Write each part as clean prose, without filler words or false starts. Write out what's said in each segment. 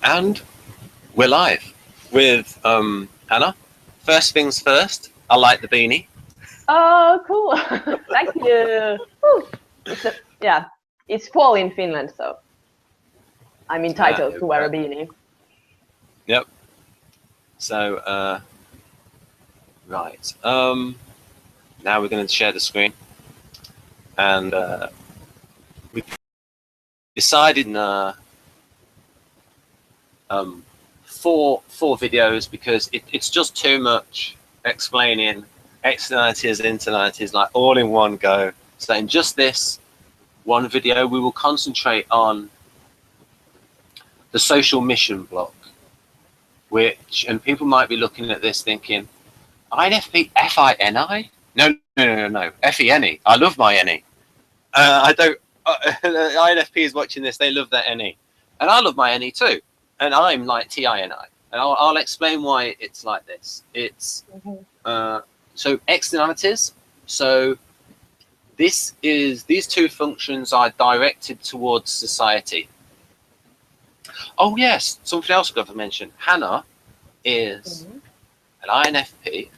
And we're live with Hannah. First things first, I like the beanie. Oh, cool. Thank you. It's fall in Finland, so I'm entitled to wear a beanie. Yep. So, right. Now we're going to share the screen. And we decided in four videos because it's just too much explaining externalities and internalities like all in one go. So in just this one video, we will concentrate on the social mission block, and people might be looking at this thinking, INFP, FINI? No, FENE. I love my NE. I don't. INFP is watching this. They love their NE, and I love my NE too. And I'm like TINI, and I'll explain why it's like this. It's so externalities. So these two functions are directed towards society. Oh yes, something else I've got to mention. Hannah is an INFP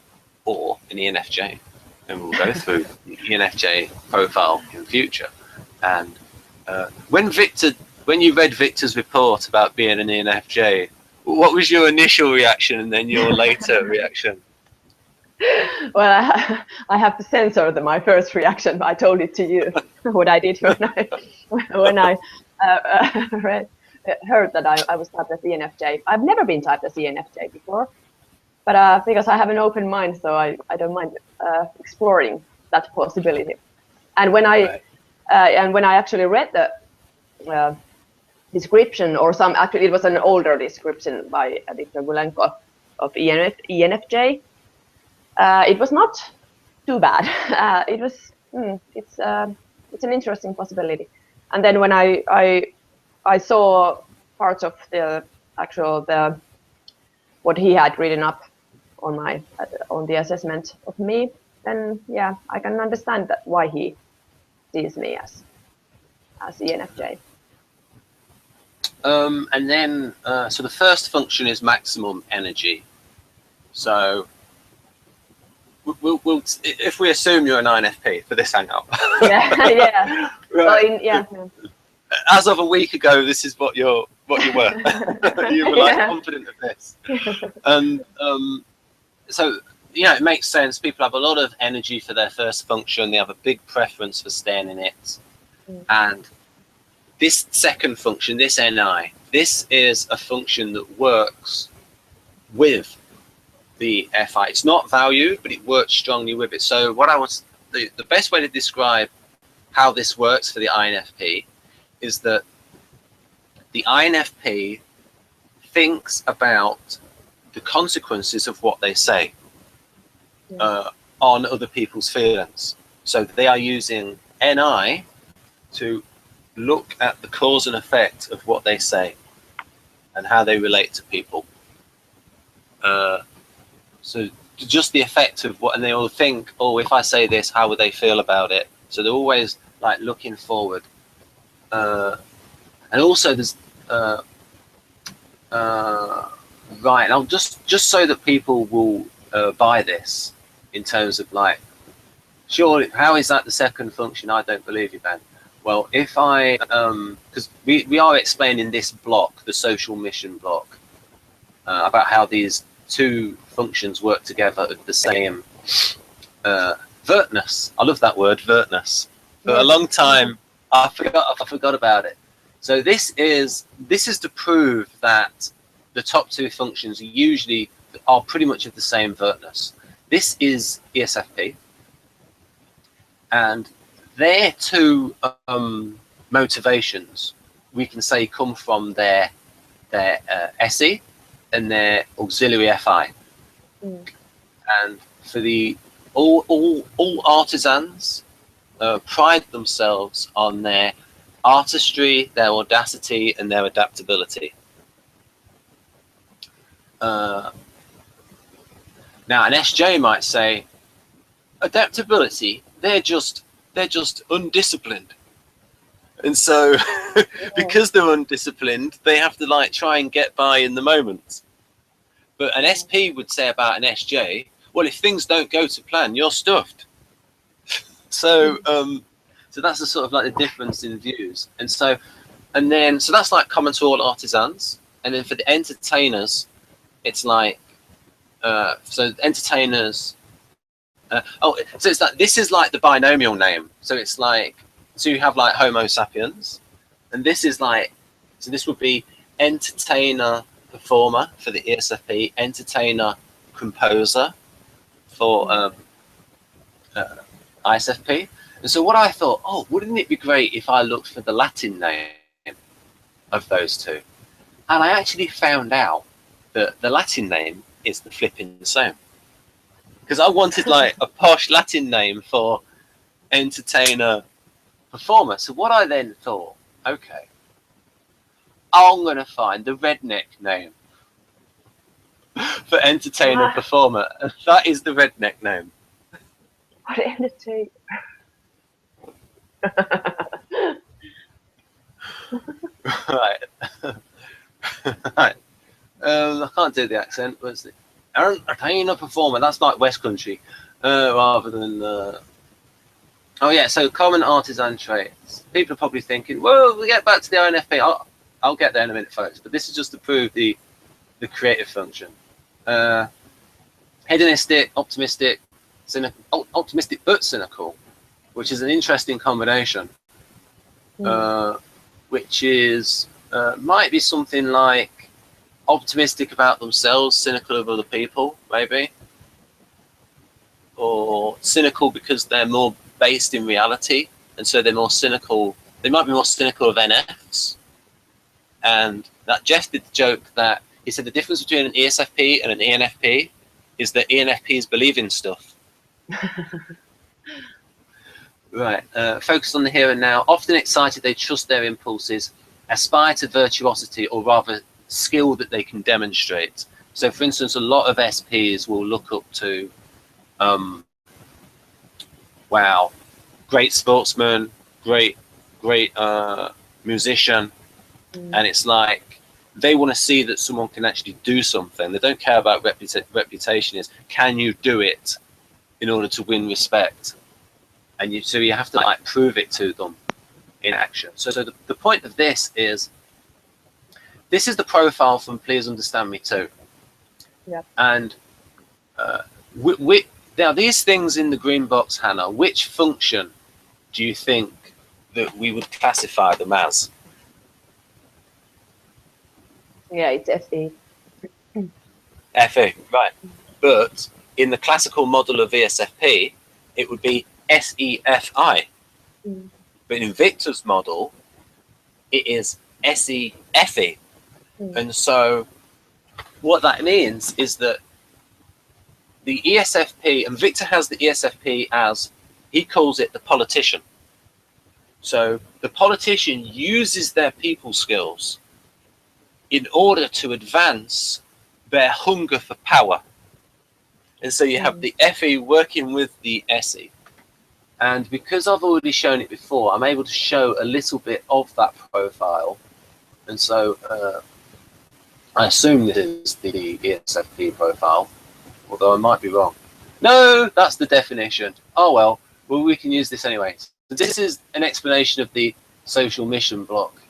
or an ENFJ, and we'll go through the ENFJ profile in the future. And when you read Victor's report about being an ENFJ, what was your initial reaction and then your later reaction? Well, I have to censor my first reaction. I told it to you what I did when I heard that I was typed as ENFJ. I've never been typed as ENFJ before, but because I have an open mind, so I don't mind exploring that possibility. And when I actually read the description, actually it was an older description by Viktor Gulenko of ENFJ. It was not too bad. It's an interesting possibility. And then when I saw parts of the what he had written up on the assessment of me, then yeah, I can understand that why he sees me as ENFJ. And then, so the first function is maximum energy. So we'll if we assume you're an INFP for this hangout. Yeah. Right. Well, As of a week ago, this is what you were. You were like confident of this. And so it makes sense. People have a lot of energy for their first function. They have a big preference for staying in it. And this second function, this NI, this is a function that works with the FI. It's not valued, but it works strongly with it. So what the best way to describe how this works for the INFP is that the INFP thinks about the consequences of what they say on other people's feelings. So they are using NI to look at the cause and effect of what they say and how they relate to people. So just the effect of what, and they all think, oh, if I say this, how would they feel about it? So they're always like looking forward. And also there's right, I'll just so that people will buy this in terms of like, surely, how is that the second function? I don't believe you, Ben. Well, if I, because we are explaining this block, the social mission block, about how these two functions work together at the same vertness. I love that word, vertness. For a long time, I forgot about it. So this is to prove that the top two functions are pretty much of the same vertness. This is ESFP, and their two motivations, we can say, come from their SE and their auxiliary FI. And for the all artisans pride themselves on their artistry, their audacity, and their adaptability. Now, an SJ might say, adaptability, they're just undisciplined. And so because they're undisciplined, they have to like try and get by in the moment. But an SP would say about an SJ, well, if things don't go to plan, you're stuffed. So so that's the sort of like the difference in views. And so that's like common to all artisans. And then for the entertainers, it's like so entertainers so it's like this is like the binomial name. So it's like, so you have like Homo sapiens, and this is like, so this would be entertainer performer for the ESFP, entertainer composer for ISFP. And so what I thought, oh, wouldn't it be great if I looked for the Latin name of those two? And I actually found out that the Latin name is the flipping same. Because I wanted like a posh Latin name for entertainer performer. So what I then thought, okay, I'm going to find the redneck name for entertainer performer. And that is the redneck name. What entertainer? Right. Right. I can't do the accent. What's it? Entertainer performer. That's like West Country, rather than. Oh yeah. So common artisan traits. People are probably thinking, well, we get back to the INFP. I'll get there in a minute, folks. But this is just to prove the creative function. Hedonistic, optimistic, cynical, optimistic but cynical, which is an interesting combination. Which is might be something like optimistic about themselves, cynical of other people, maybe, or cynical because they're more based in reality, and so they're more cynical. They might be more cynical of NFs. And that Jeff did the joke that he said the difference between an ESFP and an ENFP is that ENFPs believe in stuff. Right. Focus on the here and now. Often excited, they trust their impulses, aspire to virtuosity, or rather skill that they can demonstrate. So, for instance, a lot of SPs will look up to, wow, great sportsman, great musician, and it's like they want to see that someone can actually do something. They don't care about reputation. Is can you do it in order to win respect? And so you have to like prove it to them in action. So the point of this is the profile from Please Understand Me Too. Yep. And now these things in the green box, Hannah, which function do you think that we would classify them as? Yeah, it's FE. FE, right. But in the classical model of ESFP, it would be SEFI. But in Victor's model, it is SEFE. And so what that means is that the ESFP, and Victor has the ESFP as, he calls it the politician. So the politician uses their people skills in order to advance their hunger for power. And so you have the FE working with the SE. And because I've already shown it before, I'm able to show a little bit of that profile. And so I assume this is the ESFP profile, although I might be wrong. No, that's the definition. Oh, well, we can use this anyway. So this is an explanation of the social mission block.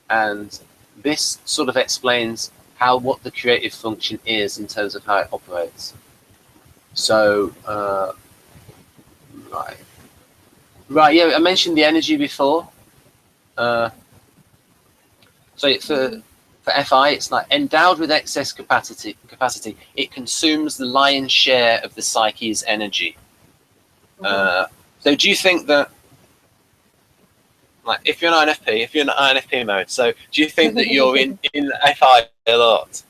And this sort of explains what the creative function is in terms of how it operates. So, right, yeah, I mentioned the energy before. So for FI, it's like endowed with excess capacity. It consumes the lion's share of the psyche's energy. So do you think that, like, if you're an INFP, if you're in INFP mode, so do you think that you're in FI a lot?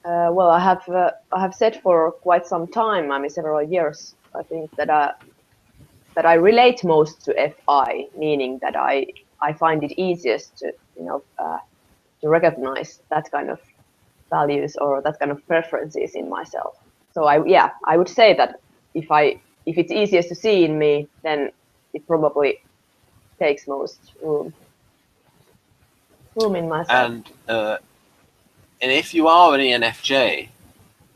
Well, I have said for quite some time, I mean several years, I think that I relate most to FI, meaning that I find it easiest to to recognize that kind of values or that kind of preferences in myself. So I would say that if it's easiest to see in me, then it probably takes most room in myself. And if you are an ENFJ,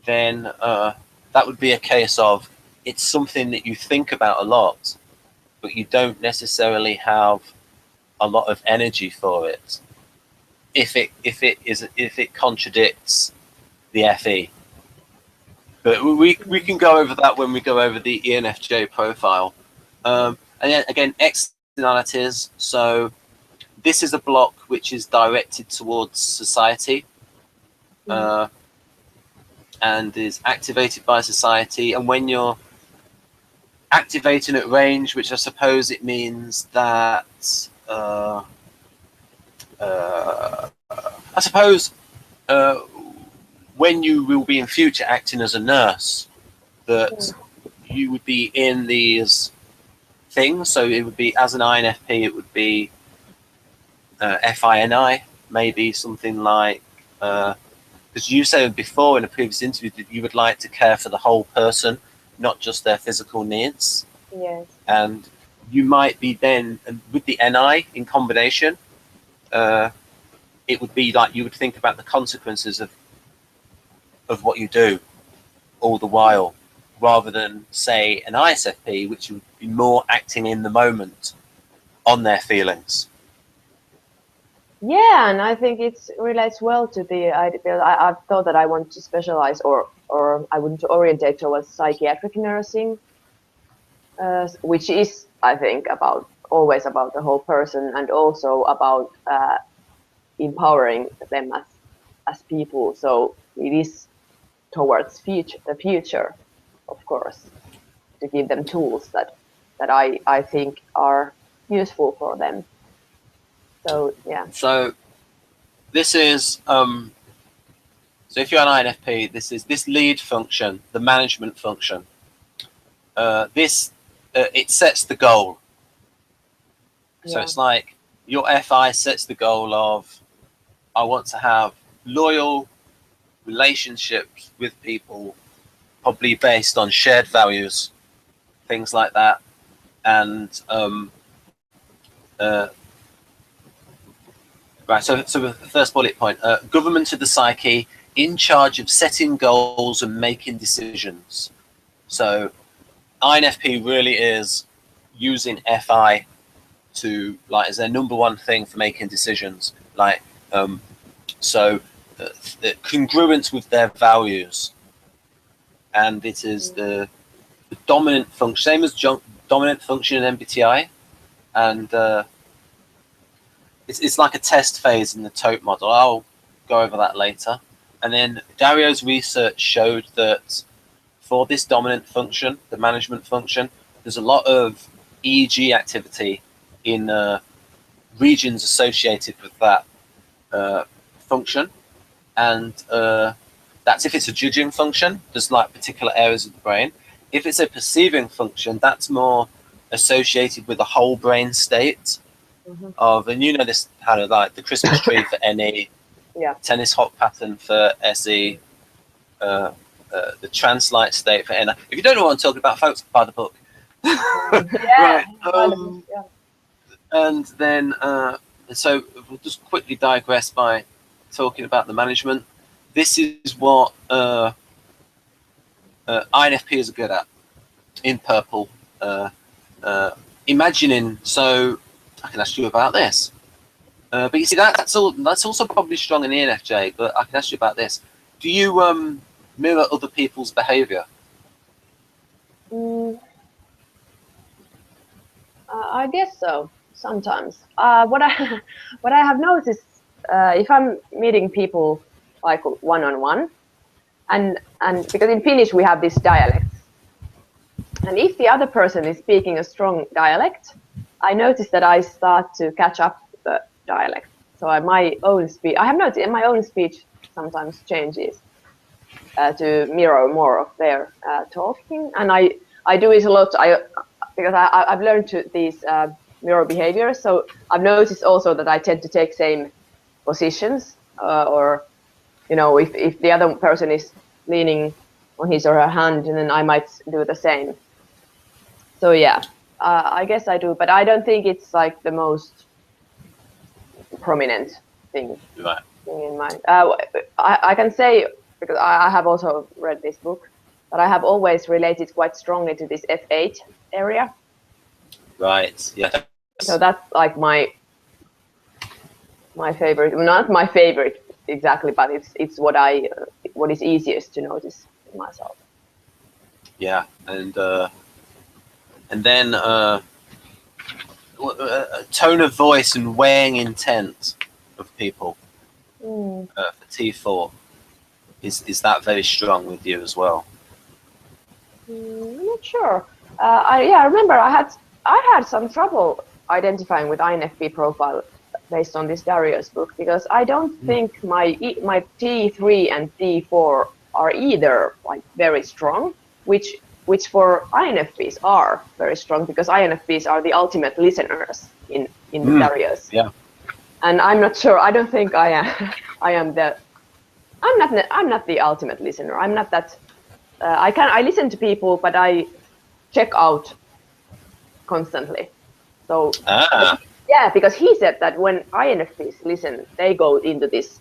then that would be a case of it's something that you think about a lot, but you don't necessarily have a lot of energy for it. If it contradicts the FE, but we can go over that when we go over the ENFJ profile. And then again, externalities. So this is a block which is directed towards society. And is activated by society. And when you're activating at range, which I suppose it means that I suppose when you will be in future acting as a nurse, that you would be in these things. So it would be, as an INFP, it would be FINI, maybe something like, because you said before in a previous interview that you would like to care for the whole person, not just their physical needs. Yes. And you might be then, with the NI in combination, it would be like you would think about the consequences of what you do all the while, rather than, say, an ISFP, which would be more acting in the moment on their feelings. Yeah, and I think it relates well to the idea. I've thought that I want to specialize or I want to orientate towards psychiatric nursing, which is, I think, always about the whole person, and also about empowering them as people. So it is towards the future, of course, to give them tools that I think are useful for them. So yeah. So this is so if you're an INFP, this is this lead function, the management function. It sets the goal. So it's like your FI sets the goal of, I want to have loyal relationships with people, probably based on shared values, things like that, and right. So the first bullet point: government of the psyche, in charge of setting goals and making decisions. So INFP really is using FI to, like, as their number one thing for making decisions. Like, the congruence with their values, and it is the dominant function, same as dominant function in MBTI, and it's like a test phase in the TOTE model. I'll go over that later. And then Dario's research showed that for this dominant function, the management function, there's a lot of EEG activity in regions associated with that function. And that's if it's a judging function, there's like particular areas of the brain. If it's a perceiving function, that's more associated with the whole brain state. Of, and you know this, Hannah, like the Christmas tree for NE, tennis hop pattern for SE, the trance-like state for NI. If you don't know what I'm talking about, folks, buy the book. Right. And then, so we'll just quickly digress by talking about the management. This is what INFPs are good at, in purple. Imagining, so I can ask you about this. But you see, that's also probably strong in the ENFJ, but I can ask you about this. Do you mirror other people's behavior? I guess so, sometimes. What I have noticed, if I'm meeting people like one-on-one, and because in Finnish we have this dialect, and if the other person is speaking a strong dialect, I notice that I start to catch up the dialect. So my own speech, I have noticed my own speech sometimes changes to mirror more of their talking, and I do it a lot. Because I've learned these mirror behaviors, so I've noticed also that I tend to take same positions, or if the other person is leaning on his or her hand, and then I might do the same. So yeah, I guess I do, but I don't think it's like the most prominent thing, Right. in mind. I can say, because I have also read this book, but I have always related quite strongly to this F8 area. Right. Yeah. So that's like my favorite. Not my favorite exactly, but it's what is easiest to notice in myself. Yeah, and then tone of voice and weighing intent of people for T4 is that very strong with you as well? I'm not sure. I remember I had some trouble identifying with INFP profile based on this Dario's book, because I don't think my T3 and T4 are either like very strong, which for INFPs are very strong, because INFPs are the ultimate listeners in the Dario's. Yeah. And I'm not sure. I don't think I am. I'm not the ultimate listener. I'm not that. I listen to people, but I check out constantly. So yeah, because he said that when INFPs listen, they go into this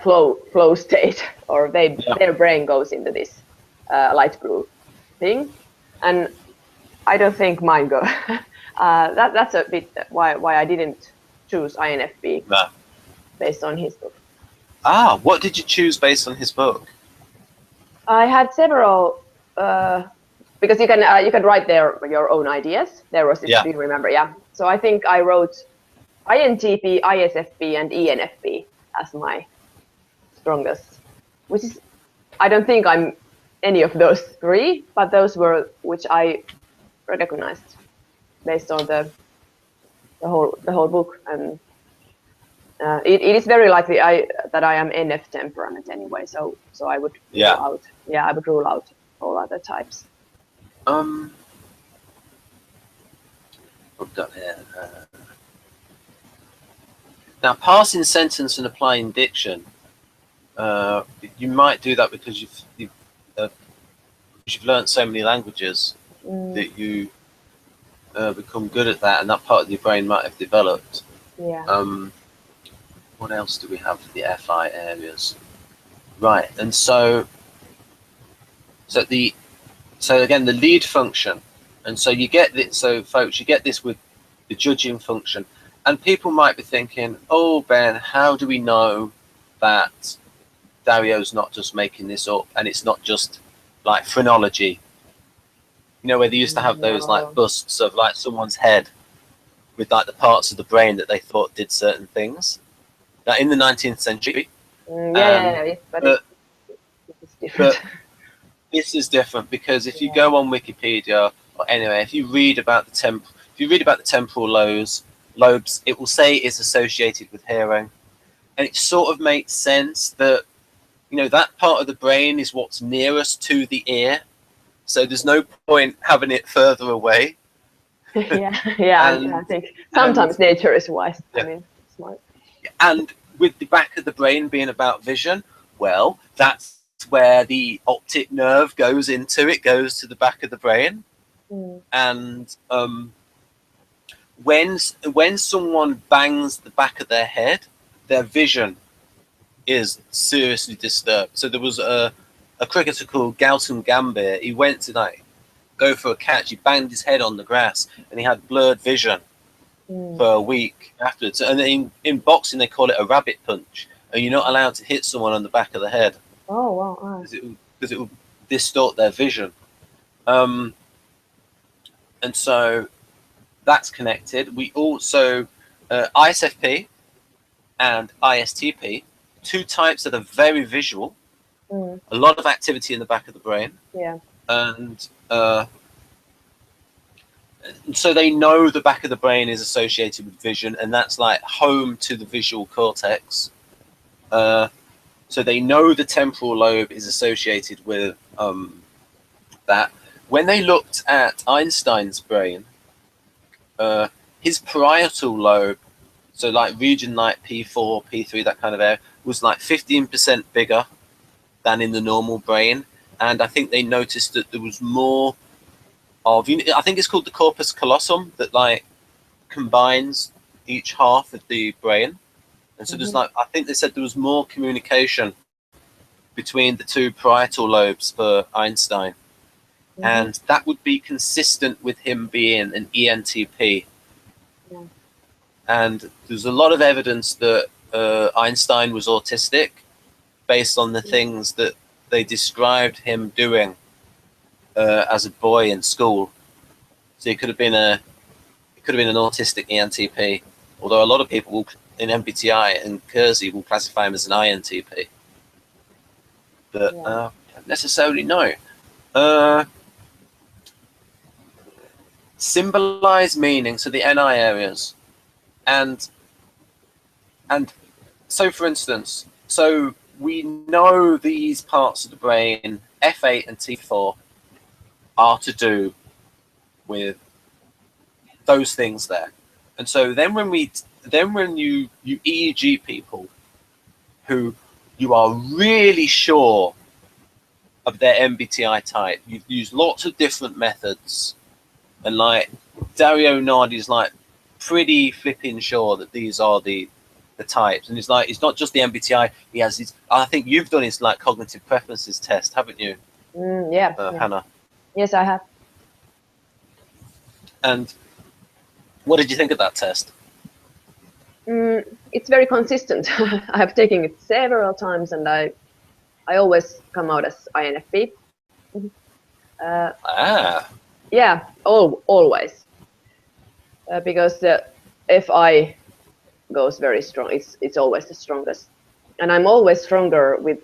flow state, or their brain goes into this light blue thing, and I don't think mine go. That's a bit why I didn't choose INFP based on his book. What did you choose based on his book? I had several, because you can write your own ideas. There was this, do you remember? Yeah. So I think I wrote INTP, ISFP, and ENFP as my strongest, which is, I don't think I'm any of those three, but those were which I recognized based on the whole book. And it is very likely that I am NF temperament anyway, so I would rule out. Yeah, I would rule out all other types. I've got here. Now, parsing sentence and applying diction. You might do that because you've learned so many languages that you become good at that, and that part of your brain might have developed. Yeah. What else do we have for the FI areas? Right, and so again, the lead function, and so you get this. So folks, you get this with the judging function, and people might be thinking, "Oh, Ben, how do we know that Dario's not just making this up, and it's not just like phrenology? You know, where they used to have those like busts of like someone's head with like the parts of the brain that they thought did certain things." Now, in the 19th century, but it's different. But this is different because if you go on Wikipedia or anyway, if you read about the temporal lobes, it will say it's associated with hearing, and it sort of makes sense that that part of the brain is what's nearest to the ear, so there's no point having it further away. I think sometimes nature is wise. I mean, smart. And with the back of the brain being about vision, well, that's where the optic nerve goes into. It goes to the back of the brain, and when someone bangs the back of their head, their vision is seriously disturbed. So there was a cricketer called Gautam Gambhir. He went to go for a catch. He banged his head on the grass, and he had blurred vision for a week afterwards. And in boxing, they call it a rabbit punch, and you're not allowed to hit someone on the back of the head. Oh wow! Because it will distort their vision. And so that's connected. We also ISFP and ISTP, two types that are very visual. A lot of activity in the back of the brain. Yeah. And so they know the back of the brain is associated with vision, and that's like home to the visual cortex. So they know the temporal lobe is associated with that. When they looked at Einstein's brain, his parietal lobe, so like region like P4, P3, that kind of area, was like 15% bigger than in the normal brain. And I think they noticed that there was more of, I think it's called the corpus callosum, that like combines each half of the brain. And so there's like, I think they said there was more communication between the two parietal lobes for Einstein. And that would be consistent with him being an ENTP. Yeah. And there's a lot of evidence that Einstein was autistic based on the things that they described him doing as a boy in school. So he could have been an autistic ENTP, although a lot of people in MBTI and Kersey will classify him as an INTP. But don't necessarily know. Symbolize meaning, so the NI areas, and so for instance, so we know these parts of the brain, F8 and T4, are to do with those things there. And so then when you EEG people who you are really sure of their MBTI type, you've used lots of different methods, and like Dario Nardi's like pretty flipping sure that these are the types, and it's like it's not just the MBTI. He has his, I think you've done his like cognitive preferences test, haven't you? Yeah. Hannah. Yes, I have. And what did you think of that test? It's very consistent. I have taken it several times, and I always come out as INFP. Yeah, always. Because the FI goes very strong. It's always the strongest, and I'm always stronger with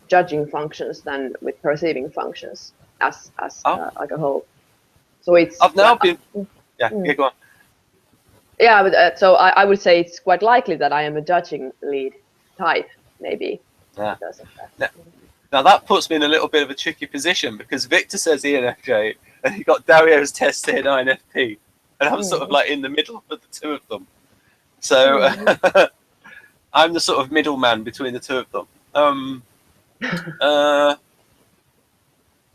judging functions than with perceiving functions as like a whole. So it's. I've now been. Yeah, go on. Yeah, but so I would say it's quite likely that I am a judging lead type, maybe. Yeah. Now that puts me in a little bit of a tricky position, because Victor says ENFJ and he got Dario's test saying INFP, and I'm sort of like in the middle of the two of them. So I'm the sort of middleman between the two of them.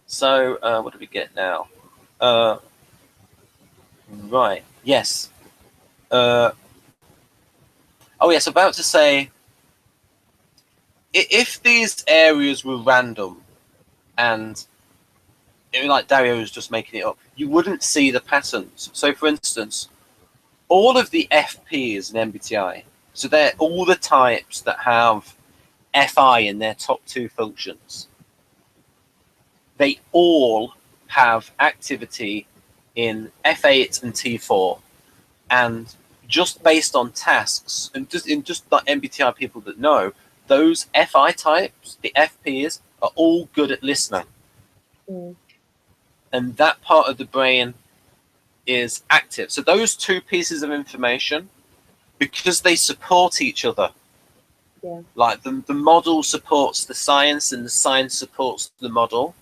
So what do we get now? Right. Yes. Oh yes. About to say, if these areas were random, and like Dario was just making it up, you wouldn't see the patterns. So, for instance, all of the FPs in MBTI, so they're all the types that have FI in their top two functions. They all have activity in F8 and T4, and just based on tasks, and just like MBTI people that know, those FI types, the FPs, are all good at listening. And that part of the brain is active. So those two pieces of information, because they support each other, like the model supports the science and the science supports the model,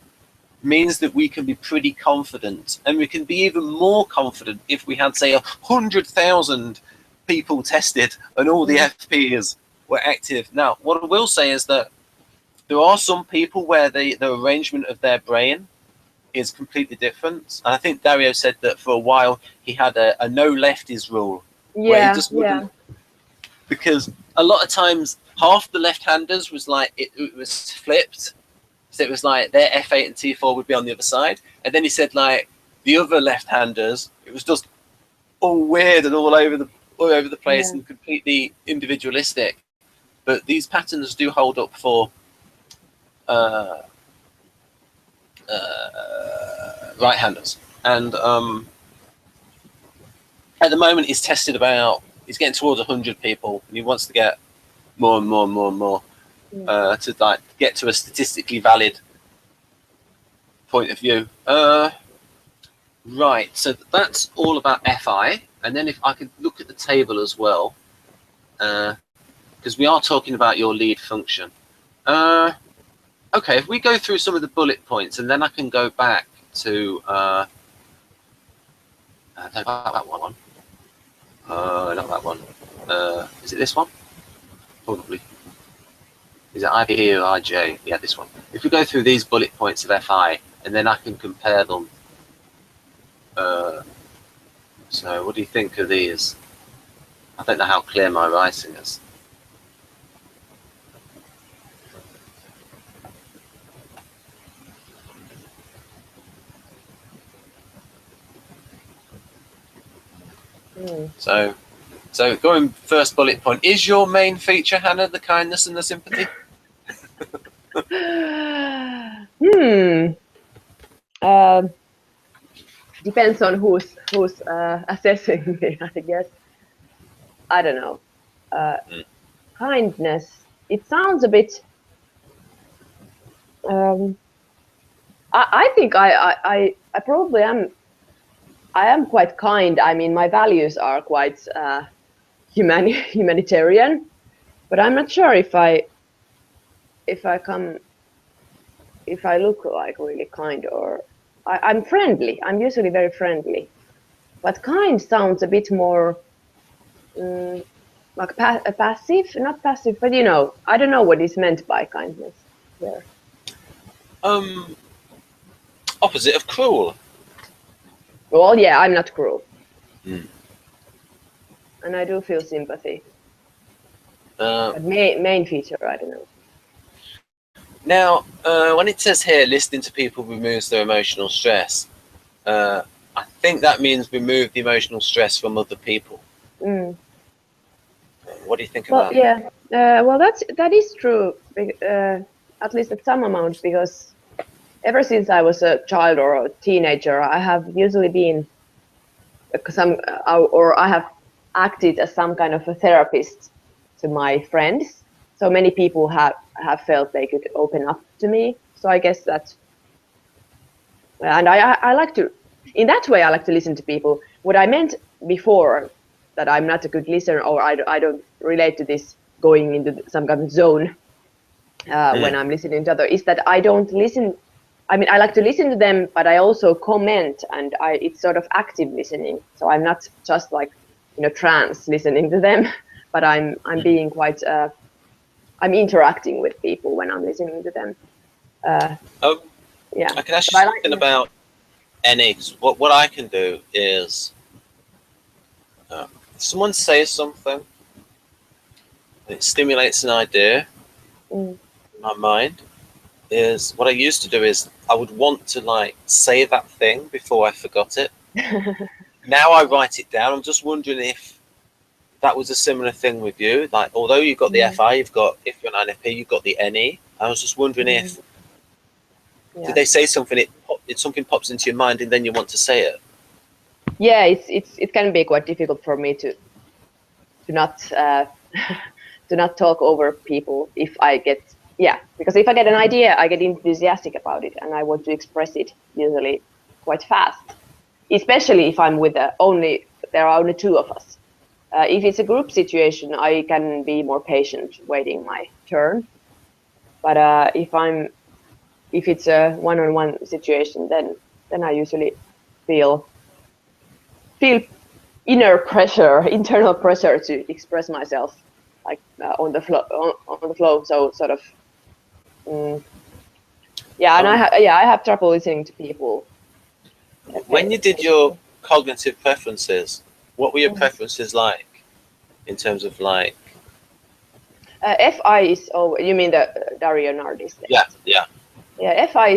means that we can be pretty confident, and we can be even more confident if we had, say, 100,000 people tested and all the FPs were active. Now, what I will say is that there are some people where the arrangement of their brain is completely different. And I think Dario said that for a while he had a no lefties rule. Where he just wouldn't, because a lot of times half the left-handers was like, it was flipped. So it was like their F8 and T4 would be on the other side. And then he said like the other left-handers, it was just all weird and all over the place and completely individualistic. But these patterns do hold up for right-handers. And at the moment he's tested he's getting towards 100 people, and he wants to get more and more and more and more to like get to a statistically valid point of view. Right, so that's all about FI. And then if I could look at the table as well, because we are talking about your lead function. Okay, if we go through some of the bullet points, and then I can go back to no, that one. Not that one. Is it this one? Probably. Is it IB or IJ? Yeah, this one. If we go through these bullet points of FI, and then I can compare them So what do you think of these? I don't know how clear my writing is. So going first bullet point, is your main feature, Hannah, the kindness and the sympathy? Depends on who's assessing me, I guess. I don't know. Kindness. It sounds a bit. I think I probably am. I am quite kind. I mean, my values are quite humanitarian, but I'm not sure if I look like really kind, or I'm friendly. I'm usually very friendly, but kind sounds a bit more like passive, not passive, but you know, I don't know what is meant by kindness there. Opposite of cruel. Well, yeah, I'm not cruel. And I do feel sympathy. But main feature, I don't know. Now, when it says here, listening to people removes their emotional stress, I think that means remove the emotional stress from other people. What do you think about that? Yeah, well, that is true, at least at some amount, because ever since I was a child or a teenager, I have usually been or I have acted as some kind of a therapist to my friends. So many people have felt they could open up to me. So I guess that, and I like to, in that way, I like to listen to people. What I meant before, that I'm not a good listener, or I don't relate to this going into some kind of zone when I'm listening to others, is that I don't listen. I mean, I like to listen to them, but I also comment, and it's sort of active listening. So I'm not just like, you know, trance listening to them, but I'm being quite, I'm interacting with people when I'm listening to them. Yeah. I can ask you something about NEs. What I can do is, if someone says something, it stimulates an idea in my mind. Is what I used to do is I would want to like say that thing before I forgot it. Now I write it down. I'm just wondering if that was a similar thing with you. Like, although you've got the FI, if you're an INFP, you've got the NE. I was just wondering if did they say something? It something pops into your mind and then you want to say it. Yeah, it can be quite difficult for me to not to not talk over people if I get. Yeah, because if I get an idea, I get enthusiastic about it, and I want to express it usually quite fast. Especially if I'm with there are only two of us. If it's a group situation, I can be more patient, waiting my turn. But if it's a one-on-one situation, then I usually feel internal pressure to express myself, like on the flow. So sort of. Yeah, and I have trouble listening to people. When you did your cognitive preferences, what were your preferences like in terms of like? FI is always, you mean the Dario Nardis? Yeah. Yeah, FI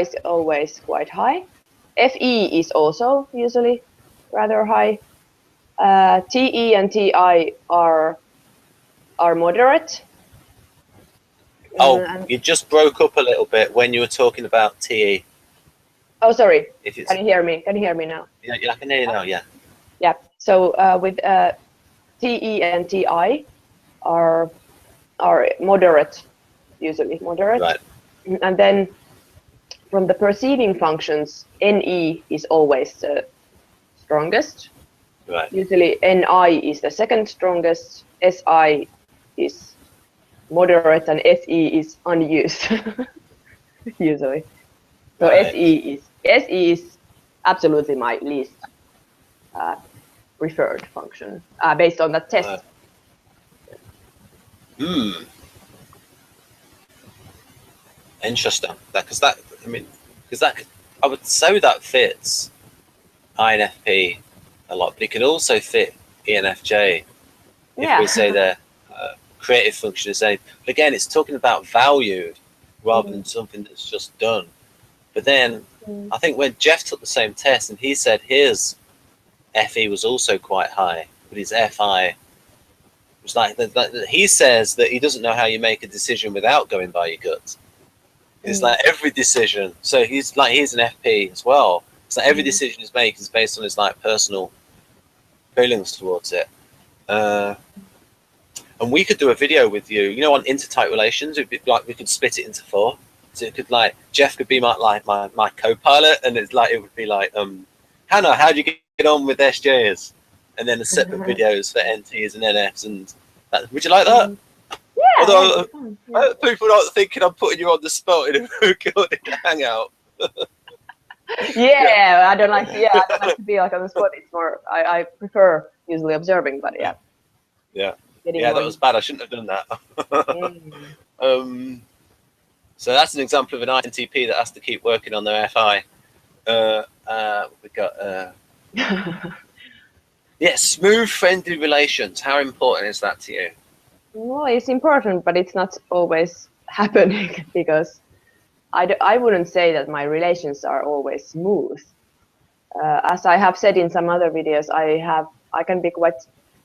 is always quite high. FE is also usually rather high. TE and TI are moderate. You just broke up a little bit when you were talking about TE. Oh, sorry. Can you hear me? Can you hear me now? Yeah, I can hear you now. Yeah. Yeah. So with TE and TI are moderate, usually moderate. Right. And then from the perceiving functions, NE is always the strongest. Right. Usually NI is the second strongest, SI is moderate, and SE is unused. Usually. So Right. SE is absolutely my least preferred function based on that test. Interesting. Because I would say that fits INFP a lot, but it could also fit ENFJ if Yeah. we say their creative function is A. But again, it's talking about valued rather than something that's just done. But then I think when Jeff took the same test and he said his FE was also quite high, but his FI was like, he says that he doesn't know how you make a decision without going by your gut. It's like every decision. So he's an FP as well. It's like every decision he's making is based on his like personal feelings towards it. And we could do a video with you, you know, on intertype relations. It'd be like we could split it into 4. So it could like Jeff could be my co-pilot, and it's like it would be like Hannah, how do you get on with SJs? And then a separate videos for NTs and NFs and that. Would you like that? Yeah. Although people aren't thinking I'm putting you on the spot in a recorded hangout. Yeah, I don't like to be like on the spot. It's more I prefer usually observing, but yeah. Yeah, that was bad. I shouldn't have done that. So that's an example of an INTP that has to keep working on their FI. We got smooth, friendly relations. How important is that to you? Well, it's important, but it's not always happening because I wouldn't say that my relations are always smooth. As I have said in some other videos, I can be quite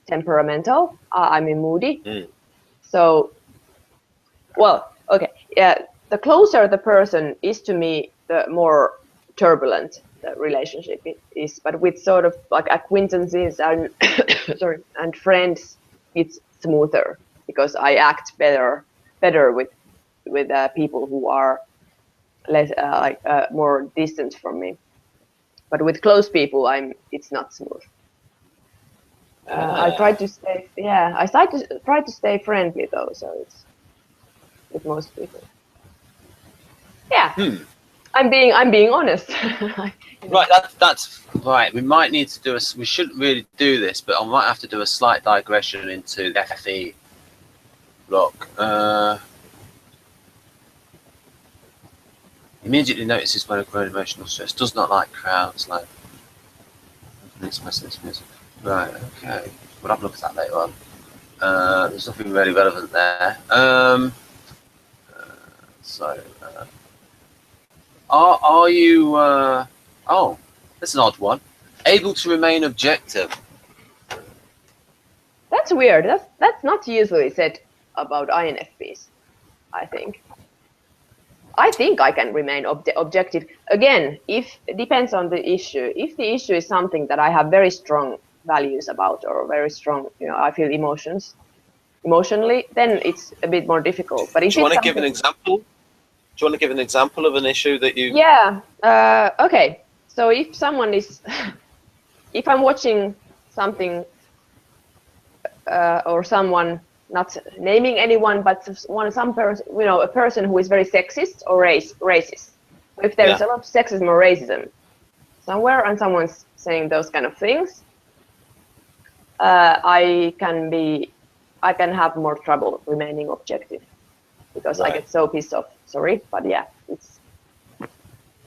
temperamental. I'm moody. So, well, okay, yeah. The closer the person is to me, the more turbulent the relationship is. But with sort of like acquaintances and and friends, it's smoother because I act better with people who are less more distant from me. But with close people, it's not smooth. I try to stay. Yeah, I try to stay friendly though, so it's with most people. Yeah, I'm being honest. Right, that's right. We might need to do we shouldn't really do this, but I might have to do a slight digression into the FE block. Immediately notices when acquired emotional stress. Does not like crowds. Like music. Right. Okay. We'll have a look at that later on. There's nothing really relevant there. Are you? Oh, that's an odd one. Able to remain objective. That's weird. That's not usually said about INFPs. I think I can remain objective. Again, if it depends on the issue. If the issue is something that I have very strong values about or very strong, I feel emotionally, then it's a bit more difficult. But if do you want to give an example? Do you want to give an example of an issue that you? Yeah. Okay. So if someone is, if I'm watching something or someone, not naming anyone, but some person, a person who is very sexist or racist. If there is a lot of sexism or racism somewhere, and someone's saying those kind of things, I can have more trouble remaining objective because I get so pissed off. Sorry, but yeah,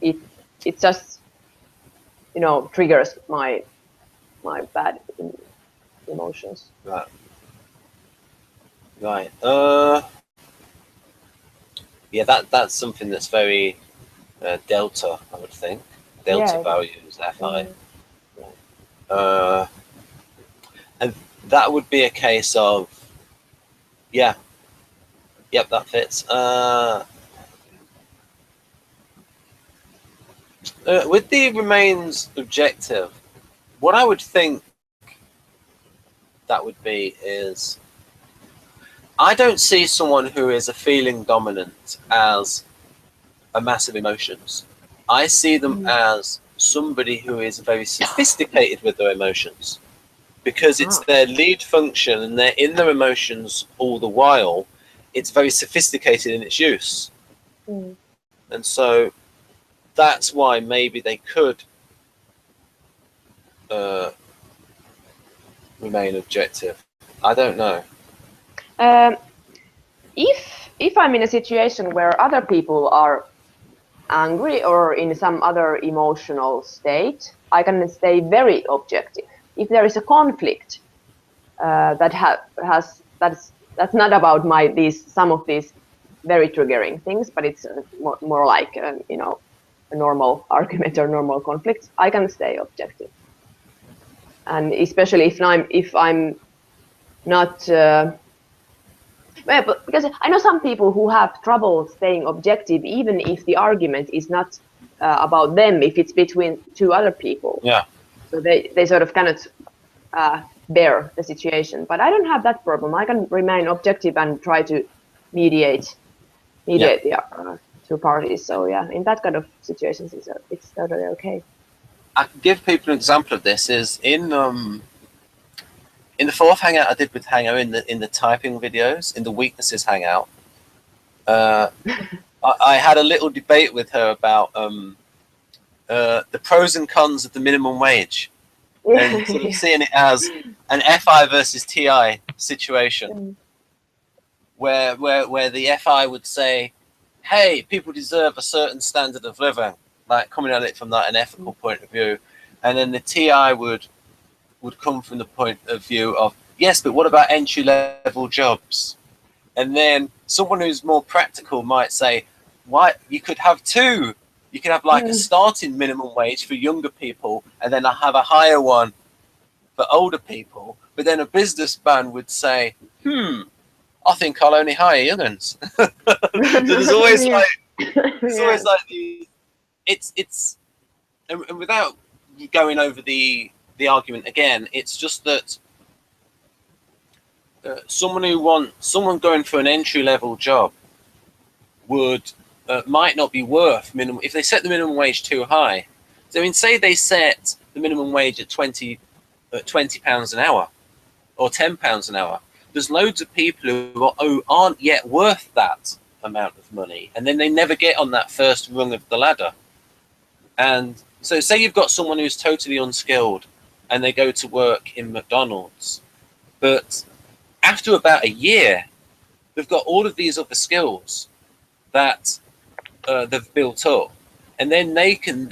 it just triggers my bad emotions. Right. Yeah, that's something that's very delta, I would think. Delta values, FI. And that would be a case of, yep, that fits. With the remains objective, what I would think that would be is, I don't see someone who is a feeling dominant as a massive emotions. I see them as somebody who is very sophisticated with their emotions, because it's their lead function and they're in their emotions all the while. It's very sophisticated in its use. And so that's why maybe they could remain objective. I don't know. If I'm in a situation where other people are angry or in some other emotional state, I can stay very objective. if there is a conflict that's not about some of these very triggering things, but it's more like you know, a normal argument or normal conflict, I can stay objective. And especially if I'm not well, because I know some people who have trouble staying objective even if the argument is not about them, if it's between two other people. Yeah. So they sort of cannot bear the situation. But I don't have that problem. I can remain objective and try to mediate the two parties. So yeah, in that kind of situations, it's totally okay. I can give people an example of this. Is in the fourth hangout I did with Hango in the typing videos, in the weaknesses hangout, I had a little debate with her about the pros and cons of the minimum wage, and sort of seeing it as an FI versus TI situation, where the FI would say, hey, people deserve a certain standard of living, like coming at it from an ethical point of view, and then the TI would come from the point of view of, yes, but what about entry-level jobs? And then someone who's more practical might say, why, you could have two. You could have like a starting minimum wage for younger people, and then I have a higher one for older people. But then a businessman would say, I think I'll only hire young'uns. So there's always always like it's and without going over the argument again, it's just that someone going for an entry-level job would might not be worth minimum if they set the minimum wage too high. So I mean, say they set the minimum wage at £20 an hour or £10 an hour. There's loads of people who aren't yet worth that amount of money, and then they never get on that first rung of the ladder. And so say you've got someone who's totally unskilled and they go to work in McDonald's, but after about a year, they've got all of these other skills that they've built up, and then they can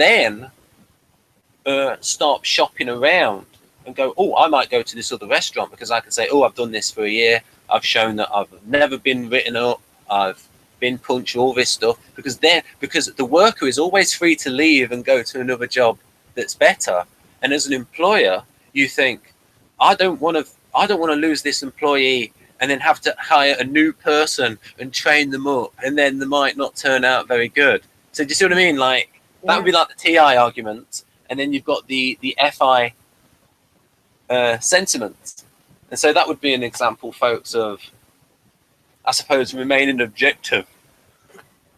start shopping around and go, oh, I might go to this other restaurant because I can say, oh, I've done this for a year. I've shown that I've never been written up. I've been punched, all this stuff, because the worker is always free to leave and go to another job that's better. And as an employer, you think, I don't want to lose this employee and then have to hire a new person and train them up, and then they might not turn out very good. So do you see what I mean? Like that would be like the TI argument, and then you've got the FI sentiment. And so that would be an example, folks, of, I suppose, remaining objective.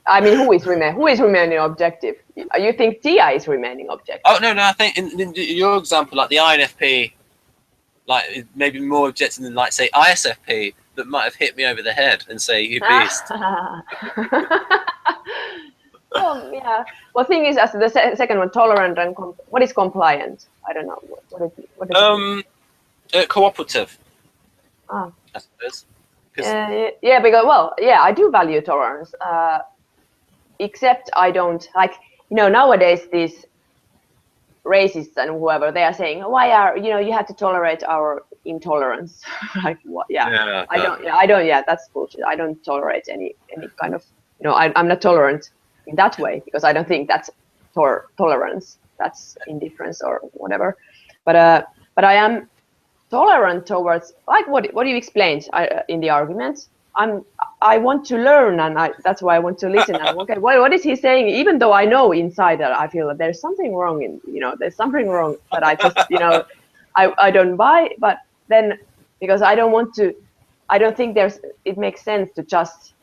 I mean, who is remaining objective? You think TI is remaining objective? Oh, no, I think in your example, like the INFP, like maybe more objective than, like, say, ISFP, that might have hit me over the head and say, you beast. Oh, yeah. Well, thing is, as the second one, tolerant and what is compliant? I don't know. What is cooperative. I suppose. Yeah, because, well, yeah, I do value tolerance. Except I don't, like, nowadays these racists and whoever, they are saying, why you have to tolerate our intolerance. Like, what? Yeah, I don't, that's bullshit. I don't tolerate any kind of, I'm not tolerant in that way, because I don't think that's tolerance. That's indifference or whatever. But I am tolerant towards, like what you explained in the argument. I want to learn, and that's why I want to listen. And okay, what is he saying? Even though I know inside that I feel that there's something wrong there's something wrong, but I just I don't buy. But then, because I don't think it makes sense to just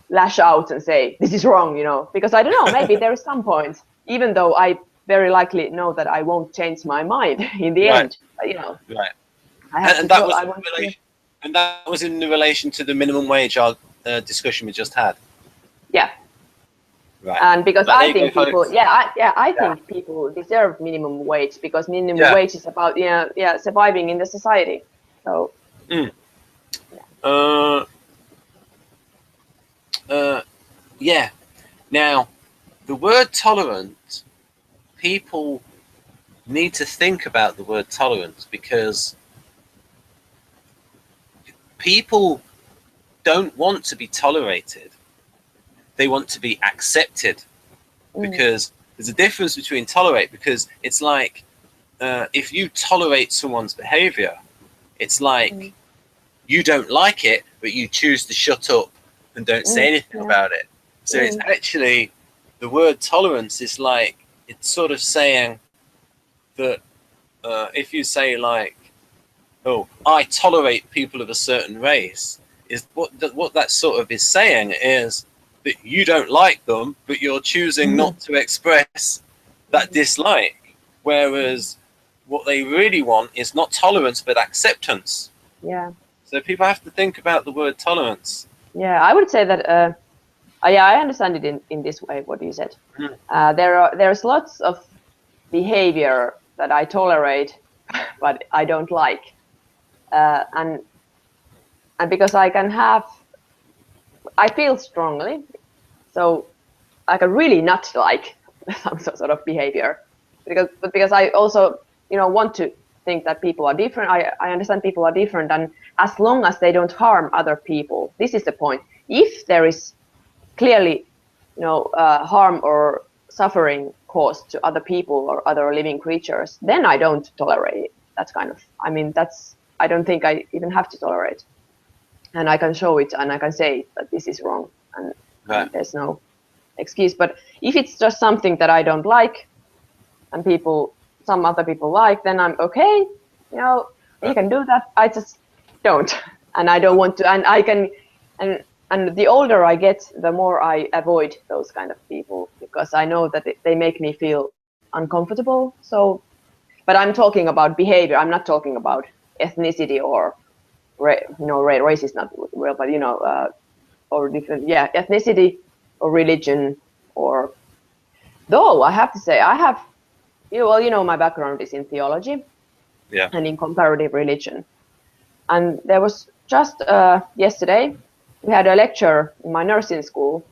lash out and say this is wrong, because I don't know, maybe there is some point, even though I very likely know that I won't change my mind in the end. But, right. And that was in relation to the minimum wage discussion we just had. Yeah. Right. And because I think people, I think people deserve minimum wage, because minimum wage is about surviving in the society. So. Now, the word tolerant, people need to think about the word tolerance, because people don't want to be tolerated. They want to be accepted, because there's a difference between tolerate, because it's like if you tolerate someone's behavior, it's like you don't like it, but you choose to shut up and don't say anything about it. So it's actually, the word tolerance is like, it's sort of saying that if you say like, oh, I tolerate people of a certain race, is what that sort of is saying is that you don't like them, but you're choosing not to express that dislike. Whereas what they really want is not tolerance, but acceptance. Yeah. So people have to think about the word tolerance. Yeah, I would say that. Yeah, I understand it in this way. What you said. There's lots of behavior that I tolerate, but I don't like, and because I feel strongly, so I can really not like some sort of behavior, because I also want to think that people are different. I understand people are different, and as long as they don't harm other people, this is the point. If there is clearly harm or suffering caused to other people or other living creatures, then I don't tolerate it. That's kind of, I don't think I even have to tolerate, and I can show it and I can say that this is wrong, and there's no excuse. But if it's just something that I don't like and some other people like, then I'm okay, you can do that. I just don't, and I don't want to, and I can, and the older I get, the more I avoid those kind of people, because I know that they make me feel uncomfortable. So, but I'm talking about behavior. I'm not talking about ethnicity or, race is not real, but or different, ethnicity or religion, or, though I have to say, I have, my background is in theology and in comparative religion. And there was just yesterday, we had a lecture in my nursing school,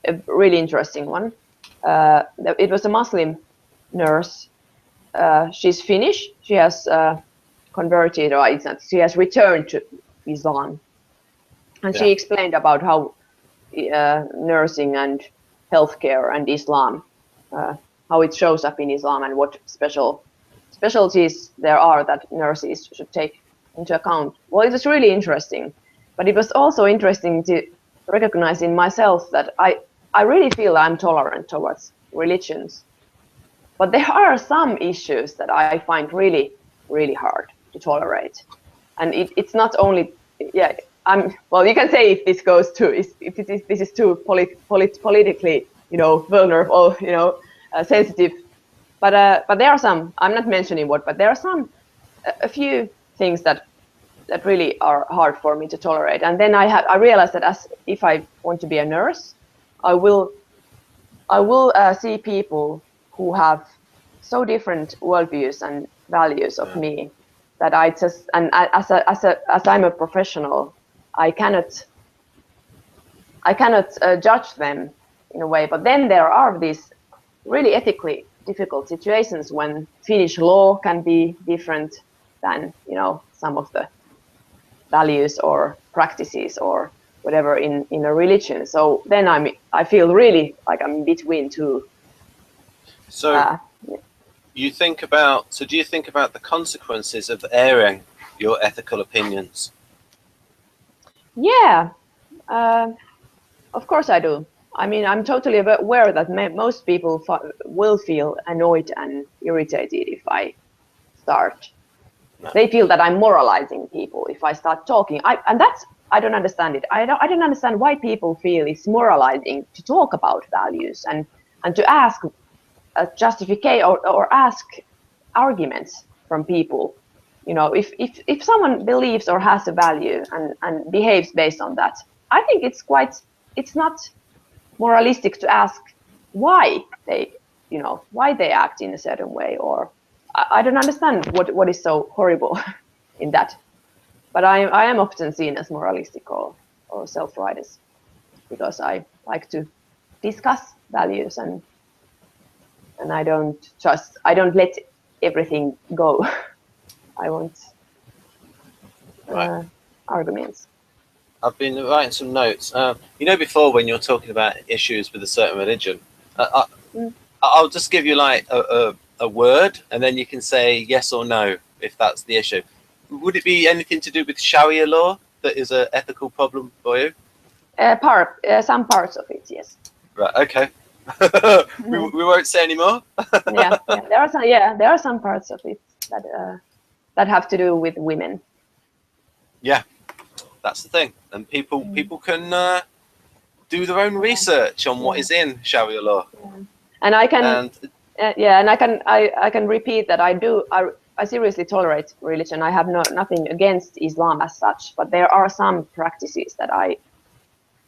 a really interesting one. It was a Muslim nurse. She's Finnish. She has converted, or it's not, she has returned to Islam. And she explained about how nursing and healthcare and Islam, how it shows up in Islam, and what specialties there are that nurses should take into account. Well, it was really interesting, but it was also interesting to recognize in myself that I really feel I'm tolerant towards religions, but there are some issues that I find really, really hard to tolerate. And it's not only, well, you can say if this goes too, if this is too politically, vulnerable, sensitive, but there are some, I'm not mentioning what, but there are a few things that really are hard for me to tolerate. And then I realized that if I want to be a nurse, I will see people who have so different worldviews and values of me that I just, and as I'm a professional, I cannot judge them in a way. But then there are these really ethically difficult situations when Finnish law can be different than some of the values or practices or whatever in a religion. So then I feel really like I'm between two. So do you think about the consequences of airing your ethical opinions? Yeah, of course I do. I'm totally aware that most people will feel annoyed and irritated if I start. No. They feel that I'm moralizing people if I start talking. I don't understand it. I don't understand why people feel it's moralizing to talk about values and to ask a justification or ask arguments from people. If someone believes or has a value and behaves based on that, I think it's not moralistic to ask why they act in a certain way, or I don't understand what is so horrible in that. But I am often seen as moralistic or self-righteous because I like to discuss values and I don't let everything go. I want arguments. I've been writing some notes. You know, before when you're talking about issues with a certain religion, I'll just give you like a word, and then you can say yes or no if that's the issue. Would it be anything to do with Sharia law that is an ethical problem for you? Some parts of it, yes. Right. Okay. we won't say any more. There are some parts of it that have to do with women. Yeah, that's the thing, and people can do their own research on what is in Sharia law. And I can I can repeat that I seriously tolerate religion. I have nothing against Islam as such, but there are some practices that I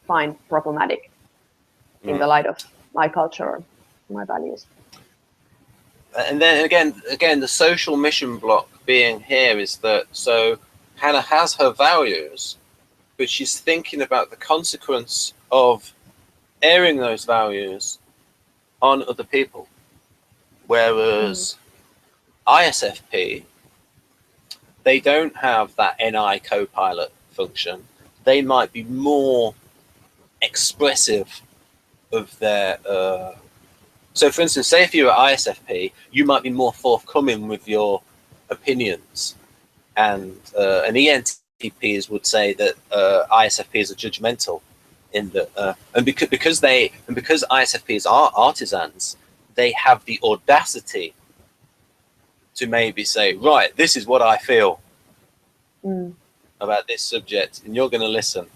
find problematic in the light of my culture, my values. And then again, the social mission block being here is that, so Hannah has her values, but she's thinking about the consequence of airing those values on other people. Whereas ISFP, they don't have that NI co-pilot function. They might be more expressive of their so for instance, say if you're at ISFP, you might be more forthcoming with your opinions, and ENTPs would say that ISFPs are judgmental in the and because ISFPs are artisans, they have the audacity to maybe say, right, this is what I feel about this subject, and you're going to listen.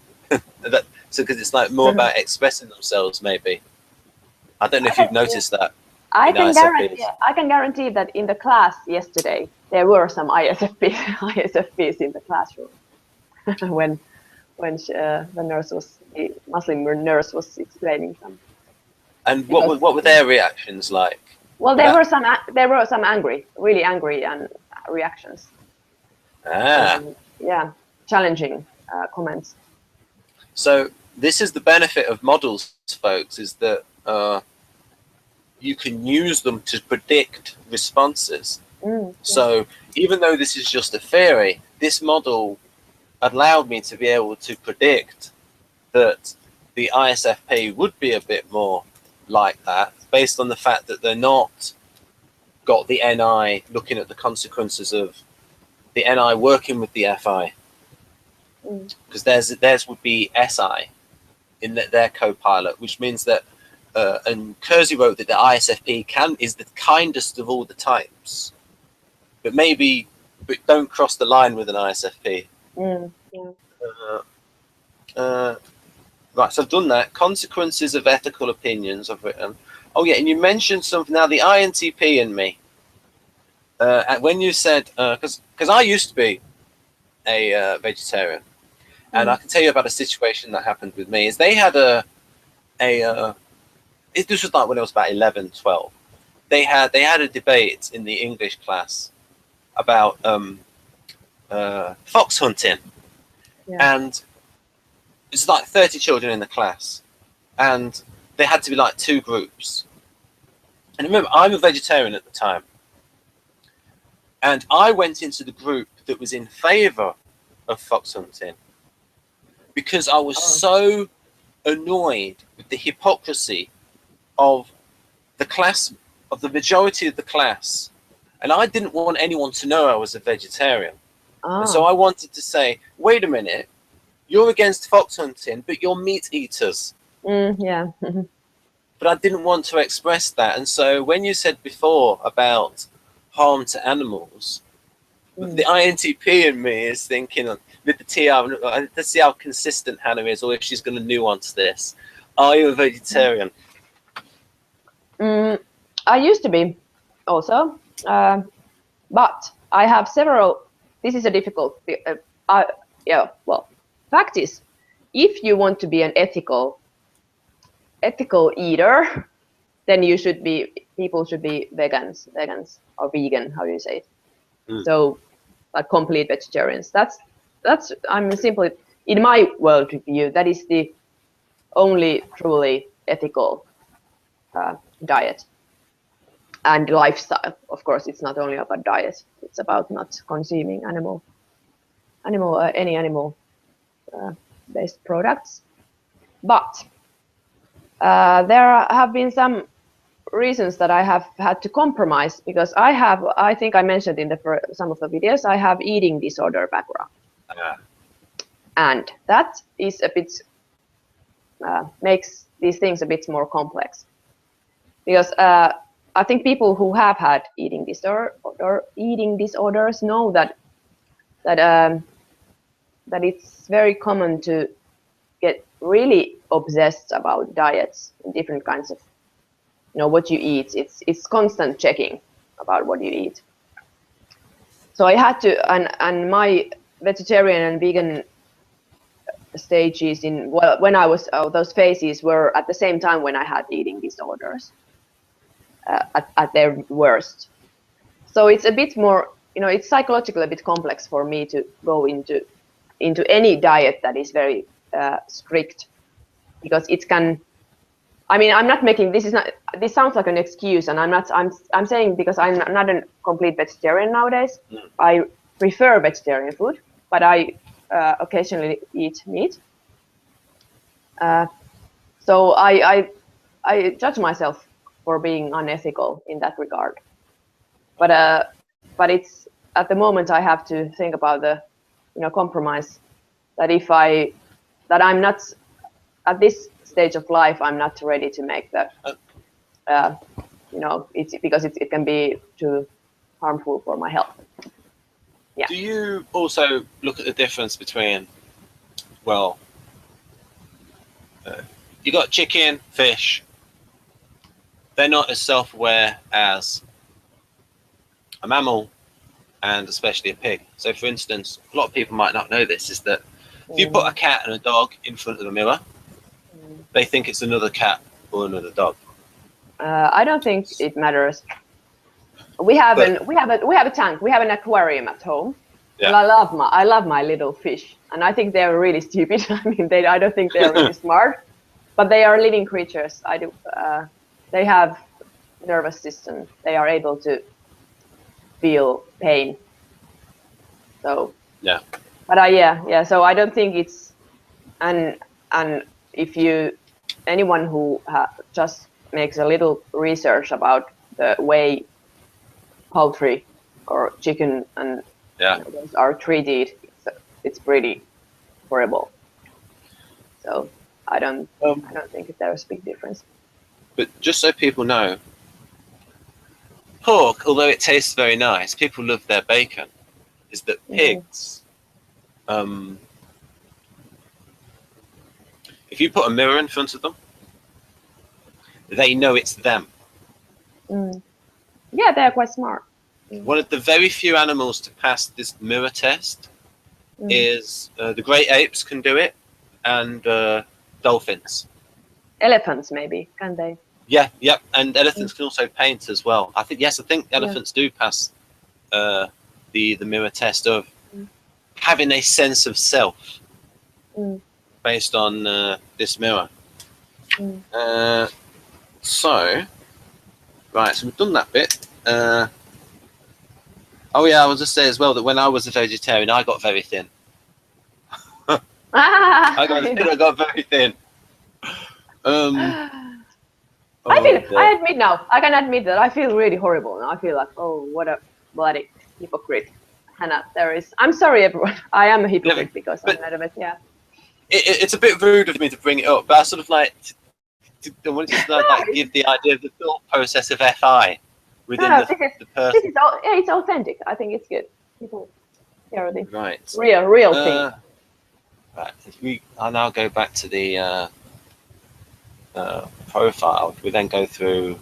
So because it's like more about expressing themselves, maybe. I don't know if you've noticed that. I can guarantee that in the class yesterday there were some ISFPs in the classroom when the Muslim nurse was explaining some. And what were their reactions like? Well, there were some really angry reactions. Challenging comments. So this is the benefit of models, folks, is that you can use them to predict responses. So even though this is just a theory, this model allowed me to be able to predict that the ISFP would be a bit more like that, based on the fact that they're not got the NI looking at the consequences of the NI working with the FI. Because theirs would be SI in their co-pilot, which means that and Kersey wrote that the ISFP is the kindest of all the types, but don't cross the line with an ISFP. Right, so I've done that. Consequences of ethical opinions I've written. Oh yeah, and you mentioned something now. The INTP in me. When you said, because I used to be a vegetarian, and I can tell you about a situation that happened with me. Is they had this was like when I was about 11, 12. They had a debate in the English class about fox hunting, and it's like 30 children in the class, and they had to be like 2 groups. And remember, I'm a vegetarian at the time, and I went into the group that was in favor of fox hunting because I was so annoyed with the hypocrisy of the class, of the majority of the class, and I didn't want anyone to know I was a vegetarian. And so I wanted to say, wait a minute, you're against fox hunting, but you're meat eaters. But I didn't want to express that. And so when you said before about harm to animals, the INTP in me is thinking with the TR, let's see how consistent Hannah is, or if she's going to nuance this. Are you a vegetarian? I used to be also, but I have several. This is a difficult. Fact is, if you want to be an ethical eater, then people should be vegans or vegan. How do you say it? So, like complete vegetarians. That's. I'm simply in my worldview. That is the only truly ethical diet. and lifestyle. Of course, it's not only about diet; it's about not consuming any animal-based products. But there have been some reasons that I have had to compromise, because I think I mentioned in some of the videos, I have eating disorder background. And that is a bit, makes these things a bit more complex. Because I think people who have had eating disorders know that it's very common to get really obsessed about diets and different kinds of, what you eat. It's constant checking about what you eat. So I had to, and my vegetarian and vegan stages when I was those phases were at the same time when I had eating disorders at their worst. So it's a bit more, it's psychologically a bit complex for me to go into any diet that is very strict, because it can. I mean, I'm not making this sounds like an excuse, and I'm saying, because I'm not a complete vegetarian nowadays. I prefer vegetarian food, but I occasionally eat meat. So I judge myself for being unethical in that regard. But it's, at the moment, I have to think about the compromise, that I'm not at this stage of life, I'm not ready to make that. It's because it can be too harmful for my health. Yeah. Do you also look at the difference between, you got chicken, fish. They're not as self-aware as a mammal, and especially a pig. So, for instance, a lot of people might not know this, is that if you put a cat and a dog in front of the mirror, they think it's another cat or another dog. I don't think it matters. We have a tank. We have an aquarium at home. Yeah. And I love my little fish, and I think they're really stupid. I mean, I don't think they're really smart, but they are living creatures. They have nervous system. They are able to feel pain. So yeah. But so I don't think it's, and if anyone who just makes a little research about the way poultry or chicken and those are treated, it's pretty horrible. So I don't think there's a big difference. But just so people know, pork, although it tastes very nice, people love their bacon. Is that pigs? If you put a mirror in front of them, they know it's them. Yeah, they're quite smart. One of the very few animals to pass this mirror test is the great apes can do it, and dolphins. Elephants, maybe, can they? Yeah, and elephants can also paint as well. I think elephants do pass the mirror test of having a sense of self based on this mirror. So we've done that bit. Oh yeah, I will just say as well that when I was a vegetarian, I got very thin. I got very thin. I admit now, I can admit that I feel really horrible now. I feel like, oh, what a bloody hypocrite. Hanna, I'm sorry everyone, I am a hypocrite because I'm not a vet, It's a bit rude of me to bring it up, but I sort of I wanted to give the idea of the thought process of FI within the person. It's authentic. I think it's good. People hear the real thing. Right, I'll now go back to the profile. We then go through.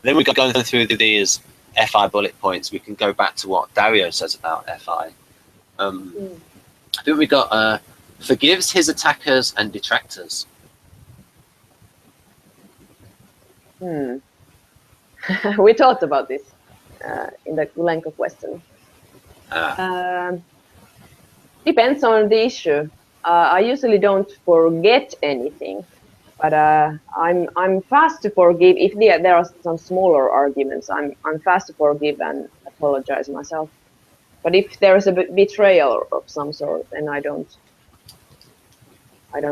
Then we go going through these FI bullet points. We can go back to what Dario says about FI. I think we got forgives his attackers and detractors. We talked about this in the Gulenko question. Depends on the issue. I usually don't forget anything. But I'm fast to forgive if there are some smaller arguments. I'm fast to forgive and apologize myself. But if there is a betrayal of some sort, then I don't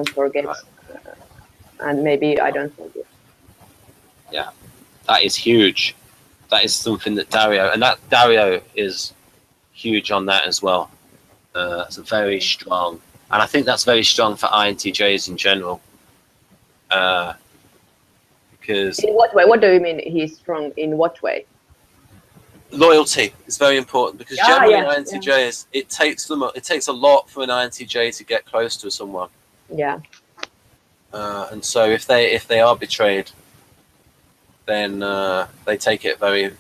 forget, and maybe I don't forgive. Yeah, that is huge. That is something that Dario is huge on that as well. It's very strong, and I think that's very strong for INTJs in general. Because in what way? What do you mean he's strong? In what way? Loyalty is very important, because generally INTJs, it takes a lot for an INTJ to get close to someone. Yeah. And so if they are betrayed, then they take it very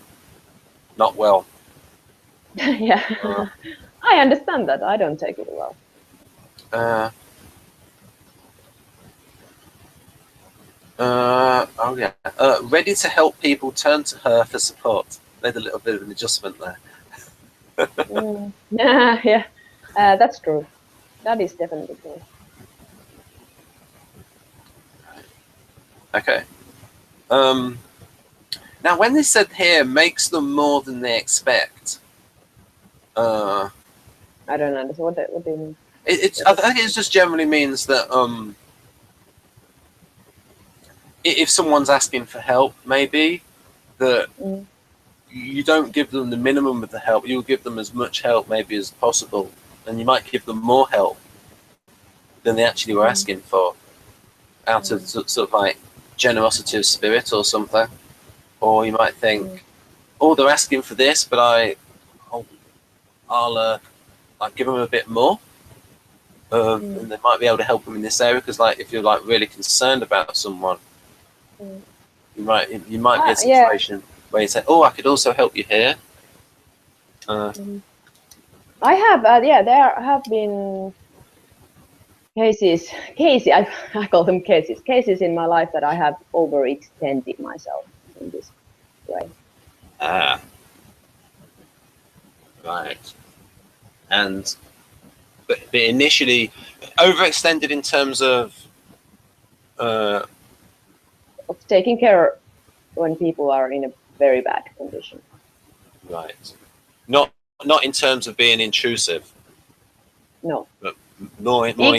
not well. Yeah. I understand that. I don't take it well. Oh yeah. Ready to help people, turn to her for support. Made a little bit of an adjustment there. Yeah, that's true. That is definitely true. Okay. Now, when they said here, makes them more than they expect. I don't understand. What do you mean? I think it just generally means that if someone's asking for help, maybe that you don't give them the minimum of the help. You'll give them as much help maybe as possible, and you might give them more help than they actually were asking for, out of sort of like generosity of spirit or something. Or you might think, oh, they're asking for this, but I'll give them a bit more, and they might be able to help them in this area. Because like if you're like really concerned about someone, you might be in a situation where you say, oh, I could also help you here. I have there have been cases I call them cases in my life that I have overextended myself in this way. Right. And but initially overextended in terms of taking care when people are in a very bad condition. Right. Not in terms of being intrusive. No. But more except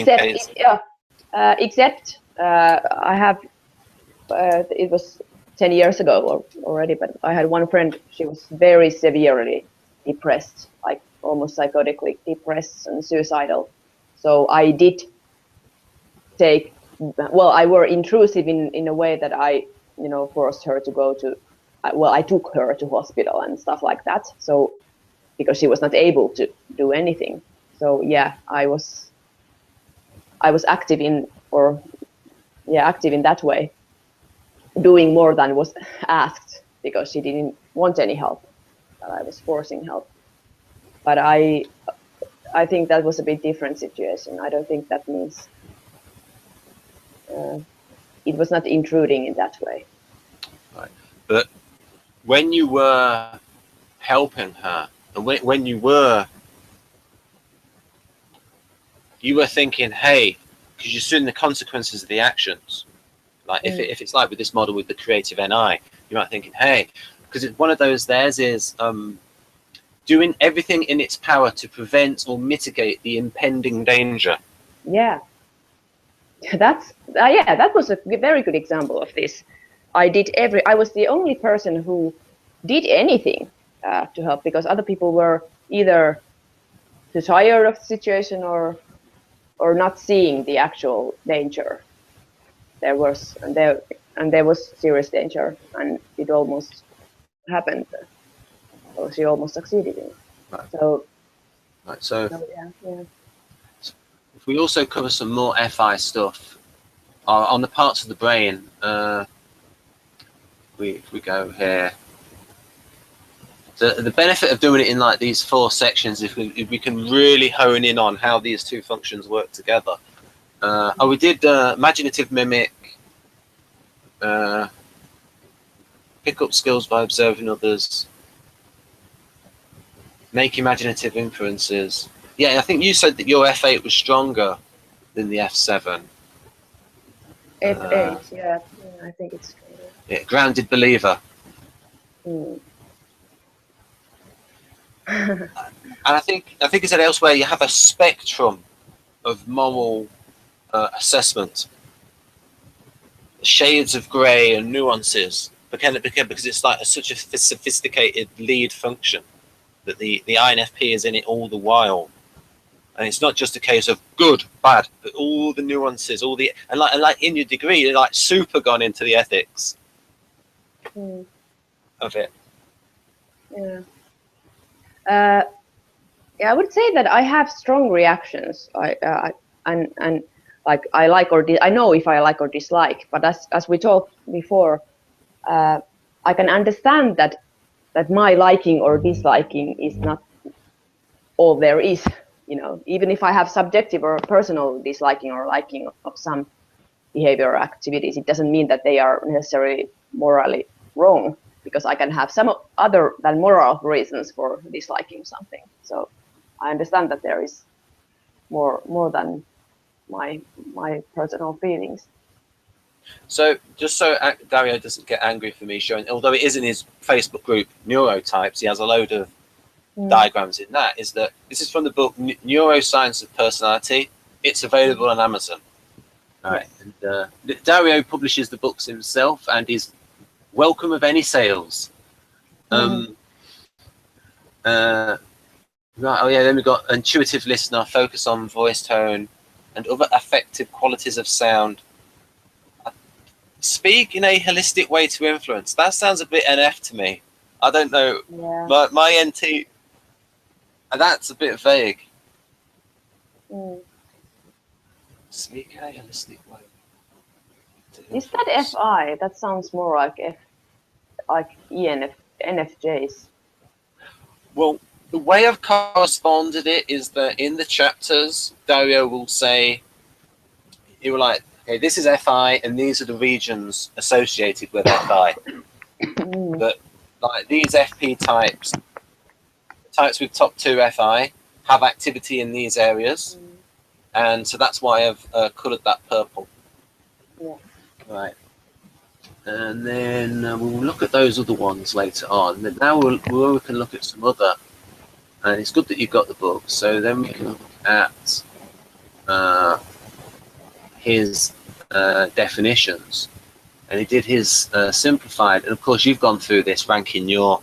I have it was 10 years ago already, but I had one friend. She was very severely depressed, like almost psychotically depressed and suicidal. So I did I were intrusive in a way that I forced her to go to, I took her to hospital and stuff like that. So because she was not able to do anything. So yeah, I was active in that way, doing more than was asked because she didn't want any help, that I was forcing help. But I think that was a bit different situation. I don't think that means it was not intruding in that way. Right. But when you were helping her, and when you were thinking, hey, because you're seeing the consequences of the actions. Like if it's like with this model with the creative NI, you might be thinking, hey, because it's one of those, theirs is doing everything in its power to prevent or mitigate the impending danger. Yeah. That was a very good example of this. I was the only person who did anything to help, because other people were either too tired of the situation or not seeing the actual danger. There was serious danger, and it almost happened. So she almost succeeded in it. Right. So yeah. If we also cover some more FI stuff on the parts of the brain, if we go here. The benefit of doing it in like these 4 sections, if we can really hone in on how these 2 functions work together. We did imaginative mimic, pick up skills by observing others, make imaginative inferences. Yeah, I think you said that your F8 was stronger than the F7. F8, yeah, I think it's stronger. Yeah, grounded believer. Mm. And I think it said elsewhere you have a spectrum of moral assessment, shades of grey and nuances, because it's like such a sophisticated lead function that the INFP is in it all the while, and it's not just a case of good, bad, but all the nuances, and like in your degree, you're like super gone into the ethics of it. Yeah. Yeah, I would say that I have strong reactions. And like I like or I know if I like or dislike. But as we talked before, I can understand that my liking or disliking is not all there is. You know, even if I have subjective or personal disliking or liking of some behavior or activities, it doesn't mean that they are necessarily morally wrong, because I can have some other than moral reasons for disliking something. So I understand that there is more than my personal feelings. So just so Dario doesn't get angry for me showing, although it is in his Facebook group Neurotypes, he has a load of diagrams in that, is that this is from the book Neuroscience of Personality. It's available on Amazon. All right. And Dario publishes the books himself and is welcome of any sales. Right, oh yeah, then we've got intuitive listener, focus on voice tone and other affective qualities of sound. Speak in a holistic way to influence. That sounds a bit NF to me. I don't know. Yeah. My NT, that's a bit vague. Speak in a holistic way. Is that FI? That sounds more like NFJs. Well, the way I've corresponded it is that in the chapters, Dario will say, he will like, okay, this is FI and these are the regions associated with FI. But like these FP types with top 2 FI have activity in these areas. And so that's why I've coloured that purple. Yeah. Right. And then we'll look at those other ones later on. And now we can look at some other. And it's good that you've got the book. So then we can look at his definitions. And he did his simplified. And of course, you've gone through this, ranking your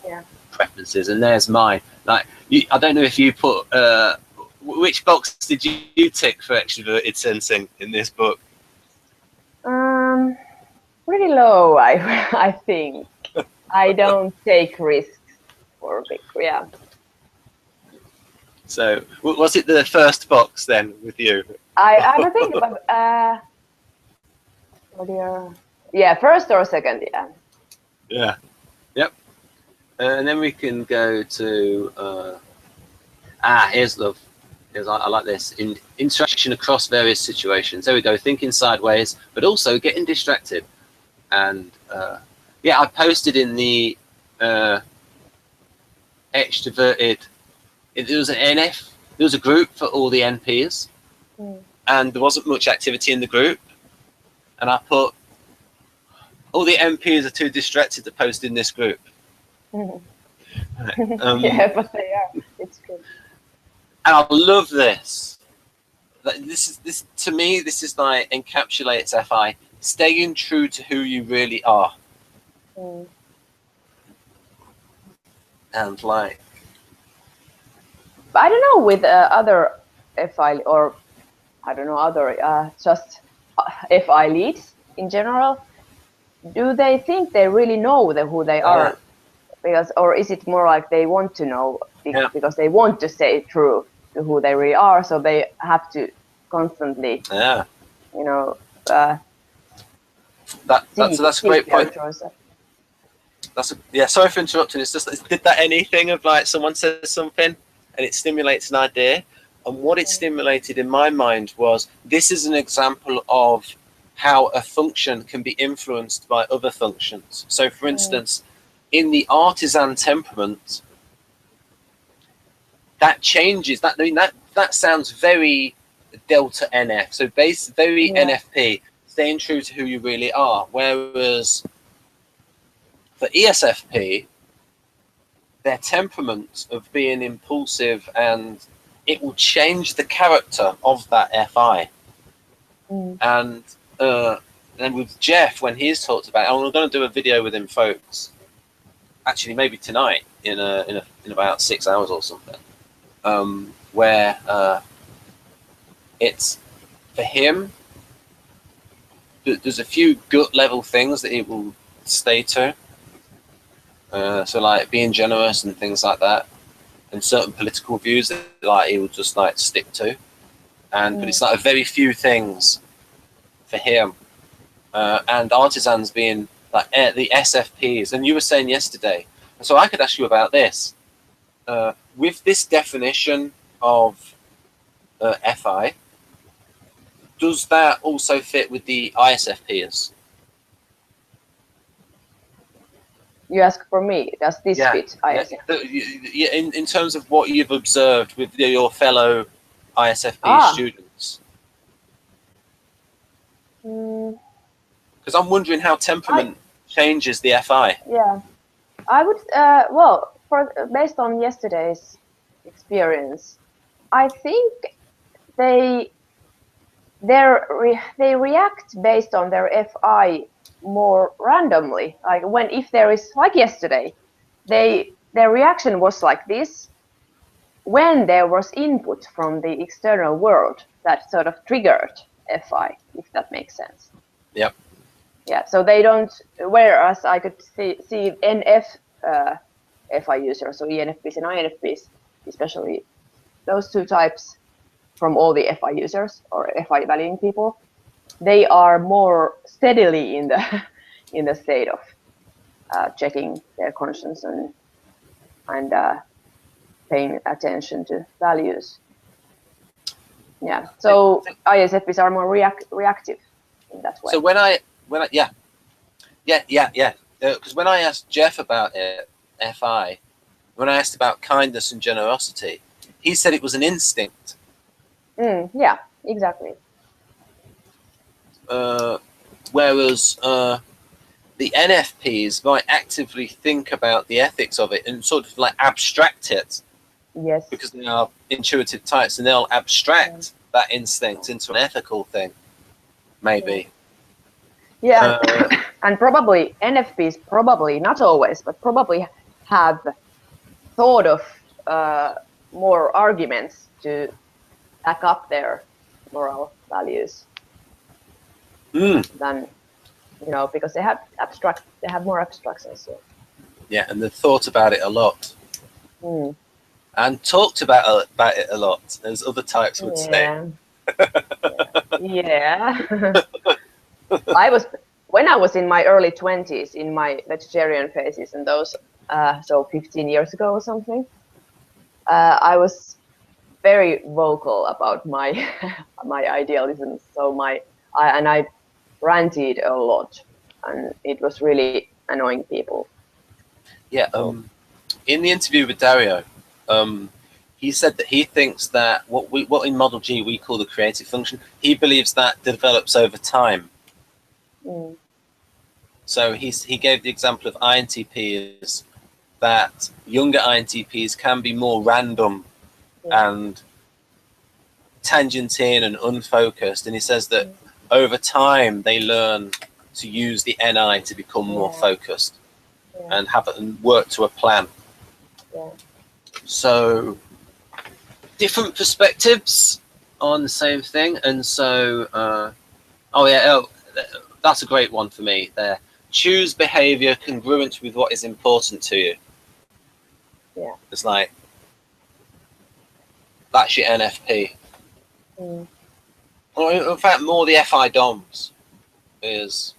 preferences. And there's mine. Like, I don't know if you put which box did you tick for extroverted sensing in this book? Pretty low, I think. I don't take risks for big, yeah. So, was it the first box then with you? I think about yeah, first or second, yeah. Yeah. Yep. And then we can go to here's love. I like this. Interaction across various situations. There we go. Thinking sideways, but also getting distracted. And yeah, I posted in the extroverted. There was an NF. There was a group for all the NPs, and there wasn't much activity in the group. And I put all the NPs are too distracted to post in this group. Yeah, but they are. It's good. And I love this. This to me, this is like encapsulates FI. Staying true to who you really are. And like, I don't know with other FI or I don't know other just FI leads in general. Do they think they really know who they are? Because, or is it more like they want to know because they want to stay true to who they really are, so they have to constantly, you know. That's a great point. Sorry for interrupting. It's just, did that anything of like someone says something and it stimulates an idea, and what it stimulated in my mind was this is an example of how a function can be influenced by other functions. So, for instance, in the artisan temperament, that changes. That sounds very delta NF. So very NFP. staying true to who you really are. Whereas for ESFP, their temperament of being impulsive, and it will change the character of that FI. And then with Jeff, when he's talked about it, and we're going to do a video with him, folks, actually maybe tonight in about 6 hours or something, where it's for him, there's a few gut level things that he will stay to. So like being generous and things like that, and certain political views that like he will just like stick to, but it's like a very few things for him. And artisans being like the SFPs, and you were saying yesterday, and so I could ask you about this. With this definition of FI, does that also fit with the ISFPs? You ask for me, does this fit ISFP? Yeah, in terms of what you've observed with your fellow ISFP students. Because I'm wondering how temperament changes the FI. Yeah, I would, well, based on yesterday's experience, I think they react based on their FI more randomly. Like if there is, like yesterday, their reaction was like this when there was input from the external world that sort of triggered FI, if that makes sense. Yep. Yeah, so they don't, whereas I could see NF FI users, so ENFPs and INFPs, especially those two types from all the FI users or FI valuing people, they are more steadily in the state of checking their conscience and paying attention to values. Yeah, so ISFPs are more reactive in that way. So because when I asked Jeff about it, FI, when I asked about kindness and generosity, he said it was an instinct. Yeah, exactly. Whereas the NFPs might actively think about the ethics of it and sort of like abstract it. Yes. Because they are intuitive types, and they'll abstract that instinct into an ethical thing, maybe. Yeah, and probably NFPs, probably not always, but probably have thought of more arguments to back up their moral values than, because they have more abstractions. So. Yeah, and they've thought about it a lot. And talked about it a lot, as other types would say. Yeah. When I was in my early 20s, in my vegetarian phases, and those, so 15 years ago or something, I was very vocal about my idealism. So I ranted a lot, and it was really annoying people. Yeah. In the interview with Dario, he said that he thinks that what in Model G we call the creative function, he believes that develops over time. So he gave the example of INTPs, that younger INTPs can be more random and tangent-in and unfocused, and he says that over time they learn to use the NI to become more focused and work to a plan. So different perspectives on the same thing, and so that's a great one for me there. Choose behavior congruent with what is important to you. Yeah, it's like that's your NFP. Or in fact, more the FI DOMs is.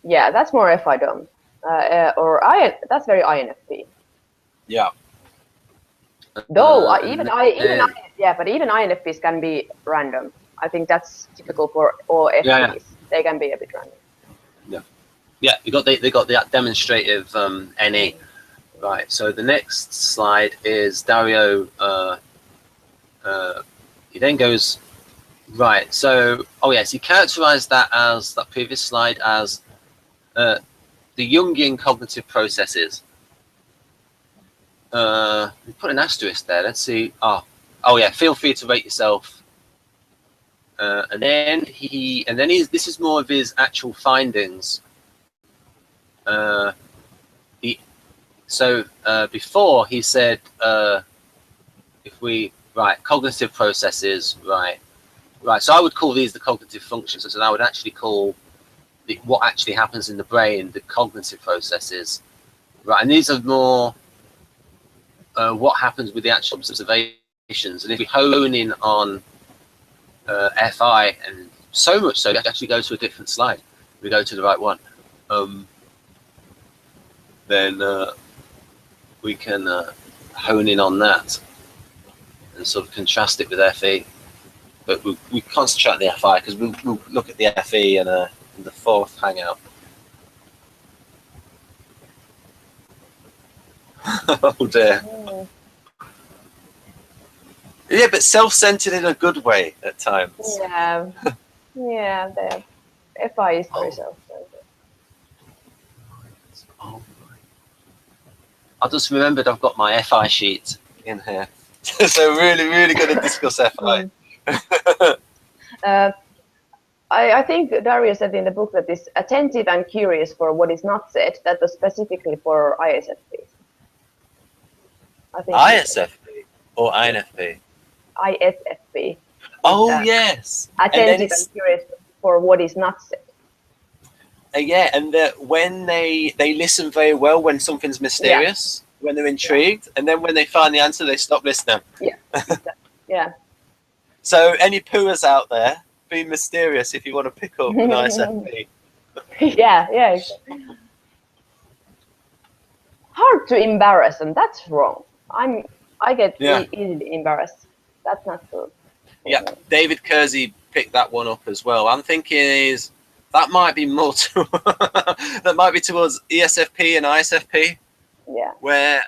Yeah, that's more FI DOM, that's very INFP. Yeah. Though but even INFPs can be random. I think that's typical for all FPs. Yeah. They can be a bit random. Yeah, they got the demonstrative NE. Right. So the next slide is Dario. He then goes Right. So, oh yes, you characterized that as that previous slide as the Jungian cognitive processes. We put an asterisk there. Let's see. Oh yeah. Feel free to rate yourself. And then this is more of his actual findings. Before he said cognitive processes, right. So I would call these the cognitive functions, and I would actually call what actually happens in the brain the cognitive processes, right? And these are more what happens with the actual observations. And if we hone in on FI, and so much so, we actually go to a different slide. We go to the right one. Then we can hone in on that and sort of contrast it with FE. But we concentrate on the FI because we'll look at the FE in the fourth hangout. Oh dear. Yeah, but self-centered in a good way at times. Yeah, yeah. The FI is very self-centered. Oh. I just remembered I've got my FI sheet in here, so really going to discuss FI. I think Dario said in the book that this attentive and curious for what is not said, that was specifically for ISFP. I think ISFP or INFP? ISFP. Oh, yes. Attentive and curious for what is not said. Yeah, and when they listen very well when something's mysterious, when they're intrigued, and then when they find the answer, they stop listening. Yeah, yeah. So any pooers out there, be mysterious if you want to pick up an ISFP. Yeah. Hard to embarrass, and that's wrong. I get easily embarrassed. That's not true. Yeah, David Kersey picked that one up as well. I'm thinking that might be more that might be towards ESFP and ISFP. Yeah. Where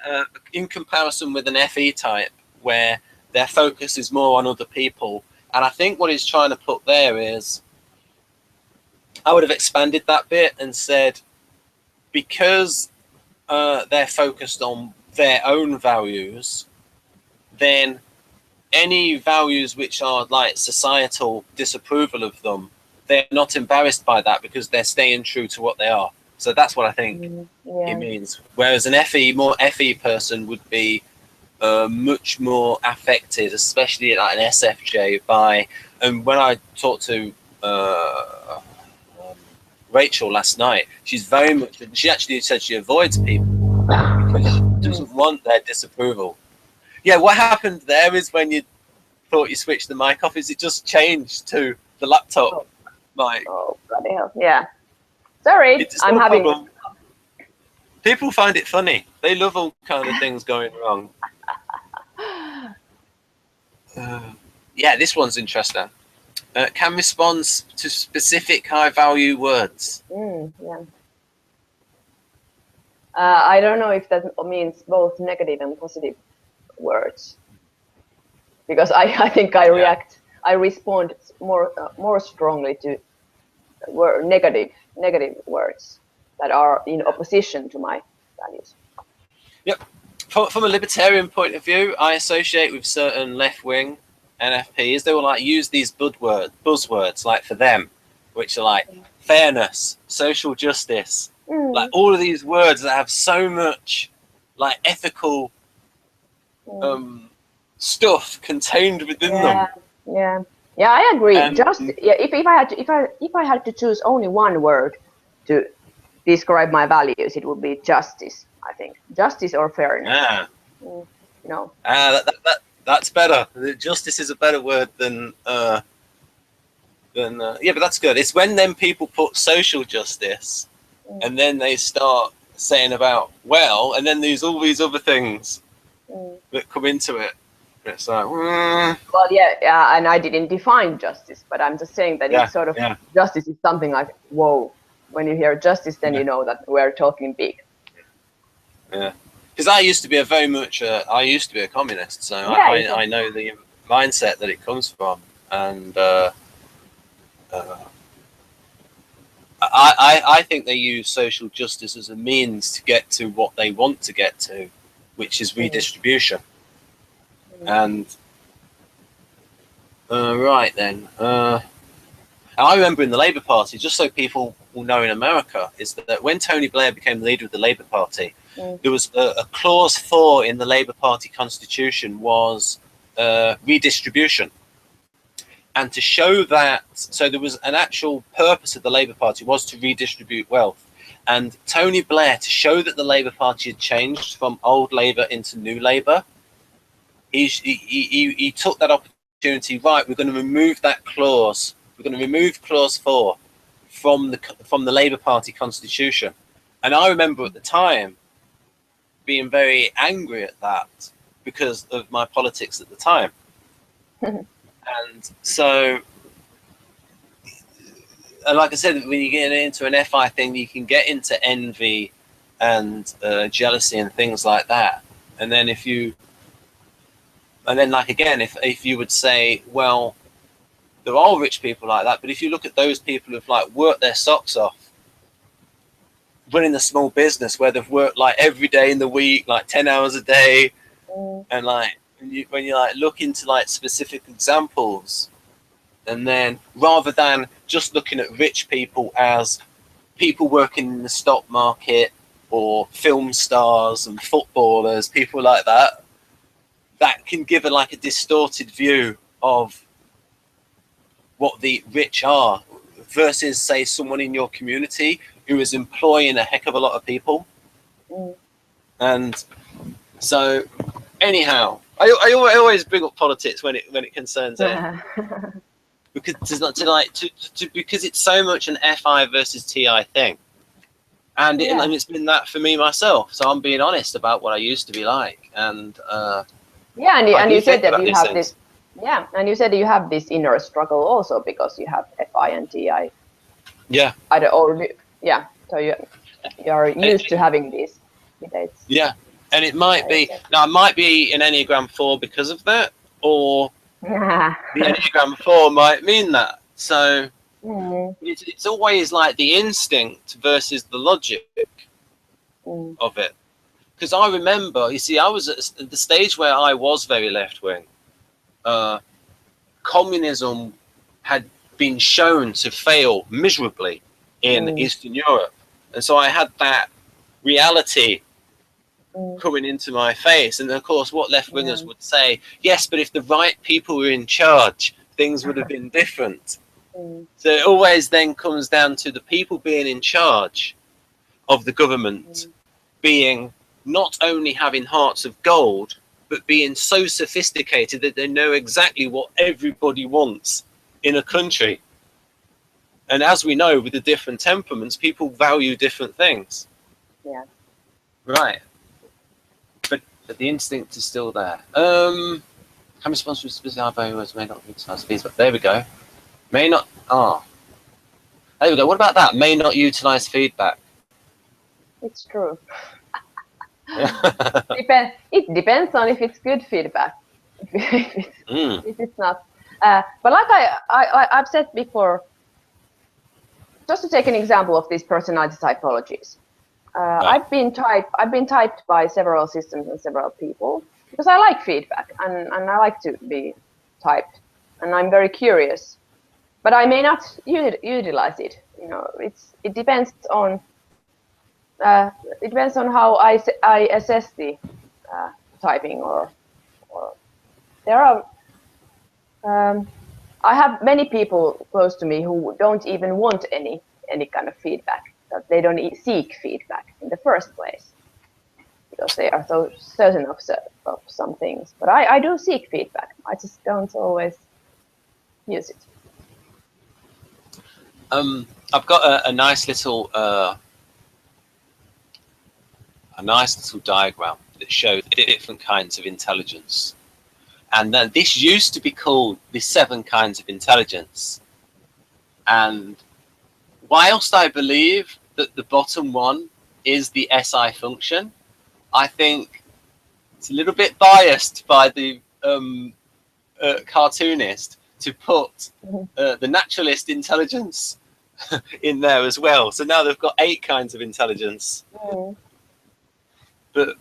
in comparison with an FE type, where their focus is more on other people. And I think what he's trying to put there is, I would have expanded that bit and said, because they're focused on their own values, then any values which are like societal disapproval of them, they're not embarrassed by that because they're staying true to what they are. So that's what I think it means. Whereas an more FE person would be much more affected, especially like an SFJ, by, and when I talked to Rachel last night, she's very much, she actually said she avoids people because she doesn't want their disapproval. Yeah, what happened there is when you thought you switched the mic off, is it just changed to the laptop mic. Oh, bloody hell. Yeah. Sorry, I'm having... Problem. People find it funny. They love all kind of things going wrong. Yeah, this one's interesting. Can respond to specific high-value words. Yeah. I don't know if that means both negative and positive words, because I think I react. I respond more strongly to negative words that are in opposition to my values. Yep. From a libertarian point of view, I associate with certain left-wing NFPs. They will like use these buzzwords like for them, which are like fairness, social justice, like all of these words that have so much like ethical stuff contained within them. Yeah, I agree. If I had to choose only one word to describe my values, it would be justice. I think justice or fairness. That's better. Justice is a better word than yeah, but that's good. It's when then people put social justice and then they start saying about and then there's all these other things that come into it. It's like, well, and I didn't define justice, but I'm just saying that it's sort of justice is something like, whoa. When you hear justice, then you know that we're talking big. Yeah, because I used to be a communist, so I know the mindset that it comes from, and I think they use social justice as a means to get to what they want to get to, which is redistribution. And right then, I remember in the Labour Party, just so people will know in America, is that when Tony Blair became the leader of the Labour Party, there was a clause 4 in the Labour Party constitution was redistribution. And to show that, so there was an actual purpose of the Labour Party was to redistribute wealth. And Tony Blair, to show that the Labour Party had changed from old Labour into new Labour, he took that opportunity. Right, we're going to remove that clause. We're going to remove clause 4 from the Labour Party constitution. And I remember at the time being very angry at that because of my politics at the time. And so, and like I said, when you get into an FI thing, you can get into envy and jealousy and things like that. And then if you would say, well, there are rich people like that, but if you look at those people who've like worked their socks off, running a small business where they've worked like every day in the week, like 10 hours a day, and like when you like look into like specific examples, and then rather than just looking at rich people as people working in the stock market or film stars and footballers, people like that, that can give like a distorted view of what the rich are versus say someone in your community who is employing a heck of a lot of people. And so anyhow, I always bring up politics when it concerns it, because because it's so much an FI versus TI thing, and it's been that for me myself. So I'm being honest about what I used to be like, and and you said that you have this, and you said you have this inner struggle also because you have FI and TI. So you're used to having these debates. And it might be now. It might be an Enneagram 4 because of that, or the Enneagram 4 might mean that. So it's always like the instinct versus the logic of it. Because I remember, you see, I was at the stage where I was very left wing. Communism had been shown to fail miserably in Eastern Europe, and so I had that reality coming into my face. And of course what left-wingers would say, yes, but if the right people were in charge, things would have been different. So it always then comes down to the people being in charge of the government being not only having hearts of gold, but being so sophisticated that they know exactly what everybody wants in a country. And as we know, with the different temperaments, people value different things. Right. But the instinct is still there. Can response to specific words may not utilize feedback. There we go. May not. There we go. What about that? May not utilize feedback. It's true. It depends on if it's good feedback. If it's not. But like I've said before, just to take an example of these personality typologies. I've been typed by several systems and several people because I like feedback and I like to be typed, and I'm very curious, but I may not utilize it. You know, it depends on how I assess the typing, or there are. I have many people close to me who don't even want any kind of feedback. That they don't seek feedback in the first place because they are so certain of some things. But I do seek feedback. I just don't always use it. I've got a nice little diagram that shows different kinds of intelligence, and then this used to be called the 7 kinds of intelligence. And whilst I believe that the bottom one is the SI function, I think it's a little bit biased by the cartoonist to put the naturalist intelligence in there as well. So now they've got 8 kinds of intelligence. But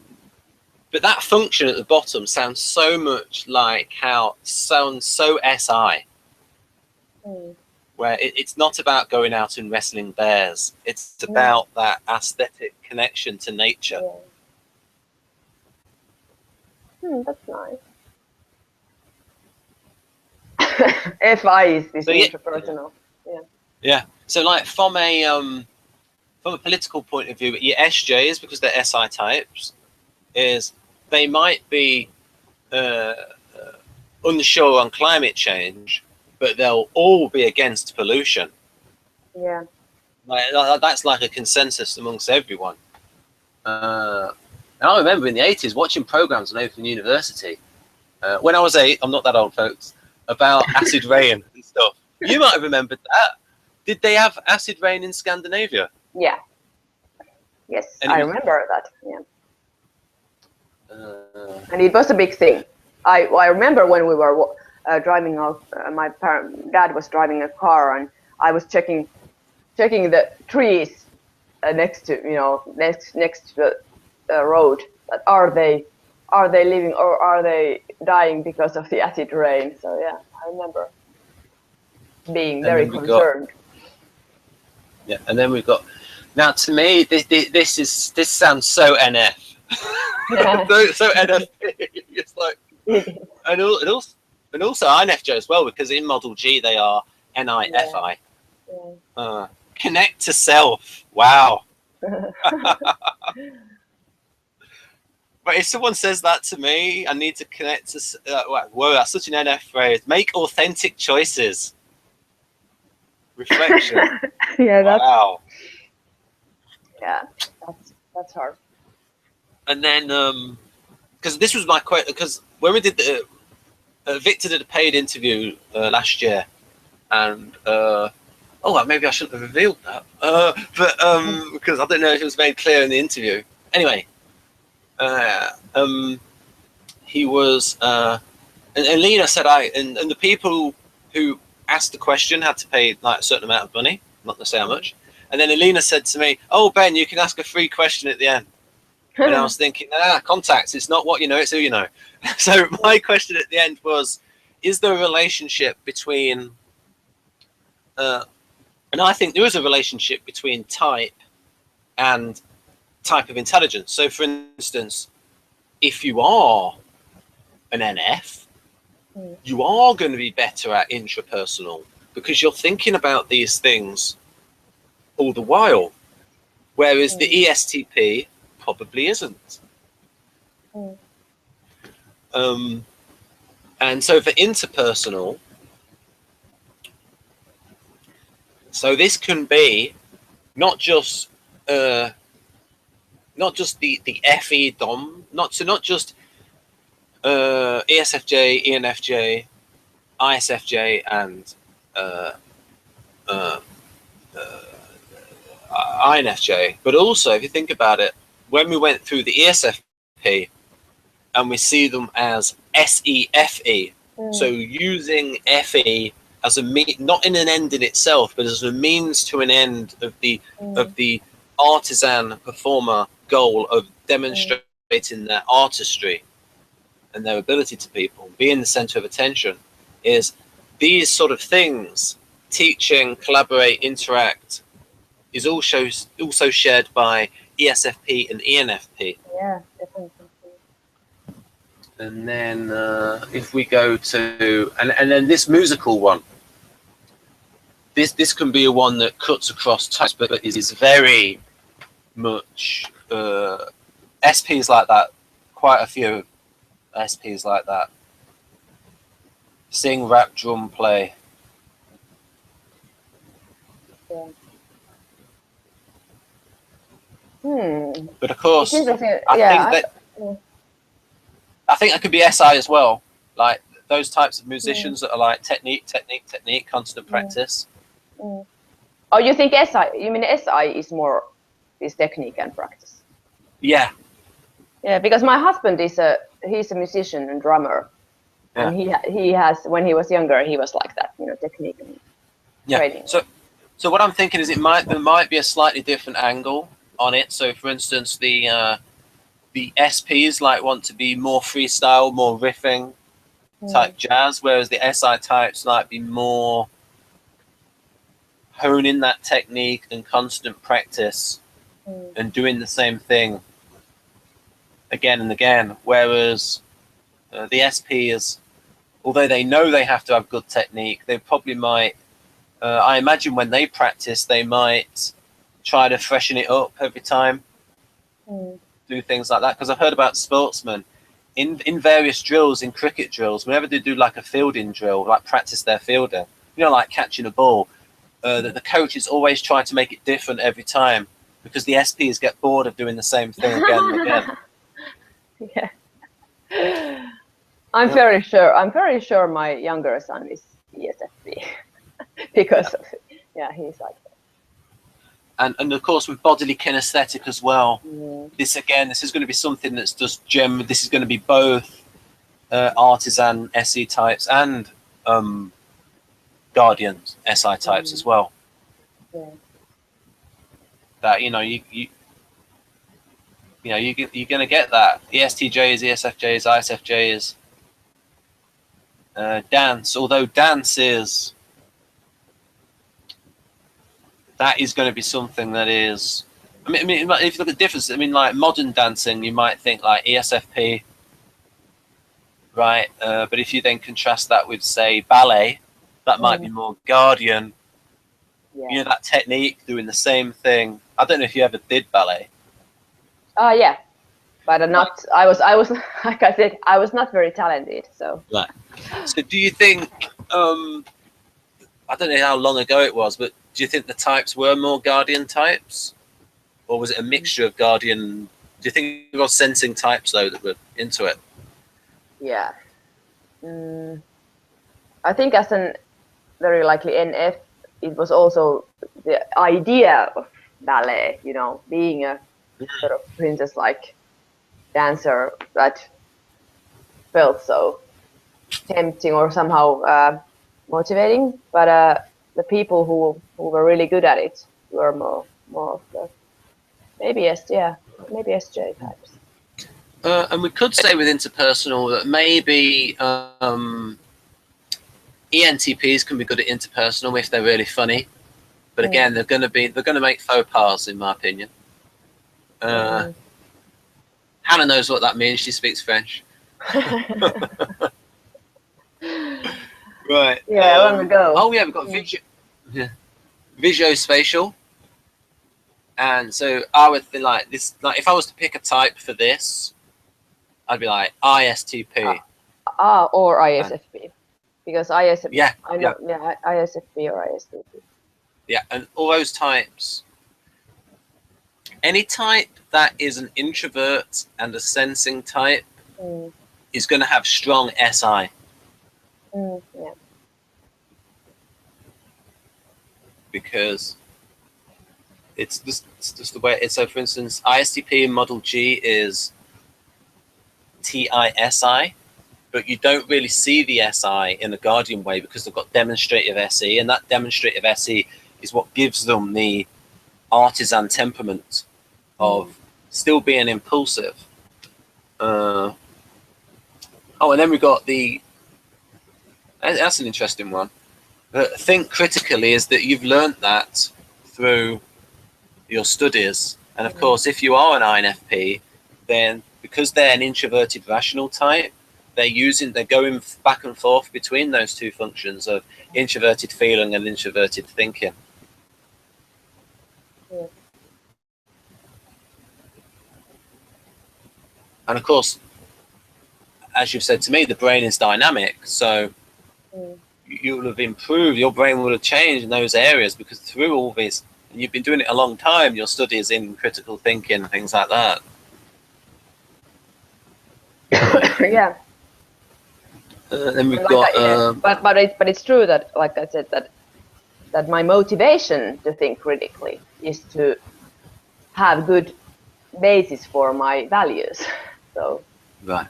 that function at the bottom sounds so much like how it sounds so SI, where it's not about going out and wrestling bears. It's about that aesthetic connection to nature. That's nice. FI is this interpersonal. Yeah. So like from a political point of view, your SJs, because they're SI types, is they might be unsure on climate change, but they'll all be against pollution. Yeah. That's like a consensus amongst everyone. And I remember in the 80s watching programs on Open University when I was 8. I'm not that old, folks. About acid rain and stuff. You might have remembered that. Did they have acid rain in Scandinavia? Yeah. Yes, I remember that. Yeah. And it was a big thing. I remember when we were driving out. My dad was driving a car, and I was checking the trees next to next to the road. That are they living or are they dying because of the acid rain? So yeah, I remember being very concerned. And then we've got. Now, to me, this sounds so NF. so NFP. It's like, and also INFJ as well, because in Model G they are NIFI. Connect to self. Wow. But if someone says that to me, I need to connect to. Whoa, that's such an NF phrase. Make authentic choices. Reflection. Wow. Yeah, that's hard. And then, because this was my question, because when we did the Victor did a paid interview last year, and maybe I shouldn't have revealed that, but because I don't know if it was made clear in the interview. Anyway, he was, and Lena said and the people who asked the question had to pay like a certain amount of money, I'm not going to say how much. And then Alina said to me, "Oh, Ben, you can ask a free question at the end." And I was thinking, contacts, it's not what you know, it's who you know. So my question at the end was, is there a relationship between, and I think there is a relationship between type and type of intelligence. So for instance, if you are an NF, you are going to be better at intrapersonal because you're thinking about these things all the while, whereas the ESTP probably isn't. And so for interpersonal, so this can be not just the FE DOM, not just ESFJ, ENFJ, ISFJ, and INFJ, but also if you think about it, when we went through the ESFP and we see them as SEFE, so using FE as a not in an end in itself, but as a means to an end of the artisan performer goal of demonstrating their artistry and their ability to people, being the center of attention, is these sort of things, teaching, collaborate, interact, is also shared by ESFP and ENFP. Yeah, definitely. And then if we go to, and then this musical one, this can be a one that cuts across types, but is very much SPs like that, quite a few SPs like that. Sing, rap, drum, play. Yeah. But of course, I think that could be SI as well. Like those types of musicians that are like technique, constant practice. Oh, you think SI? You mean SI is technique and practice? Yeah. Yeah, because my husband he's a musician and drummer, And he has, when he was younger, he was like that, technique and training. So what I'm thinking is there might be a slightly different angle on it. So for instance, the SPs want to be more freestyle, more riffing type jazz, whereas the SI types be more honing that technique and constant practice and doing the same thing again and again. Whereas the SPs, although they know they have to have good technique, they probably might, I imagine when they practice, they might try to freshen it up every time, do things like that. Because I've heard about sportsmen in various drills, in cricket drills, whenever they do a fielding drill, practice their fielding, like catching a ball, that the coaches always try to make it different every time because the SPs get bored of doing the same thing again and again. Yeah. I'm very sure my younger son is ESFP because of, he's like that. And of course with bodily kinesthetic as well. This is going to be something that's just general. This is going to be both artisan SE types and guardians SI types as well. That you're going to get that ESTJs, ESFJs, ISFJs. Dance, although dance is going to be something that is, I mean, if you look at the difference, modern dancing, you might think ESFP, right? But if you then contrast that with, say, ballet, that might be more guardian. That technique, doing the same thing. I don't know if you ever did ballet. Yeah, but not. I was like I said, I was not very talented. So. Right. So do you think? I don't know how long ago it was, but do you think the types were more guardian types, or was it a mixture of guardian? Do you think it was sensing types though that were into it? Yeah. I think as an very likely NF, it was also the idea of ballet, being a sort of princess-like dancer that felt so tempting or somehow motivating. But the people who were really good at it were more of the maybe SJ types. And we could say with interpersonal that maybe ENTPs can be good at interpersonal if they're really funny, but again, they're going to make faux pas, in my opinion. Hannah knows what that means. She speaks French. Right. Yeah, long ago. Oh yeah, we've got visuospatial. And so I would think this. If I was to pick a type for this, I'd be ISTP. Or ISFP, because ISFP. Yeah. I know. Yeah, ISFP or ISTP. Yeah, and all those types. Any type that is an introvert and a sensing type is going to have strong SI. Yeah. Because it's just the way it's. So for instance, ISTP in Model G is TISI, but you don't really see the SI in a guardian way because they've got demonstrative SE, and that demonstrative SE is what gives them the artisan temperament of still being impulsive. And then we got that's an interesting one. Think critically is that you've learned that through your studies. And of course, if you are an INFP, then because they're an introverted rational type, they're going back and forth between those two functions of introverted feeling and introverted thinking. Yeah. And of course, as you've said to me, the brain is dynamic. So you will have improved, your brain will have changed in those areas because through all this, and you've been doing it a long time, your studies in critical thinking, things like that. Yeah. Then we've got. But it's true that, like I said, that my motivation to think critically is to have good basis for my values. So. Right.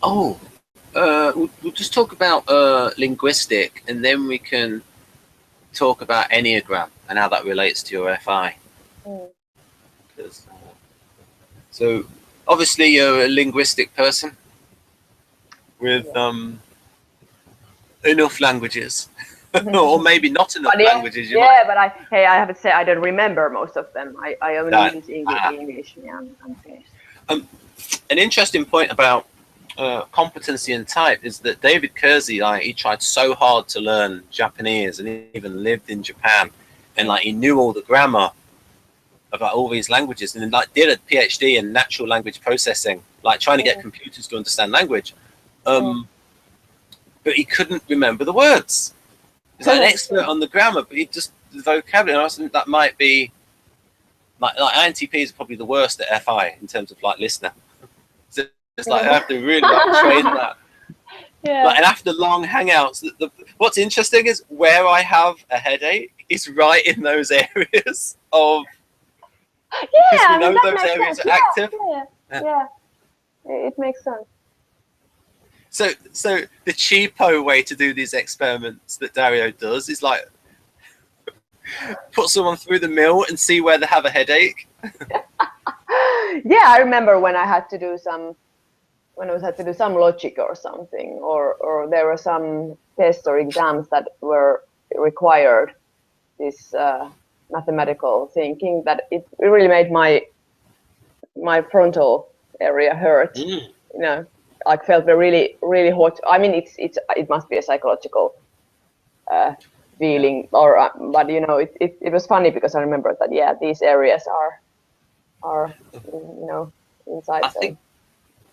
Oh, we'll just talk about linguistic, and then we can talk about Enneagram and how that relates to your FI. So obviously you're a linguistic person with enough languages, or maybe not enough languages. But I have to say I don't remember most of them. I only use English. Yeah, okay. An interesting point about competency and type is that David Kersey, he tried so hard to learn Japanese, and he even lived in Japan, and he knew all the grammar about all these languages, and did a PhD in natural language processing, trying to get computers to understand language. But he couldn't remember the words. He's an expert on the grammar, but the vocabulary. And I think that might be INTP is probably the worst at FI in terms of listener. So it's I have to really train that. Yeah. And after long hangouts, what's interesting is where I have a headache is right in those areas of. Because we know those areas are active. Yeah, it makes sense. So the cheapo way to do these experiments that Dario does is put someone through the mill and see where they have a headache. Yeah, I remember when I had to do some logic or something, or there were some tests or exams that were required this mathematical thinking, that it really made my frontal area hurt. Felt really, really hot. I mean, it must be a psychological feeling, but it was funny because I remember that these areas are inside.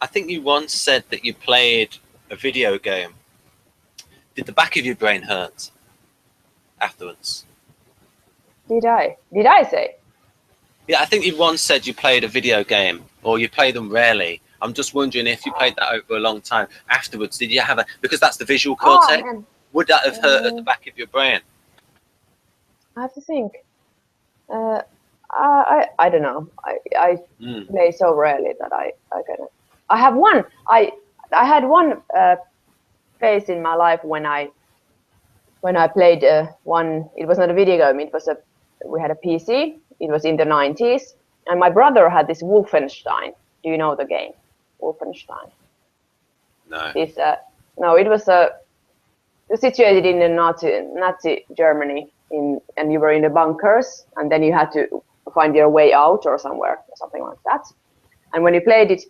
I think you once said that you played a video game. Did the back of your brain hurt afterwards? Did I say? Yeah, I think you once said you played a video game, or you play them rarely. I'm just wondering if you played that over a long time afterwards. Did you have because that's the visual cortex? Would that have hurt at the back of your brain? I have to think. I don't know. I play so rarely that I cannot. I have one. I had one phase in my life when I played one. It was not a video game. It was we had a PC. It was in the 90s, and my brother had this Wolfenstein. Do you know the game, Wolfenstein? No. No, it was situated in the Nazi Germany, and you were in the bunkers, and then you had to find your way out or somewhere, or something like that. And when you played it,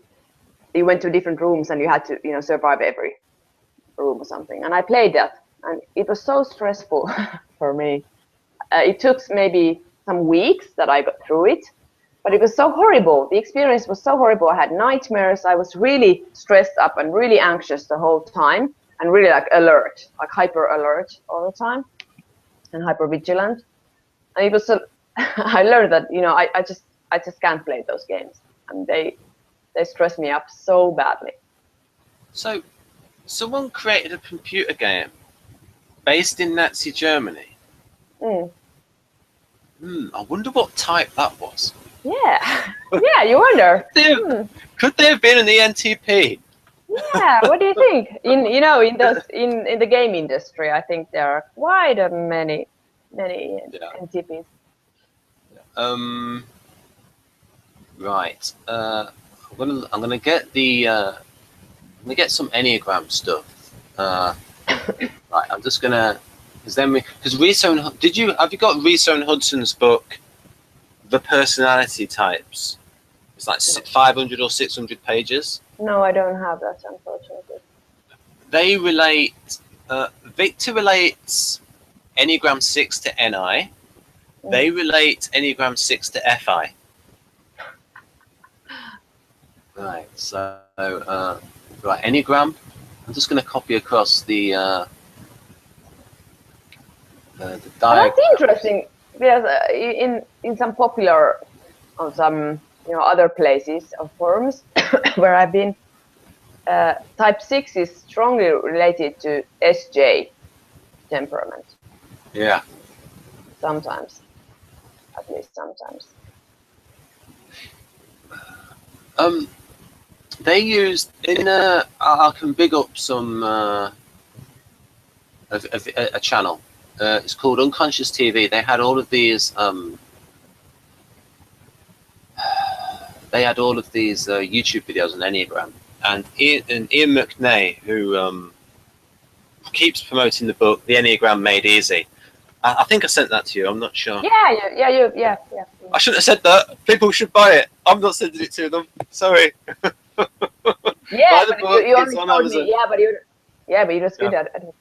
you went to different rooms, and you had to survive every room or something. And I played that, and it was so stressful for me. It took maybe some weeks that I got through it. But it was so horrible. The experience was so horrible. I had nightmares. I was really stressed up and really anxious the whole time, and really alert, hyper alert all the time, and hyper vigilant. And it was I learned that I just can't play those games, and they stress me up so badly. So, someone created a computer game based in Nazi Germany. I wonder what type that was. Yeah, you wonder. Could they have been an ENTP? Yeah, what do you think? In the game industry, I think there are quite many ENTPs. Right. I'm gonna get some Enneagram stuff. Right. I'm just gonna because have you got Riso and Hudson's book, The Personality Types? It's 500 or 600 pages. No, I don't have that, unfortunately. They relate. Victor relates Enneagram 6 to NI. They relate Enneagram 6 to FI. Right. So, right, Enneagram. I'm just going to copy across the diagram. That's interesting because in some popular, on some other places or forums where I've been, type 6 is strongly related to SJ temperament. Yeah. Sometimes, at least sometimes. They used in I can big up some a channel. It's called Unconscious TV. They had all of these. They had all of these YouTube videos on Enneagram, and Ian McNay, who keeps promoting the book The Enneagram Made Easy. I think I sent that to you. I'm not sure. Yeah. I shouldn't have said that. People should buy it. I'm not sending it to them. Sorry. Yeah, but you only told me. But you're just good at it.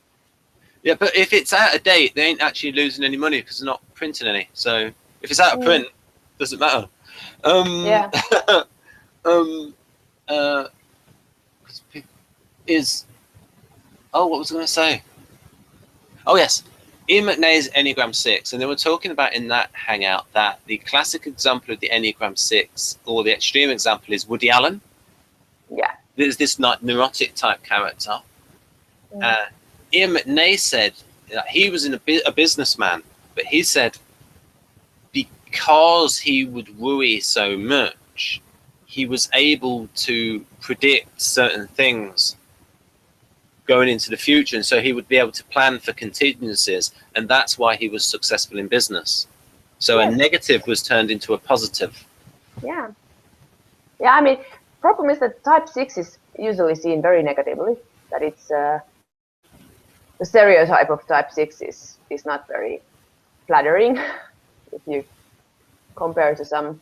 Yeah, but if it's out of date, they ain't actually losing any money because they're not printing any. So if it's out of print, doesn't matter. Yeah. What was I going to say? Oh yes, Ian McNay's Enneagram 6, and they were talking about in that hangout that the classic example of the Enneagram 6, or the extreme example, is Woody Allen. Yeah. There's this neurotic type character. Ian McNay said that he was a businessman, but he said because he would worry so much, he was able to predict certain things going into the future, and so he would be able to plan for contingencies, and that's why he was successful in business. So a negative was turned into a positive. Yeah. I mean, problem is that type 6 is usually seen very negatively. That it's the stereotype of type 6 is not very flattering if you compare to some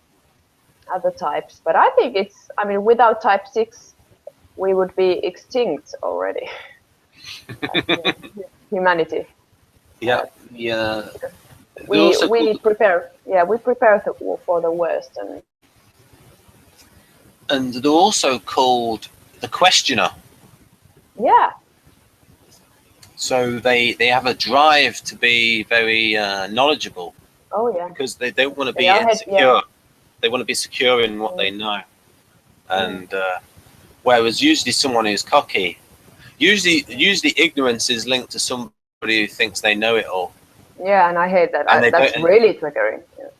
other types. But I think without type 6, we would be extinct already. Humanity. Yeah. We prepare for the worst, and they're also called the questioner. Yeah. So they have a drive to be very knowledgeable. Oh yeah. Because they don't want to be insecure. They want to be secure in what they know. And whereas usually someone who's cocky, usually ignorance is linked to somebody who thinks they know it all. Yeah, and I hate that. That's really triggering. Yeah.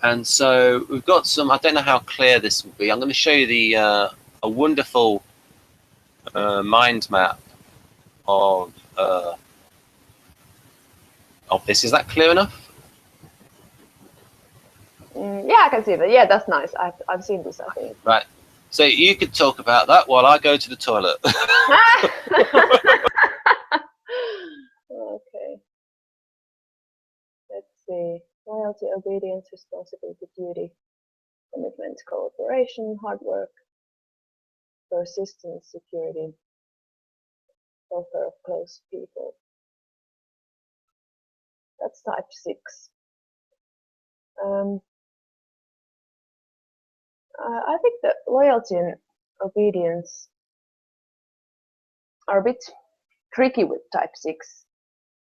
And so we've got some. I don't know how clear this will be. I'm going to show you a wonderful mind map of this. Is that clear enough? Yeah, I can see that. Yeah, that's nice. I've seen this, I think. Right. So you could talk about that while I go to the toilet. Okay. Let's see. Loyalty, obedience, responsibility, duty, commitment, cooperation, hard work, persistence, security, welfare of close people. That's type 6. I think that loyalty and obedience are a bit tricky with type 6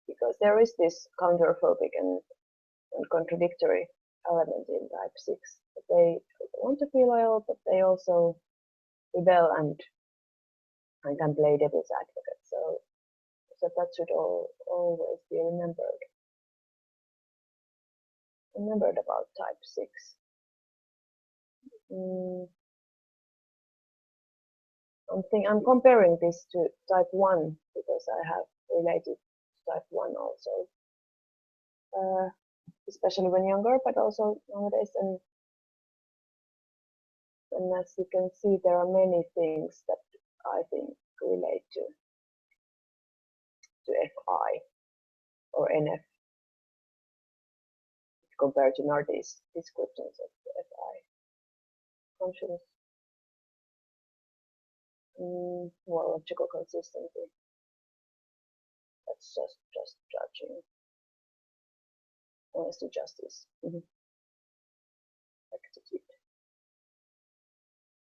because there is this counterphobic and contradictory element in type 6. They want to be loyal, but they also rebel and can play devil's advocate. So that should always be remembered about type 6. I'm comparing this to type 1 because I have related to type 1 also, especially when younger, but also nowadays. And as you can see, there are many things that I think relate to FI or NF compared to Nardi's descriptions of FI. Conscious, logical consistency. That's just judging. Honesty, justice. Attitude.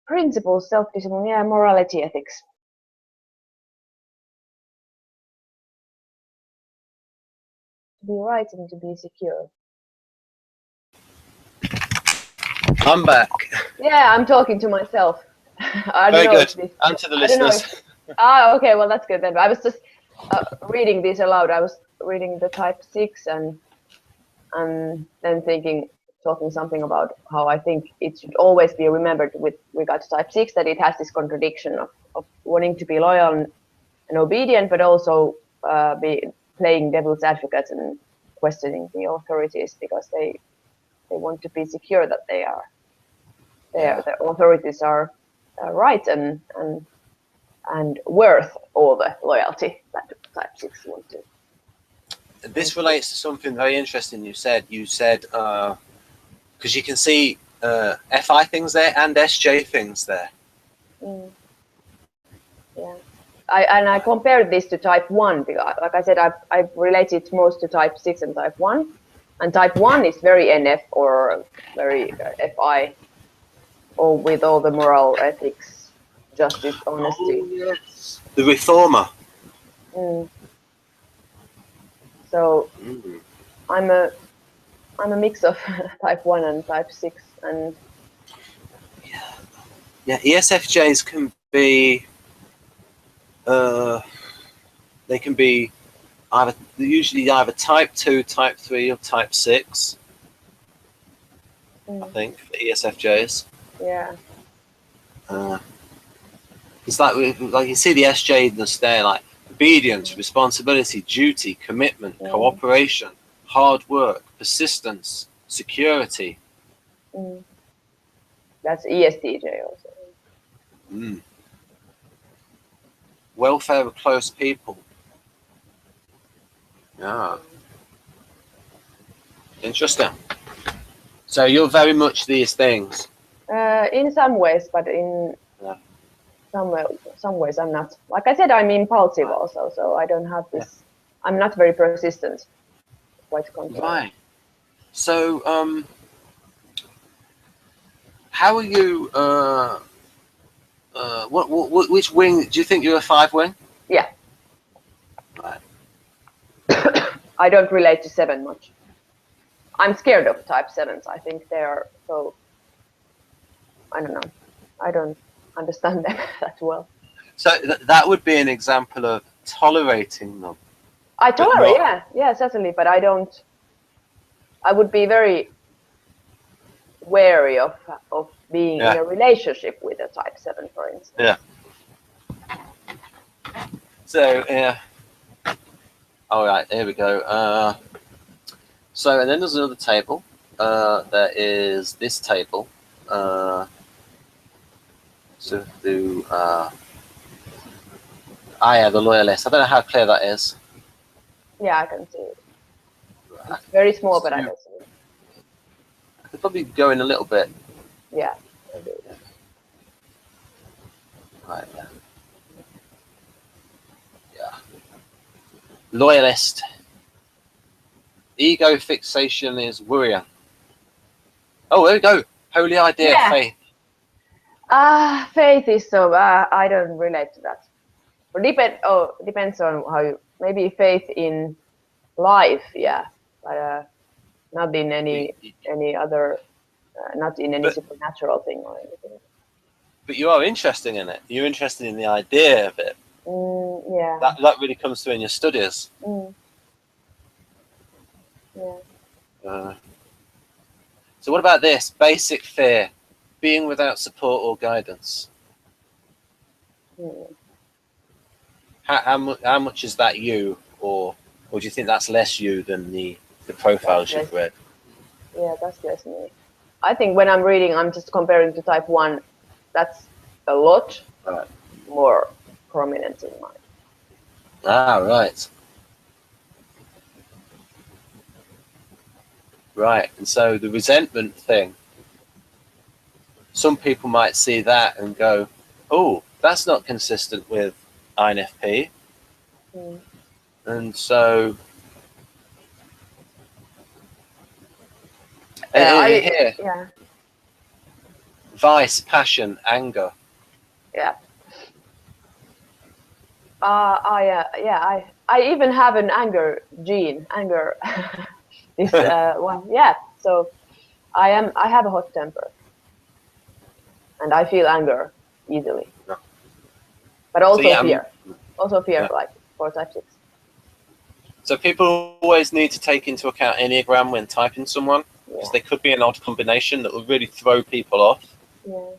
Principles, self-discipline, yeah, morality, ethics. To be right and to be secure. I'm back. Yeah, I'm talking to myself. Very good. And to the listeners. Okay, well that's good then. I was just reading this aloud. I was reading the type 6 and then thinking talking something about how I think it should always be remembered with regard to type 6 that it has this contradiction of wanting to be loyal and obedient, but also be playing devil's advocate and questioning the authorities because they want to be secure that the authorities are right and worth all the loyalty that type 6 want to. This relates to something very interesting you said. You said, because you can see FI things there and SJ things there. Mm. Yeah. I compared this to type 1 because, like I said, I've related most to type 6 and type 1. And type 1 is very NF or very FI, or with all the moral ethics, justice, honesty. Oh, yes. The reformer. Mm. So I'm a mix of type 1 and type 6, and yeah, ESFJs can be they can be usually either type 2, type 3, or type 6. I think for ESFJs. Yeah. It's like you see the SJ there, like obedience, responsibility, duty, commitment, cooperation, hard work, persistence, security. That's ESTJ also. Welfare of close people. Yeah. Interesting. So you're very much these things. In some ways, but in some ways I'm not. Like I said, I'm impulsive also, so I don't have this. I'm not very persistent. Quite controlled. Right. So, how are you? Which wing do you think you're a 5 wing? Yeah. Right. I don't relate to 7 much. I'm scared of type 7s. I think they are so. I don't know. I don't understand them that well. So that would be an example of tolerating them. I tolerate, yeah, certainly, but I don't. I would be very wary of being in a relationship with a type 7, for instance. Yeah. So all right, here we go. So and then there's another table. There is this table. So do the loyalist. I don't know how clear that is. Yeah, I can see it. It's very small, but I can see it. I could probably go in a little bit. Yeah. Right. Yeah. Loyalist. Ego fixation is worrying. Oh, there we go. Holy idea, faith. Faith is so. I don't relate to that. Depends on how you. Maybe faith in life, but not in any other, not in any supernatural thing or anything. But you are interested in it. You're interested in the idea of it. Yeah. That really comes through in your studies. Yeah. So what about this? Basic fear, being without support or guidance. How much is that you, or do you think that's less you than the profiles you've read? Yeah, that's less me. I think when I'm reading, I'm just comparing to type 1. That's a lot more prominent in mine. Right. Right, and so the resentment thing, some people might see that and go, oh, that's not consistent with INFP. And so vice, passion, anger. Yeah. I even have an anger gene. Anger is one. Yeah. So I have a hot temper, and I feel anger easily. No. But also fear. Also fear, like for type 6. So people always need to take into account Enneagram when typing someone. because they could be an odd combination that will really throw people off. Yeah.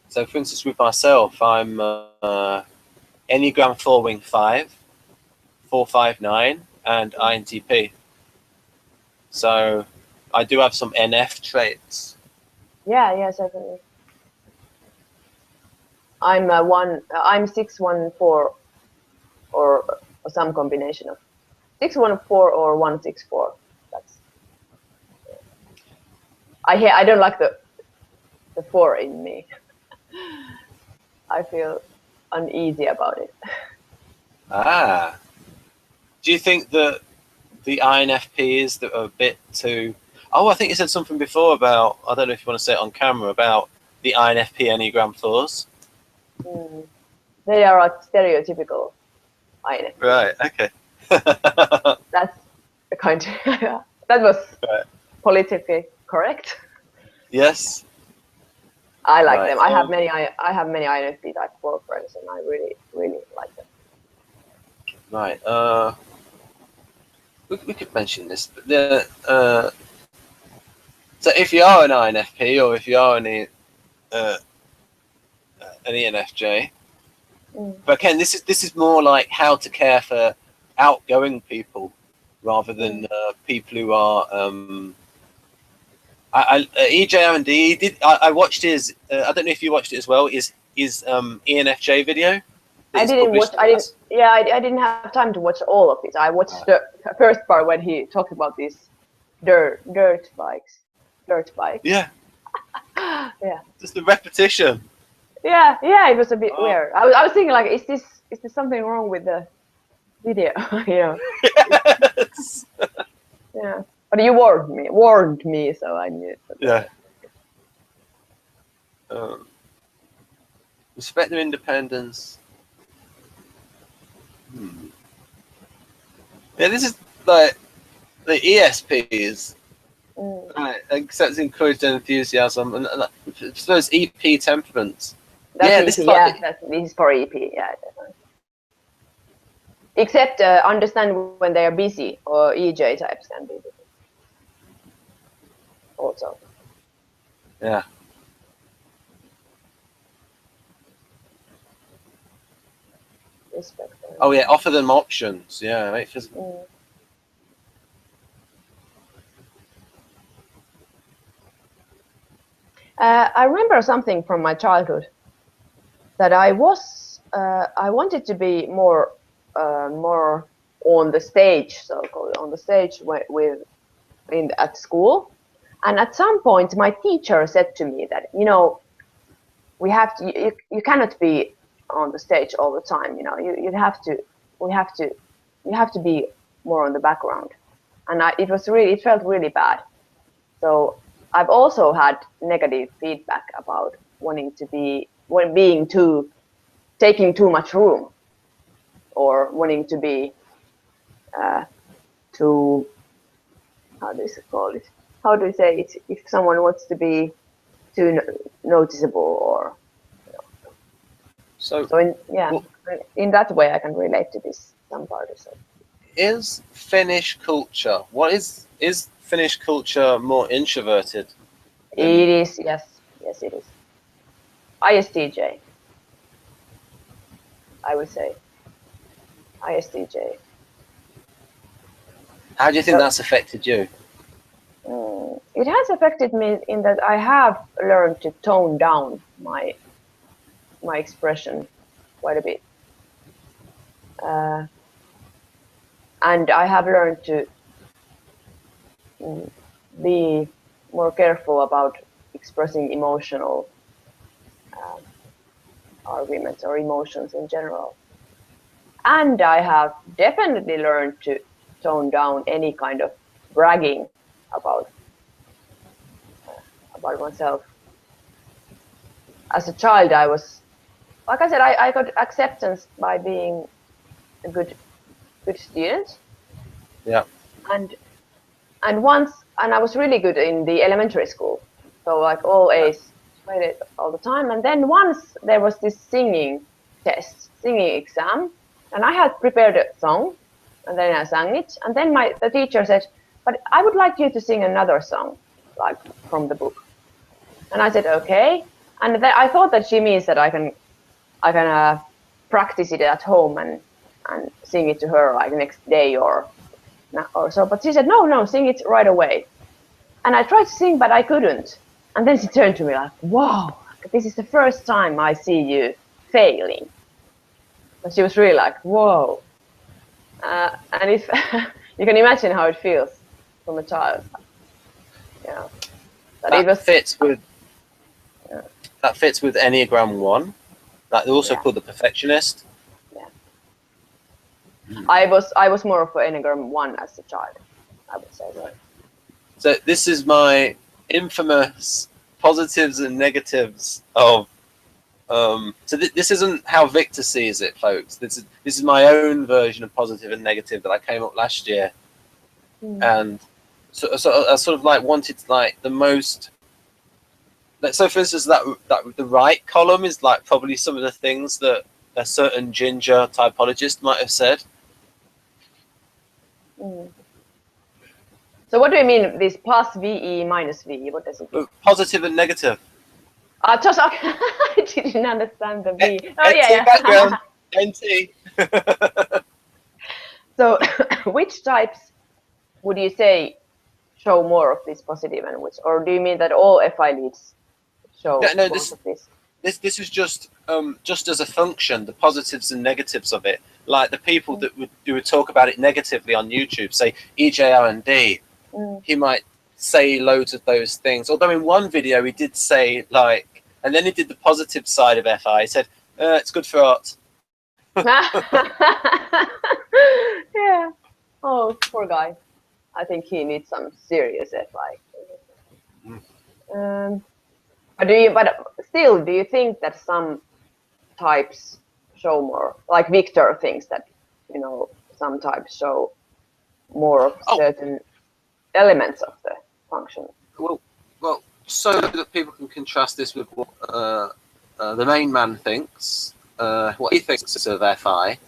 So, for instance, with myself, I'm Enneagram 4 Wing 5, 459, and INTP. So, I do have some NF traits. Yeah, certainly. I'm 614 or some combination of 614 or 164. That's. I don't like the 4 in me. I feel uneasy about it. Ah. Do you think that the INFPs that are a bit too... Oh, I think you said something before about, I don't know if you want to say it on camera, about the INFP Enneagram 4s. They are like stereotypical INFP. Right, okay. That's the kind of, that was right. politically correct. Yes. I like them. I have many INFP type 4 friends, and I really like them. Right. We could mention this, but so if you are an INFP or if you are an ENFJ, but again, this is more like how to care for outgoing people rather than people who are. EJR&D I watched his. I don't know if you watched it as well. His ENFJ video. I didn't watch. I didn't have time to watch all of it. I watched the first part when he talked about these dirt bikes. Yeah. Yeah. Just the repetition. Yeah, it was a bit weird. I was thinking like, is there something wrong with the video? Yes. Yeah. But you warned me, so I knew it. Yeah. Respect their independence. Yeah, this is like the ESPs. Accepts encouraged enthusiasm and those EP temperaments. That's this is for EP. Yeah, definitely. Except understand when they are busy, or EJ types can be busy. Also. Yeah. Respect them. Oh yeah, offer them options. Yeah, right. I remember something from my childhood that I wanted to be more on the stage, so-called on the stage at school, and at some point my teacher said to me that we have to you cannot be on the stage all the time. You have to be more on the background, and it felt really bad. So I've also had negative feedback about taking too much room, or wanting to be too, how do you call it? How do you say it? If someone wants to be too noticeable, or in that way, I can relate to this some part. So. Is Finnish culture? What is Finnish culture more introverted? It is, yes, it is. ISTJ, I would say. ISTJ. How do you think that's affected you? It has affected me in that I have learned to tone down my expression quite a bit. And I have learned to be more careful about expressing emotional arguments or emotions in general. And I have definitely learned to tone down any kind of bragging about myself. As a child, I was, like I said, I got acceptance by being a good student. Yeah. And I was really good in the elementary school. So like all A's, graded all the time. And then once there was this singing exam, and I had prepared a song, and then I sang it. And then the teacher said, but I would like you to sing another song, like from the book. And I said, okay. And then I thought that she means that I can practice it at home and sing it to her like next day or so. But she said, no, sing it right away. And I tried to sing, but I couldn't. And then she turned to me like, wow, this is the first time I see you failing. But she was really like, whoa. And if you can imagine how it feels from a child. Yeah. That fits with Enneagram 1. That also called the perfectionist. Yeah. I was more of an Enneagram 1 as a child, I would say. Right. So this is my infamous positives and negatives of. So this isn't how Victor sees it, folks. This is my own version of positive and negative that I came up last year, and so I sort of like wanted like the most. So, for instance, that the right column is like probably some of the things that a certain ginger typologist might have said. So, what do you mean this plus VE minus VE? What does it mean? Positive and negative. Just okay. I didn't understand the V. NT background. NT. So, which types would you say show more of this positive and which, or do you mean that all FI leads show more of this? This is just as a function, the positives and negatives of it. Like the people that would talk about it negatively on YouTube, say EJR&D, he might say loads of those things. Although in one video he did say like, and then he did the positive side of FI. He said, it's good for art. Yeah. Oh, poor guy. I think he needs some serious FI. But still, do you think that some types show more? Like Victor thinks that, some types show more of certain elements of the function. Well, so that people can contrast this with what the main man thinks, what he thinks of FI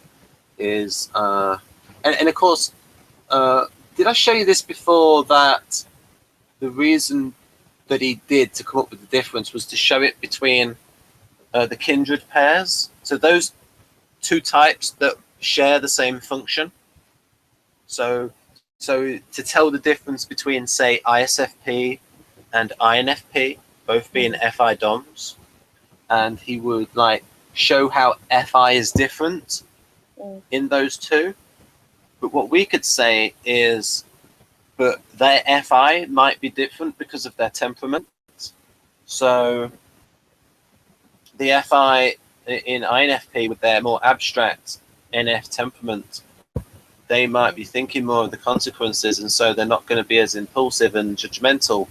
is, and of course, did I show you this before, that the reason that he did to come up with the difference was to show it between the kindred pairs. So those two types that share the same function. So to tell the difference between, say, ISFP and INFP, both being FI DOMs, and he would like show how FI is different in those two. But what we could say is, but their FI might be different because of their temperament. So the FI in INFP, with their more abstract NF temperament, they might be thinking more of the consequences, and so they're not going to be as impulsive and judgmental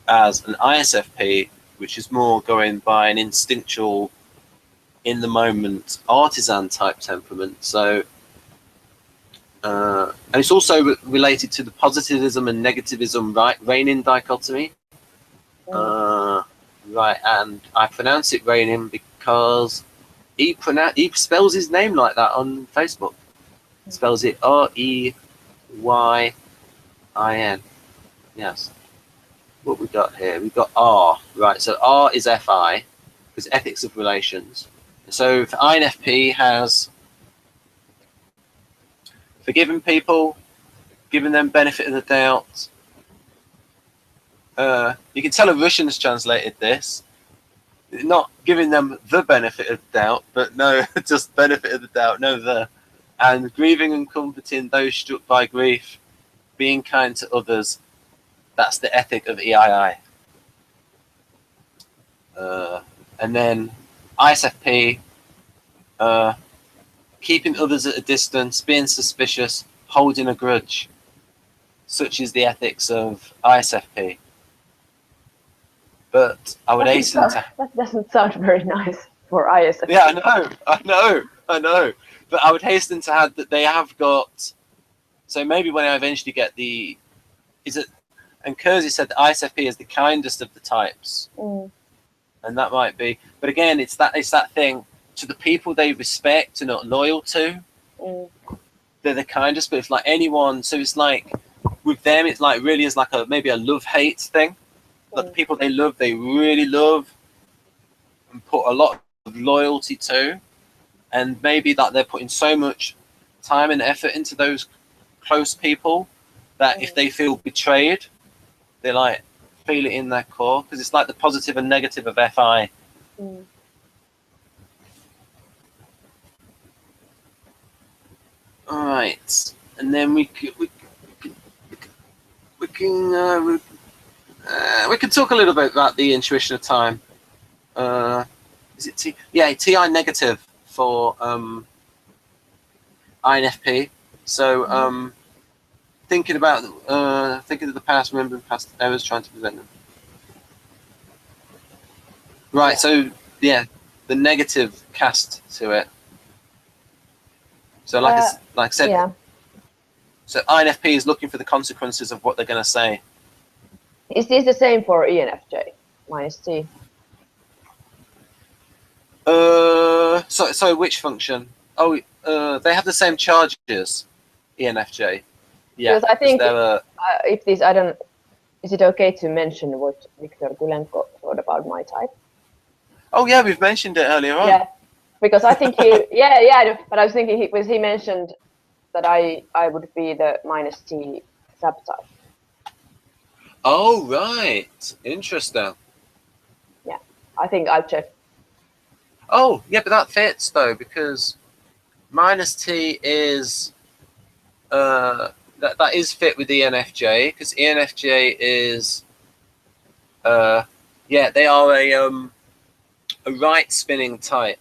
as an ISFP, which is more going by an instinctual, in the moment, artisan type temperament. So and it's also related to the positivism and negativism reigning dichotomy. Right, and I pronounce it reigning because he spells his name like that on Facebook. He spells it REYIN. Yes. What we got here? We've got R. Right, so R is FI, because ethics of relations. So for INFP has forgiving people, giving them benefit of the doubt. You can tell a Russian's translated this, not giving them the benefit of the doubt, but no, just benefit of the doubt, no the. And grieving and comforting those struck by grief, being kind to others. That's the ethic of E.I.I. And then ISFP, keeping others at a distance, being suspicious, holding a grudge. Such is the ethics of ISFP. But I would hasten to... That doesn't sound very nice for ISFP. Yeah, I know. But I would hasten to add that they have got... So maybe when I eventually get the... And Kersey said that ISFP is the kindest of the types. And that might be... But again, it's that thing, to the people they respect and are loyal to, they're the kindest. But if like anyone... So it's like... with them, it's like really is like maybe a love-hate thing. Like the people they love, they really love and put a lot of loyalty to, and maybe that they're putting so much time and effort into those close people that if they feel betrayed, they like feel it in their core, because it's like the positive and negative of FI. All right, and then we can talk a little bit about the intuition of time. Is it T? Yeah, TI negative for INFP. So thinking of the past, remembering past errors, trying to prevent them. Right. So yeah, the negative cast to it. So like I said, yeah. So INFP is looking for the consequences of what they're going to say. Is this the same for ENFJ minus T? So which function? Oh, they have the same charges, ENFJ. Yeah. Because I think if this, I don't. Is it okay to mention what Viktor Gulenko thought about my type? Oh yeah, we've mentioned it earlier on. Yeah, because I think he. yeah. But I was thinking he mentioned that I would be the minus T subtype. Oh right, interesting. Yeah, I think I'll check. Oh yeah, but that fits though, because minus T is that is fit with ENFJ, because ENFJ is yeah, they are a right spinning type,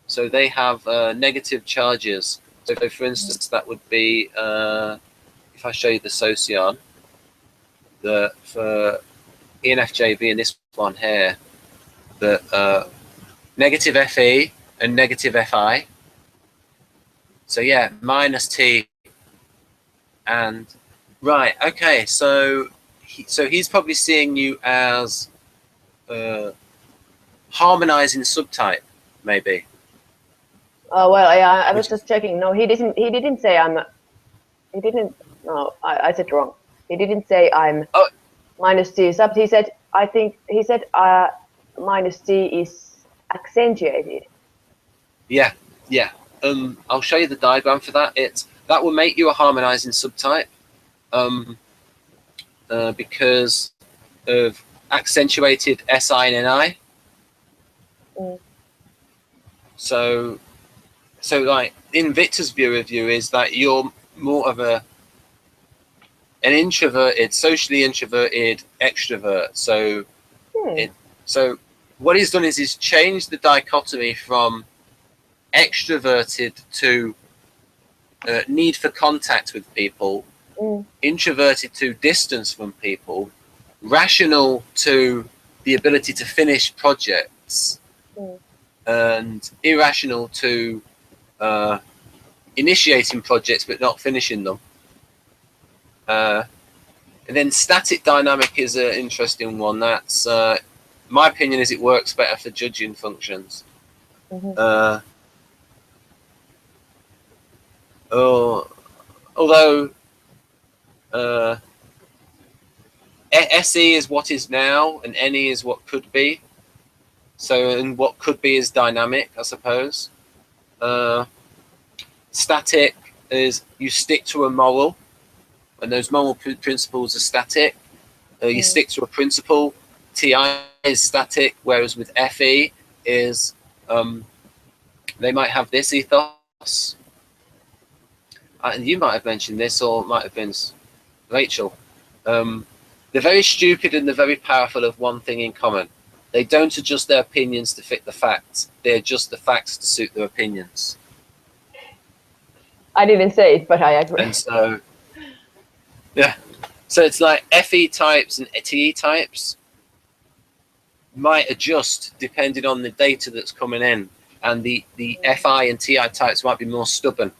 so they have negative charges. So for instance, that would be if I show you the Socion, for ENFJ being this one here, the negative FE and negative FI. So yeah, minus T. And right, okay, so he's probably seeing you as harmonizing subtype, maybe. Oh well, yeah, I was just checking. No, he didn't say I'm. He didn't. No, I said wrong. He didn't say I'm minus T sub. He said he said minus T is accentuated. Yeah. I'll show you the diagram for that. That will make you a harmonizing subtype, because of accentuated SI and NI. So like in Victor's view of you is that you're more of an introverted, socially introverted extrovert. So so what he's done is he's changed the dichotomy from extroverted to need for contact with people, introverted to distance from people, rational to the ability to finish projects, and irrational to initiating projects but not finishing them. And then static dynamic is an interesting one. That's my opinion is it works better for judging functions. Although SE is what is now and NE is what could be. So, and what could be is dynamic, I suppose. Static is you stick to a moral, and those moral principles are static. You stick to a principle. TI is static, whereas with FE is they might have this ethos. And you might have mentioned this, or it might have been Rachel. They're very stupid and they're very powerful of one thing in common. They don't adjust their opinions to fit the facts. They adjust the facts to suit their opinions. I didn't say it, but I agree. And so, yeah. So it's like FE types and TE types might adjust depending on the data that's coming in. And the FI and TI types might be more stubborn.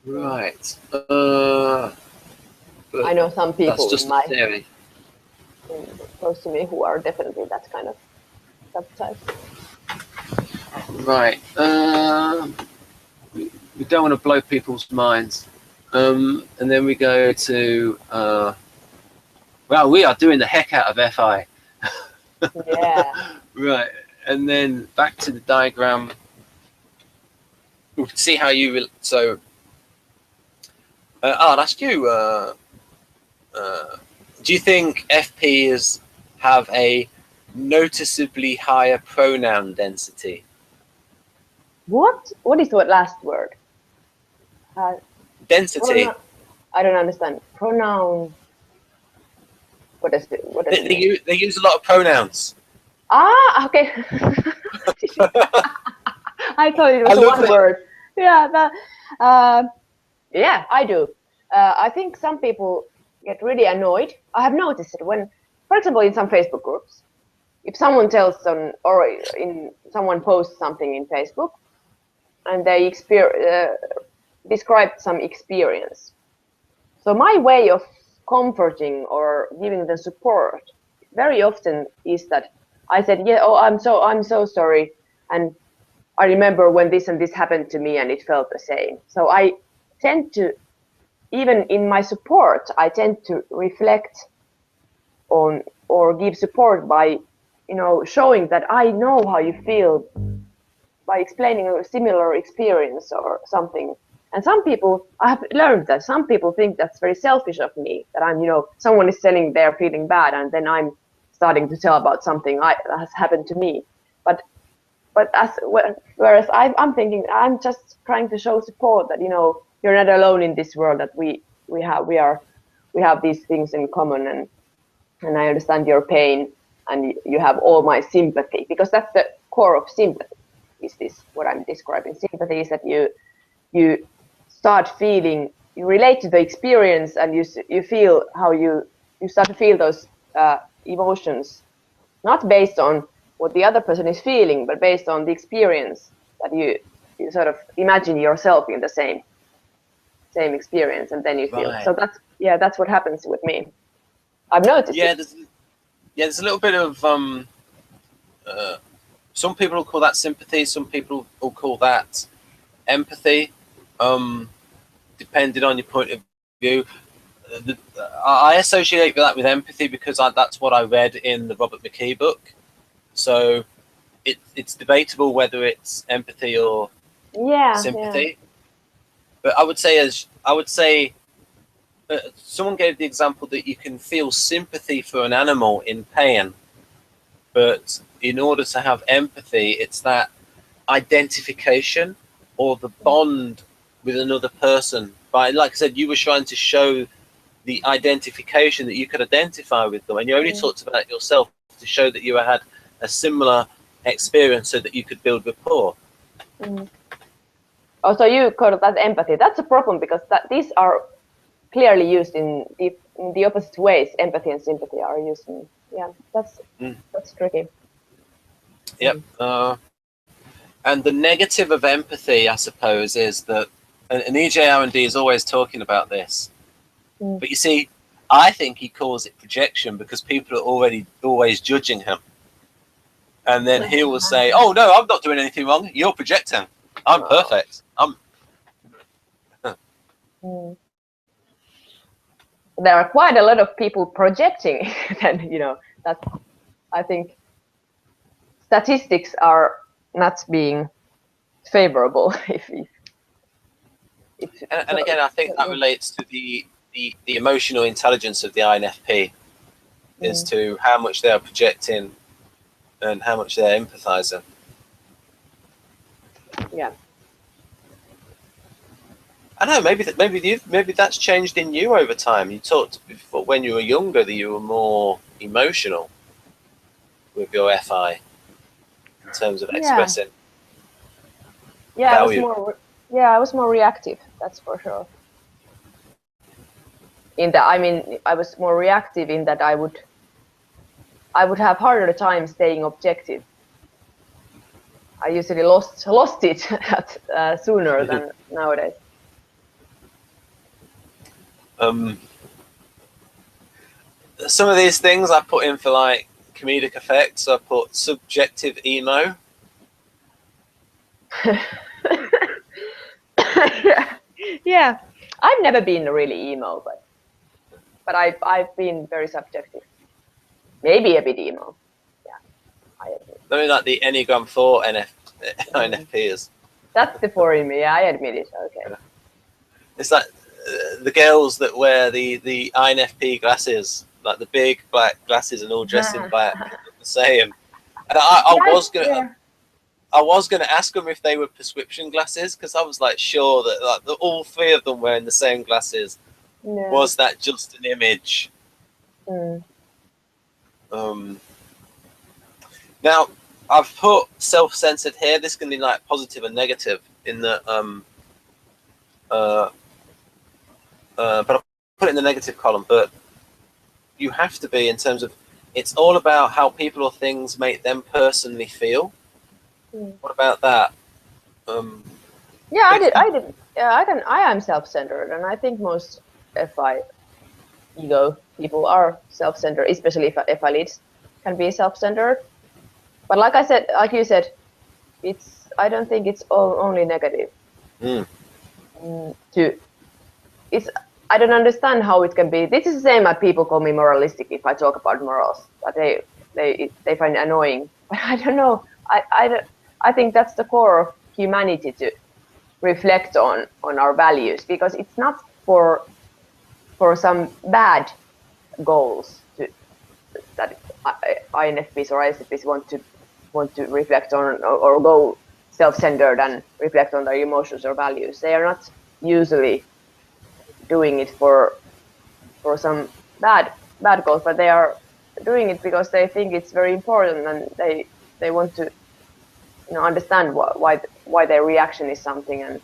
Right. I know some people that's just in my theory. close to me who are definitely that kind of subtype. Right. We don't want to blow people's minds. And then we go to, well, we are doing the heck out of FI. Yeah. Right, and then back to the diagram. We can see how you, so, I'll ask you, do you think FPs have a noticeably higher pronoun density? What? What is the last word? Density. I don't understand. Pronoun. What does it? What does it mean? They use a lot of pronouns. Ah, okay. I thought it was one word. Yeah, yeah, I do. I think some people get really annoyed. I have noticed it when, for example, in some Facebook groups, if someone tells them, or someone posts something in Facebook, and they describe some experience. So my way of comforting or giving the support very often is that I said, yeah, oh, I'm so sorry, and I remember when this and this happened to me and it felt the same. So I tend to, even in my support, I tend to reflect on or give support by, showing that I know how you feel by explaining a similar experience or something. And some people, I have learned that some people think that's very selfish of me, that I'm, someone is telling they're feeling bad and then I'm starting to tell about something that has happened to me. Whereas I'm thinking, I'm just trying to show support that, you're not alone in this world, that we have these things in common, and I understand your pain, and you have all my sympathy, because that's the core of sympathy. Is this what I'm describing? Sympathy is that you start feeling, you relate to the experience, and you feel how you start to feel those emotions, not based on what the other person is feeling, but based on the experience that you sort of imagine yourself in the same experience, and then you feel. Right. So that's what happens with me. I've noticed. Yeah, there's a little bit of some people will call that sympathy, some people will call that empathy, depending on your point of view. I associate that with empathy because that's what I read in the Robert McKee book. So it's debatable whether it's empathy or sympathy. Yeah. But I would say someone gave the example that you can feel sympathy for an animal in pain, but in order to have empathy, it's that identification or the bond with another person. But like I said, you were trying to show the identification, that you could identify with them, and you only talked about it yourself to show that you had a similar experience so that you could build rapport. Oh, so you call that empathy. That's a problem, because these are clearly used in the opposite ways. Empathy and sympathy are used in, that's tricky. Yep. And the negative of empathy, I suppose, is that, and EJR&D is always talking about this, but you see, I think he calls it projection because people are always judging him. And then he will say, oh, no, I'm not doing anything wrong. You're projecting. I'm perfect. There are quite a lot of people projecting. And, that I think statistics are not being favorable. And again, I think that relates to the emotional intelligence of the INFP, as to how much they are projecting and how much they're empathizing. Yeah. I don't know, maybe that's changed in you over time. You talked before when you were younger that you were more emotional with your FI in terms of expressing. Yeah, value. I was more reactive. That's for sure. I was more reactive in that I would have harder time staying objective. I usually lost it sooner than nowadays. Some of these things I put in for like comedic effects. I put subjective emo. Yeah. I've never been really emo, but I've been very subjective. Maybe a bit emo. Yeah, I admit. I mean, like the Enneagram 4 INFPs. That's the 4 in me. I admit it. Okay. It's like the girls that wear the INFP glasses, like the big black glasses and all dressed in black, the same. And I was gonna ask them if they were prescription glasses, because I was like sure that like all three of them wearing the same glasses. No. Was that just an image? Now I've put self-centered here. This can be like positive and negative in the but I'll put it in the negative column. But you have to be, in terms of, it's all about how people or things make them personally feel. What about that? Yeah, I did. Yeah, I am self-centered, and I think most FI ego people are self-centered, especially FI leads can be self-centered. But like I said, like you said, I don't think it's only negative. I don't understand how it can be. This is the same as people call me moralistic if I talk about morals, but they find it annoying. But I don't know. I think that's the core of humanity, to reflect on our values, because it's not for some bad goals that INFPs or ISFPs want to reflect on, or go self-centered and reflect on their emotions or values. They are not usually doing it for some bad goals, but they are doing it because they think it's very important, and they want to understand why their reaction is something, and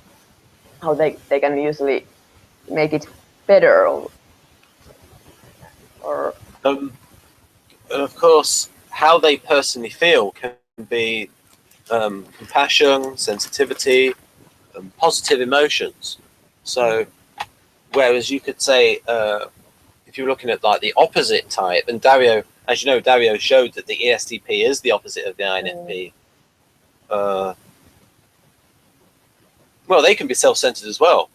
how they can usually make it better, or of course, how they personally feel can be compassion, sensitivity, positive emotions. So whereas you could say, if you're looking at like the opposite type, and Dario, as you know, Dario showed that the ESTP is the opposite of the INFP. Well, they can be self-centered as well,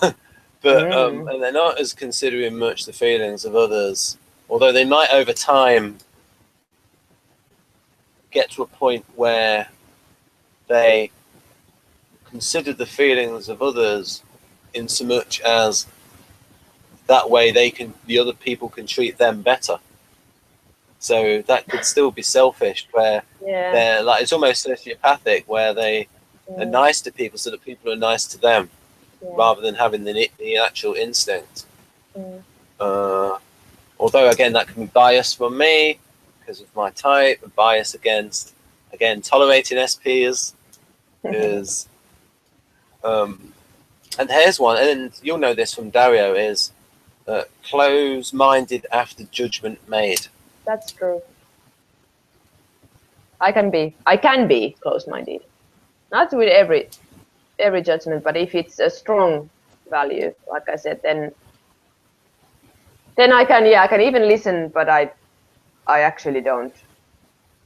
but and they're not as considering much the feelings of others, although they might over time get to a point where they consider the feelings of others in so much as that way the other people can treat them better. So that could still be selfish, where they're like, it's almost sociopathic, where they are nice to people so that people are nice to them, rather than having the actual instinct. Although again, that can be bias from me because of my type, and bias against, again, tolerating SPs is and here's one, and you'll know this from Dario, is close-minded after judgment made. That's true. I can be close-minded, not with every judgment, but if it's a strong value, like I said, then I can even listen, but I actually don't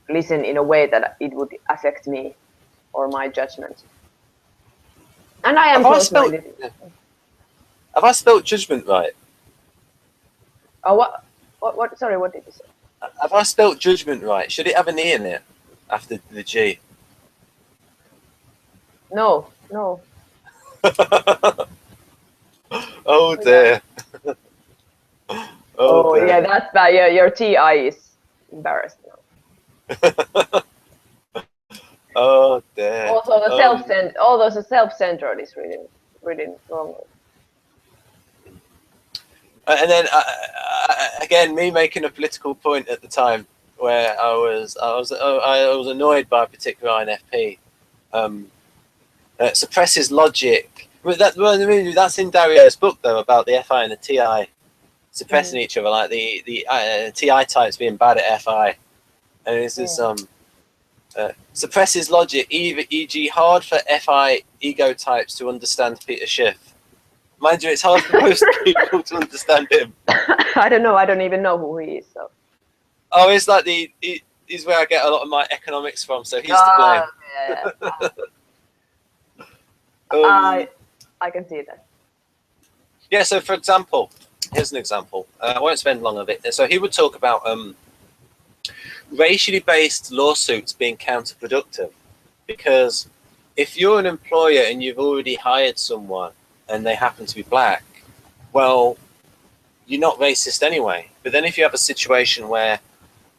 listen in a way that it would affect me or my judgment. And I am close-minded. Have I spelled judgment right? Oh, what? Sorry, what did you say? Have I spelled judgment right? Should it have an E in it after the G? No. Oh dear. Oh dear. Yeah, that's bad. Your TI is embarrassed now. Oh dear. Also, the self-centered is really wrong. And then again, me making a political point at the time, where I was annoyed by a particular INFP. Suppresses logic. That's in Dario's book though, about the FI and the TI suppressing each other, like the TI types being bad at FI, and this is suppresses logic, e.g. hard for FI ego types to understand Peter Schiff. Mind you, it's hard for most people to understand him. I don't know. I don't even know who he is. So. Oh, it's like he's where I get a lot of my economics from, so he's to blame. Yeah. I can see that. Yeah, so for example, here's an example. I won't spend long on it. So he would talk about racially based lawsuits being counterproductive, because if you're an employer and you've already hired someone and they happen to be black, well, you're not racist anyway. But then if you have a situation where,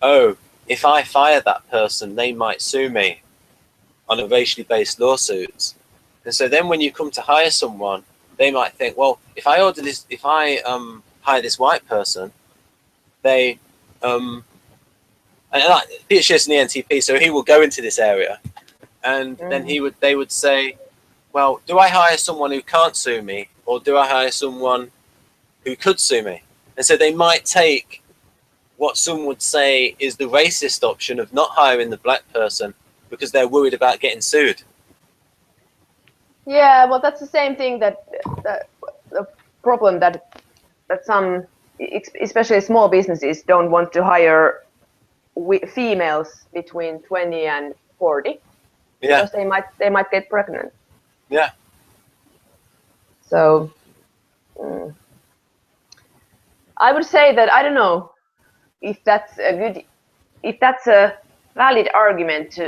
oh, if I fire that person, they might sue me on a racially based lawsuit. And so then when you come to hire someone, they might think, well, if I hire this white person, they and like Peter Schiff's in the NTP, so he will go into this area, and then they would say, well, do I hire someone who can't sue me, or do I hire someone who could sue me? And so they might take what some would say is the racist option of not hiring the black person because they're worried about getting sued. Yeah, well, that's the same thing that the problem that some, especially small businesses, don't want to hire females between 20 and 40 because they might get pregnant. Yeah. So I would say that I don't know if that's a valid argument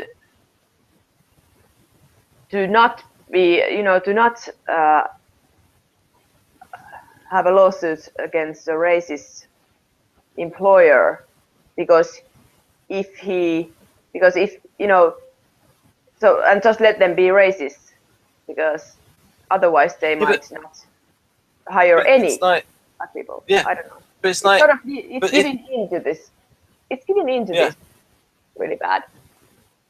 to not be, to not have a lawsuit against a racist employer, because if so, and just let them be racist, because otherwise they might not hire any black people. Yeah, I don't know. But it's like it's giving into this. It's giving into this really bad.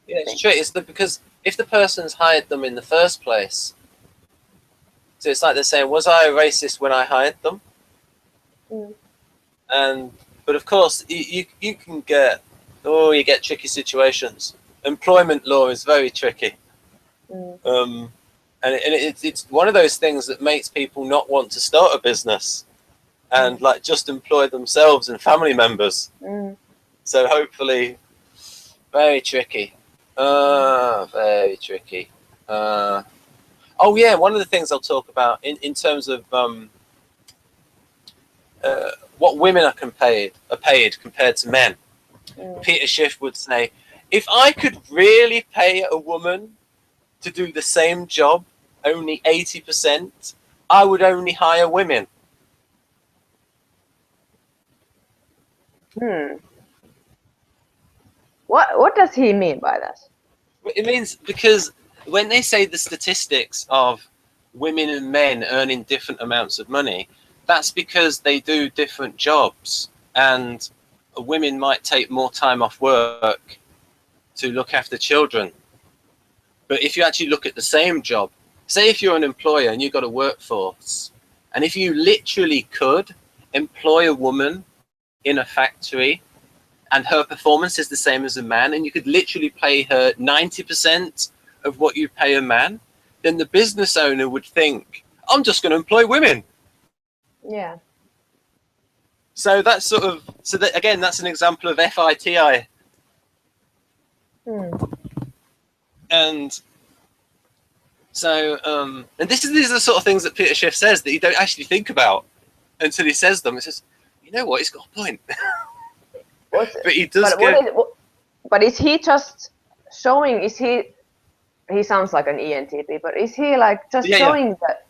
Yeah, it's true. It's because if the person's hired them in the first place, so it's like they're saying, was I a racist when I hired them? But of course, you can get, you get tricky situations. Employment law is very tricky. And it's one of those things that makes people not want to start a business and like just employ themselves and family members. So hopefully, very tricky. Very tricky. Oh yeah, one of the things I'll talk about in terms of what women are paid compared to men. Peter Schiff would say, if I could really pay a woman to do the same job, only 80%, I would only hire women. What does he mean by that? It means because when they say the statistics of women and men earning different amounts of money, that's because they do different jobs, and women might take more time off work to look after children. But if you actually look at the same job, say if you're an employer and you've got a workforce, and if you literally could employ a woman in a factory and her performance is the same as a man, and you could literally pay her 90% of what you pay a man, then the business owner would think, I'm just going to employ women. Yeah. So that's sort of, again, that's an example of FITI. And so, and these are the sort of things that Peter Schiff says that you don't actually think about until he says them. It's just, you know what, he's got a point. But he does but is he just showing, he sounds like an ENTP, but is he like just showing that,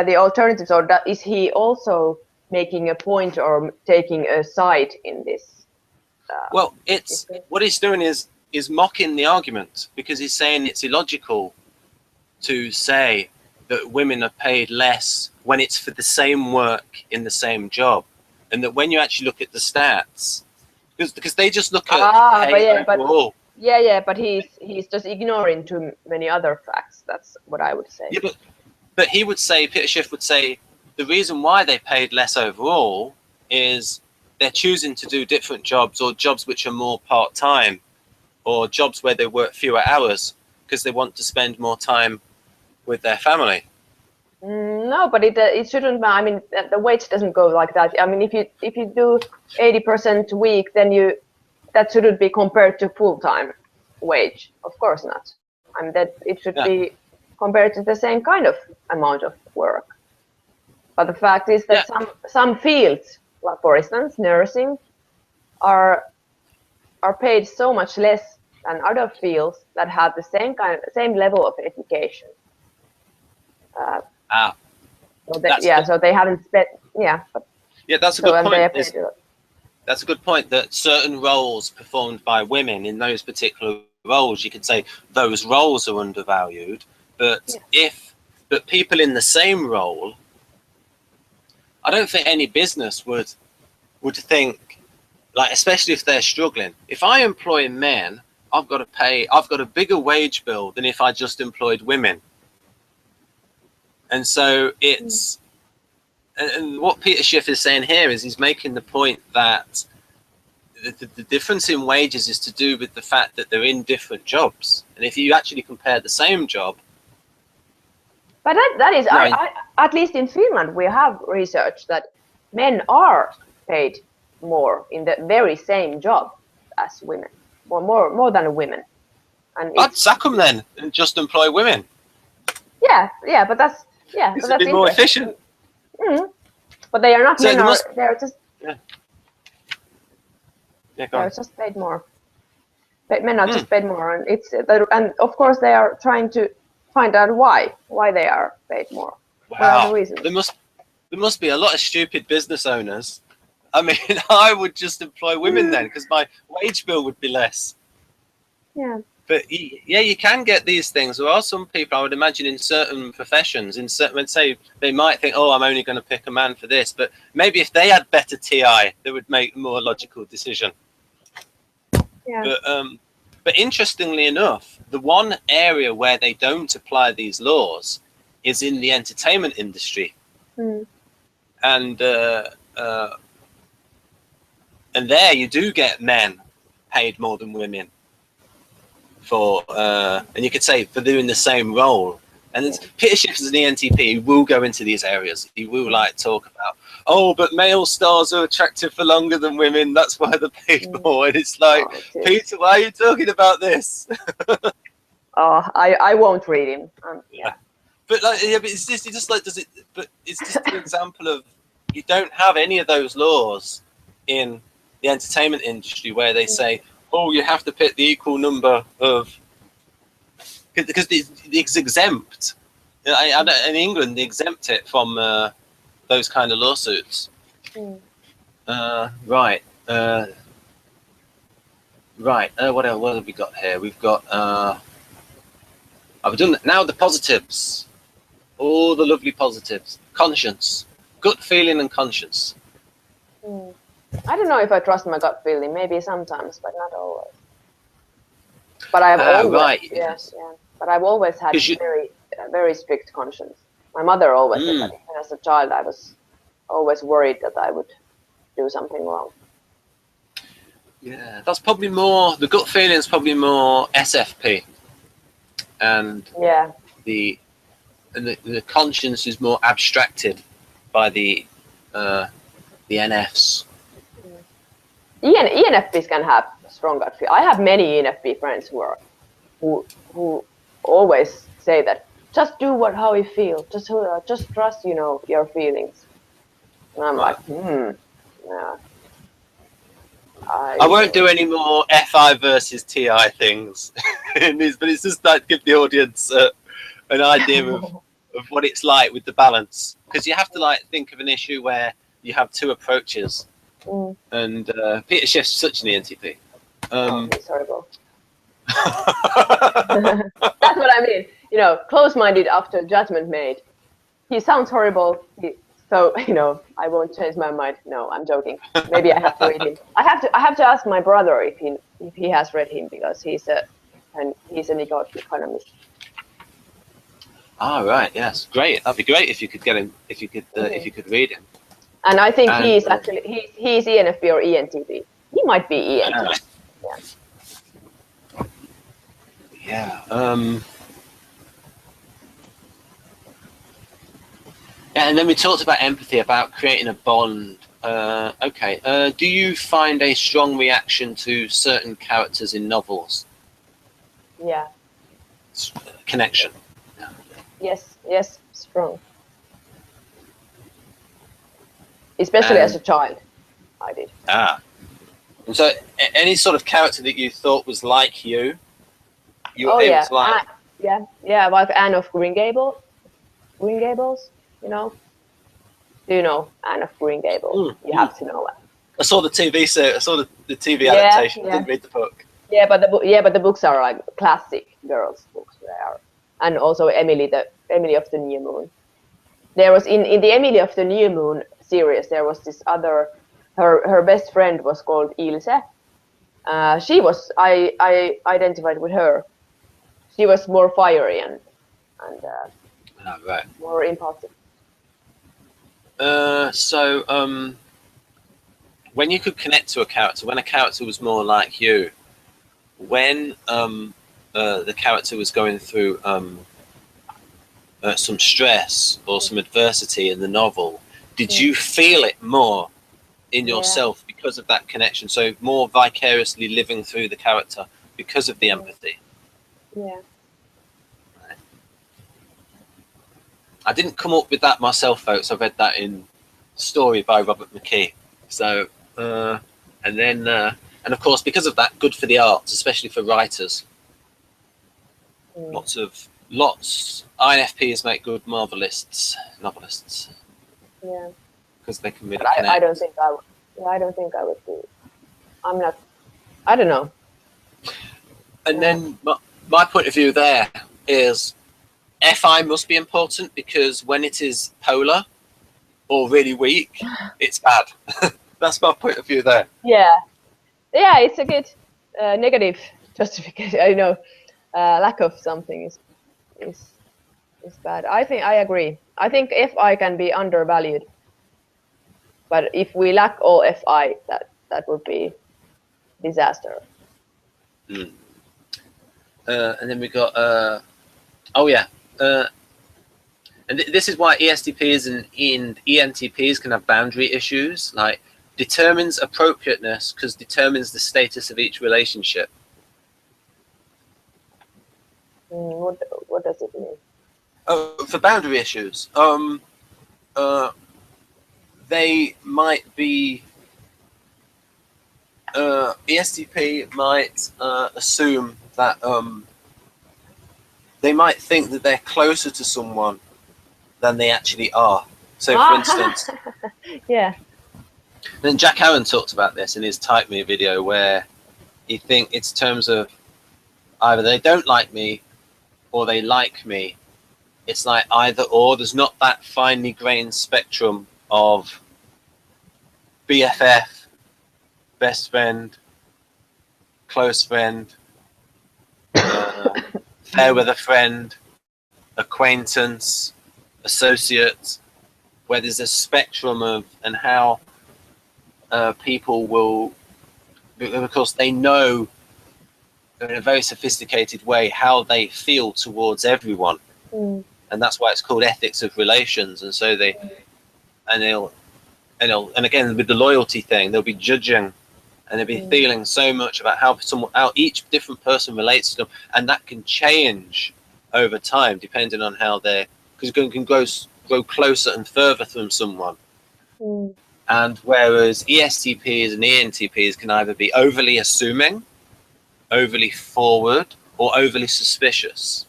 the alternatives, or is he also making a point or taking a side in this? Well, it's what he's doing is mocking the argument, because he's saying it's illogical to say that women are paid less when it's for the same work in the same job, and that when you actually look at the stats, because they just look at pay overall. But he's just ignoring too many other facts. That's what I would say. Yeah, but he would say, Peter Schiff would say, the reason why they paid less overall is they're choosing to do different jobs, or jobs which are more part-time, or jobs where they work fewer hours because they want to spend more time with their family. No, but it shouldn't. I mean, the wage doesn't go like that. I mean, if you do 80% a week, then that shouldn't be compared to full-time wage. Of course not. I mean, that it should be compared to the same kind of amount of work. But the fact is that some fields, like for instance, nursing, are paid so much less than other fields that have the same level of education. So they haven't spent. That's a good point. That's a good point, that certain roles performed by women, in those particular roles, you could say those roles are undervalued. But but people in the same role, I don't think any business would think, like, especially if they're struggling. If I employ men, I've got a bigger wage bill than if I just employed women. And so it's, and what Peter Schiff is saying here is he's making the point that the difference in wages is to do with the fact that they're in different jobs. And if you actually compare the same job. But that is, at least in Finland, we have research that men are paid more in the very same job as women, or more than women. And I'd sack them then and just employ women. Yeah, but that's It's a bit more efficient. But they are not so men. They're just they're just paid more. Men are just paid more, and and of course they are trying to find out why they are paid more. Wow. What are the reasons? There must be a lot of stupid business owners. I mean, I would just employ women then, because my wage bill would be less. Yeah. But you can get these things. There are some people, I would imagine, in certain professions, let's say they might think, oh, I'm only going to pick a man for this. But maybe if they had better TI, they would make a more logical decision. Yeah. But interestingly enough, the one area where they don't apply these laws is in the entertainment industry. And there you do get men paid more than women for, and you could say for doing the same role. And Peter Schiff is an ENTP. He will go into these areas. He will talk about, oh, but male stars are attractive for longer than women. That's why they're paid more. And it's like, Peter, why are you talking about this? I won't read him. But but it's just an example of, you don't have any of those laws in the entertainment industry where they say, oh, you have to pick the equal number of, because it's exempt. In England, they exempt it from those kind of lawsuits. Right. What have we got here? We've got, I've done now the positives. All the lovely positives. Conscience. Gut feeling and conscience. I don't know if I trust my gut feeling. Maybe sometimes, but not always. But I've always, But I've always had very strict conscience. My mother always said that even as a child, I was always worried that I would do something wrong. Yeah, that's probably more, the gut feeling is probably more SFP. And the conscience is more abstracted by the NFs. ENFPs can have strong gut feel. I have many ENFP friends who always say that just do how you feel, just trust your feelings. And I'm like, yeah. I won't do any more FI versus TI things, but it's just like give the audience an idea of what it's like with the balance, because you have to think of an issue where you have two approaches. And Peter Schiff's such an ENTP. He's horrible. That's what I mean. Close-minded after judgment made. He sounds horrible. So I won't change my mind. No, I'm joking. Maybe I have to read him. I have to ask my brother if he has read him, because he's an economist. Ah, right. Yes, great. That'd be great if you could get him. If you could read him. And I think he's ENFP or ENTP. He might be ENTP. And then we talked about empathy, about creating a bond. Do you find a strong reaction to certain characters in novels? Yeah. Connection. Yes, strong. especially as a child. I did. Ah. And so any sort of character that you thought was like you were able to like? Yeah, like Anne of Green Gables, you know? Do you know Anne of Green Gables? You have to know that. I saw the TV I saw the TV adaptation. Didn't read the book. Yeah, but the books are like classic girls' books. They are, and also Emily of the New Moon. There was in the Emily of the New Moon series, there was this other. Her best friend was called Ilse. I identified with her. She was more fiery and more impulsive. So when you could connect to a character, when a character was more like you, when the character was going through some stress or some adversity in the novel, did you feel it more in yourself because of that connection? So more vicariously living through the character because of the empathy. Yeah. I didn't come up with that myself, folks. I read that in Story by Robert McKee. So, and of course, because of that, good for the arts, especially for writers. Lots. INFPs make good novelists. Yeah. Because they can really connect. I don't think I would. Yeah, I don't think I would do it. I'm not. I don't know. And then my point of view there is FI must be important because when it is polar or really weak, it's bad. That's my point of view there. Yeah, it's a good negative justification. I know lack of something is bad. I agree. I think FI can be undervalued, but if we lack all FI, that would be disaster. And then we got and this is why ESTPs and ENTPs can have boundary issues, like determines appropriateness because determines the status of each relationship. What does it mean? For boundary issues, they might be ESTP might assume that they might think that they're closer to someone than they actually are. So, for instance, Then Jack Aaron talked about this in his Type Me video, where he thinks it's terms of either they don't like me or they like me. It's like either or. There's not that finely grained spectrum of BFF, best friend, close friend, fair weather friend, acquaintance, associate, where there's a spectrum of and how people will, of course, they know in a very sophisticated way how they feel towards everyone, and that's why it's called ethics of relations. And so they, and again with the loyalty thing, they'll be judging, and they'll be feeling so much about how each different person relates to them, and that can change over time depending on how they're, because you can grow closer and further from someone. And whereas ESTPs and ENTPs can either be overly assuming, overly forward, or overly suspicious.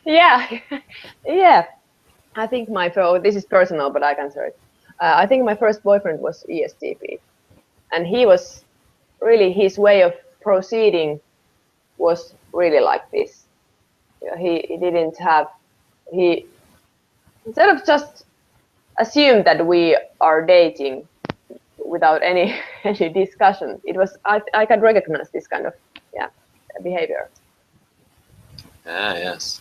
Yeah. I think this is personal, but I can say it. I think my first boyfriend was ESTP, and he was really, his way of proceeding was really like this. He didn't have, instead of just assumed that we are dating without any discussion, it was, I can recognize this kind of behavior. Ah, yes.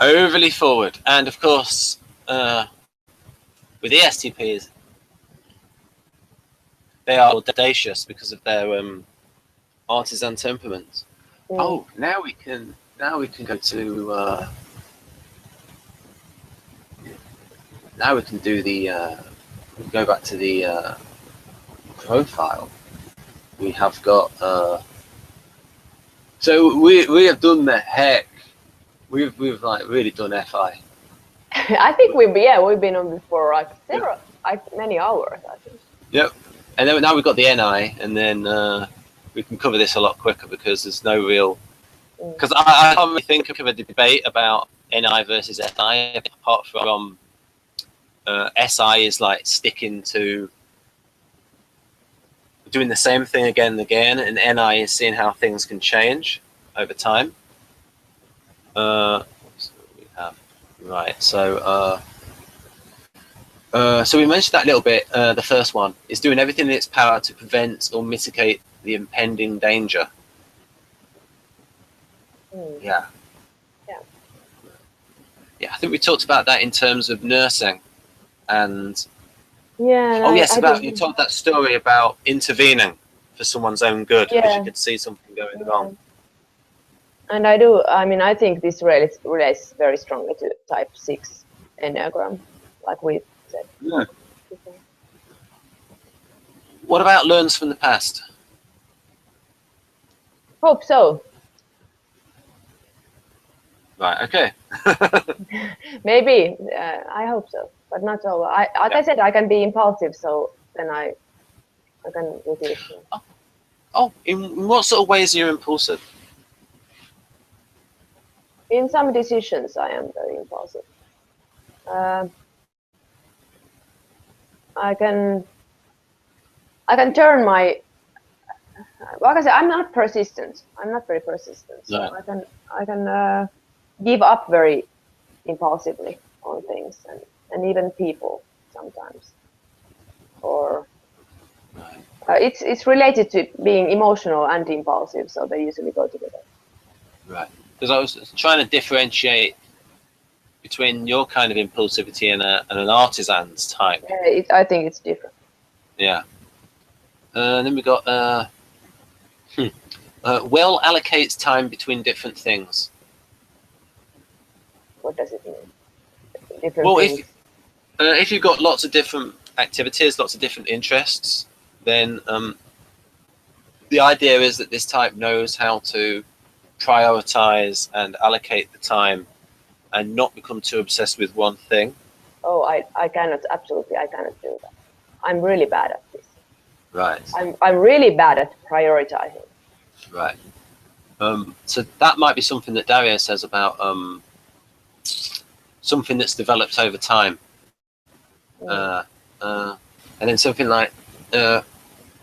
Overly forward, and of course with ESTPs they are audacious because of their artisan temperament. Oh, now we can go to now we can do the go back to the profile. We have got so we have done the heck. We've like really done FI. I think we've been on this for like many hours, I think. Yep. And then now we've got the NI, and then we can cover this a lot quicker because there's no real. Because I can't really think of a debate about NI versus SI apart from SI is like sticking to doing the same thing again and again, and NI is seeing how things can change over time. So we have right. So we mentioned that a little bit. The first one is doing everything in its power to prevent or mitigate the impending danger. Yeah. Yeah, I think we talked about that in terms of nursing, and you told that story about intervening for someone's own good because you could see something going wrong. And I think this relates very strongly to type 6 Enneagram, like we said. Yeah. What about learns from the past? Hope so. Right, okay. Maybe, I hope so, but not so. Like I said, I can be impulsive, so then I can reduce. Oh, in what sort of ways are you impulsive? In some decisions, I am very impulsive. I can turn my. Like I said, I'm not persistent. I'm not very persistent. So no. I can give up very impulsively on things and even people sometimes. Or it's related to being emotional and impulsive, so they usually go together. Right. Because I was trying to differentiate between your kind of impulsivity and an artisan's type. I think it's different. Yeah. And then we got well allocates time between different things. What does it mean? Different things? If you've got lots of different activities, lots of different interests, then the idea is that this type knows how to prioritize and allocate the time and not become too obsessed with one thing. Oh, I cannot do that. I'm really bad at this. Right. I'm really bad at prioritizing. Right. So that might be something that Dario says about something that's developed over time. And then something like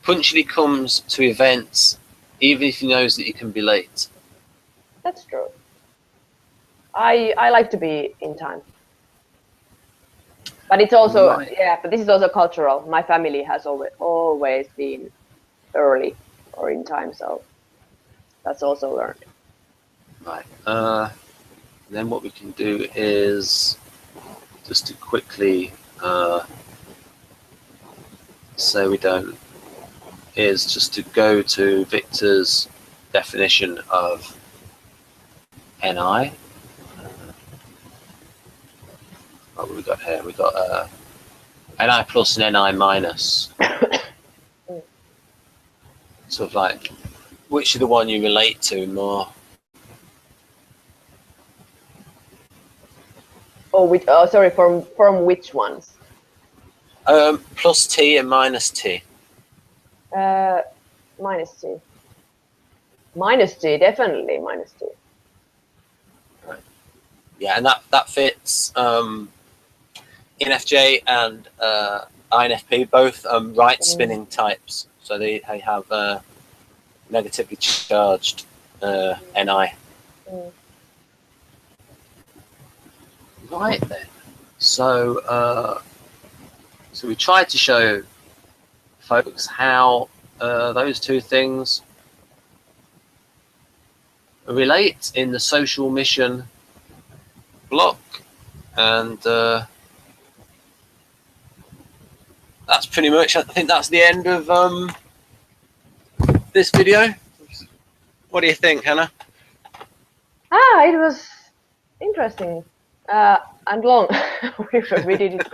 punctually comes to events even if he knows that you can be late. That's true. I like to be in time. But it's also, but this is also cultural. My family has always been early or in time, so that's also learned. Right. Then what we can do is just to quickly say we don't, is just to go to Victor's definition of NI. What have we got here? We've got NI plus and NI minus. Sort of like, which is the one you relate to more? Oh, sorry, from which ones? Plus T and minus T. Minus T. Minus T, definitely minus T. Right. Yeah, and that fits INFJ and INFP, both right spinning types. So they have negatively charged NI. Right then. So so we tried to show folks how those two things relate in the social mission block, and that's pretty much, I think that's the end of this video. What do you think, Hannah? It was interesting and long. we did it,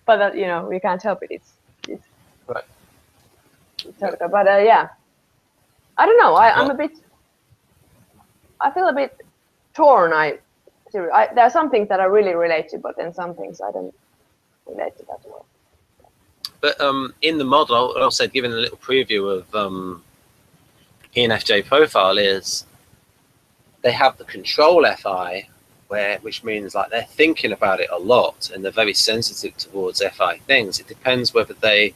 but that, we can't help it. It's right. But yeah, I don't know. I feel a bit torn. I too. There are some things that I really relate to, but then some things I don't relate to that well. But in the model, I also given a little preview of ENFJ profile is they have the control FI, which means like they're thinking about it a lot and they're very sensitive towards FI things. It depends whether they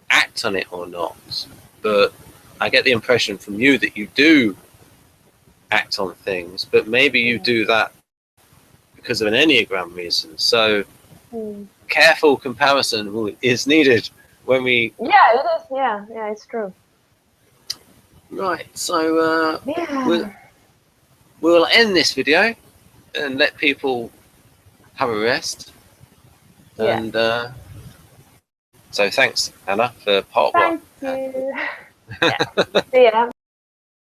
act on it or not. But I get the impression from you that you do act on things, but maybe you do that because of an Enneagram reason. So careful comparison is needed when we... Yeah, it is. Yeah, it's true. Right, so we'll end this video and let people have a rest. Yeah. And so thanks, Hannah, for part one. Thank you. Yeah. See ya.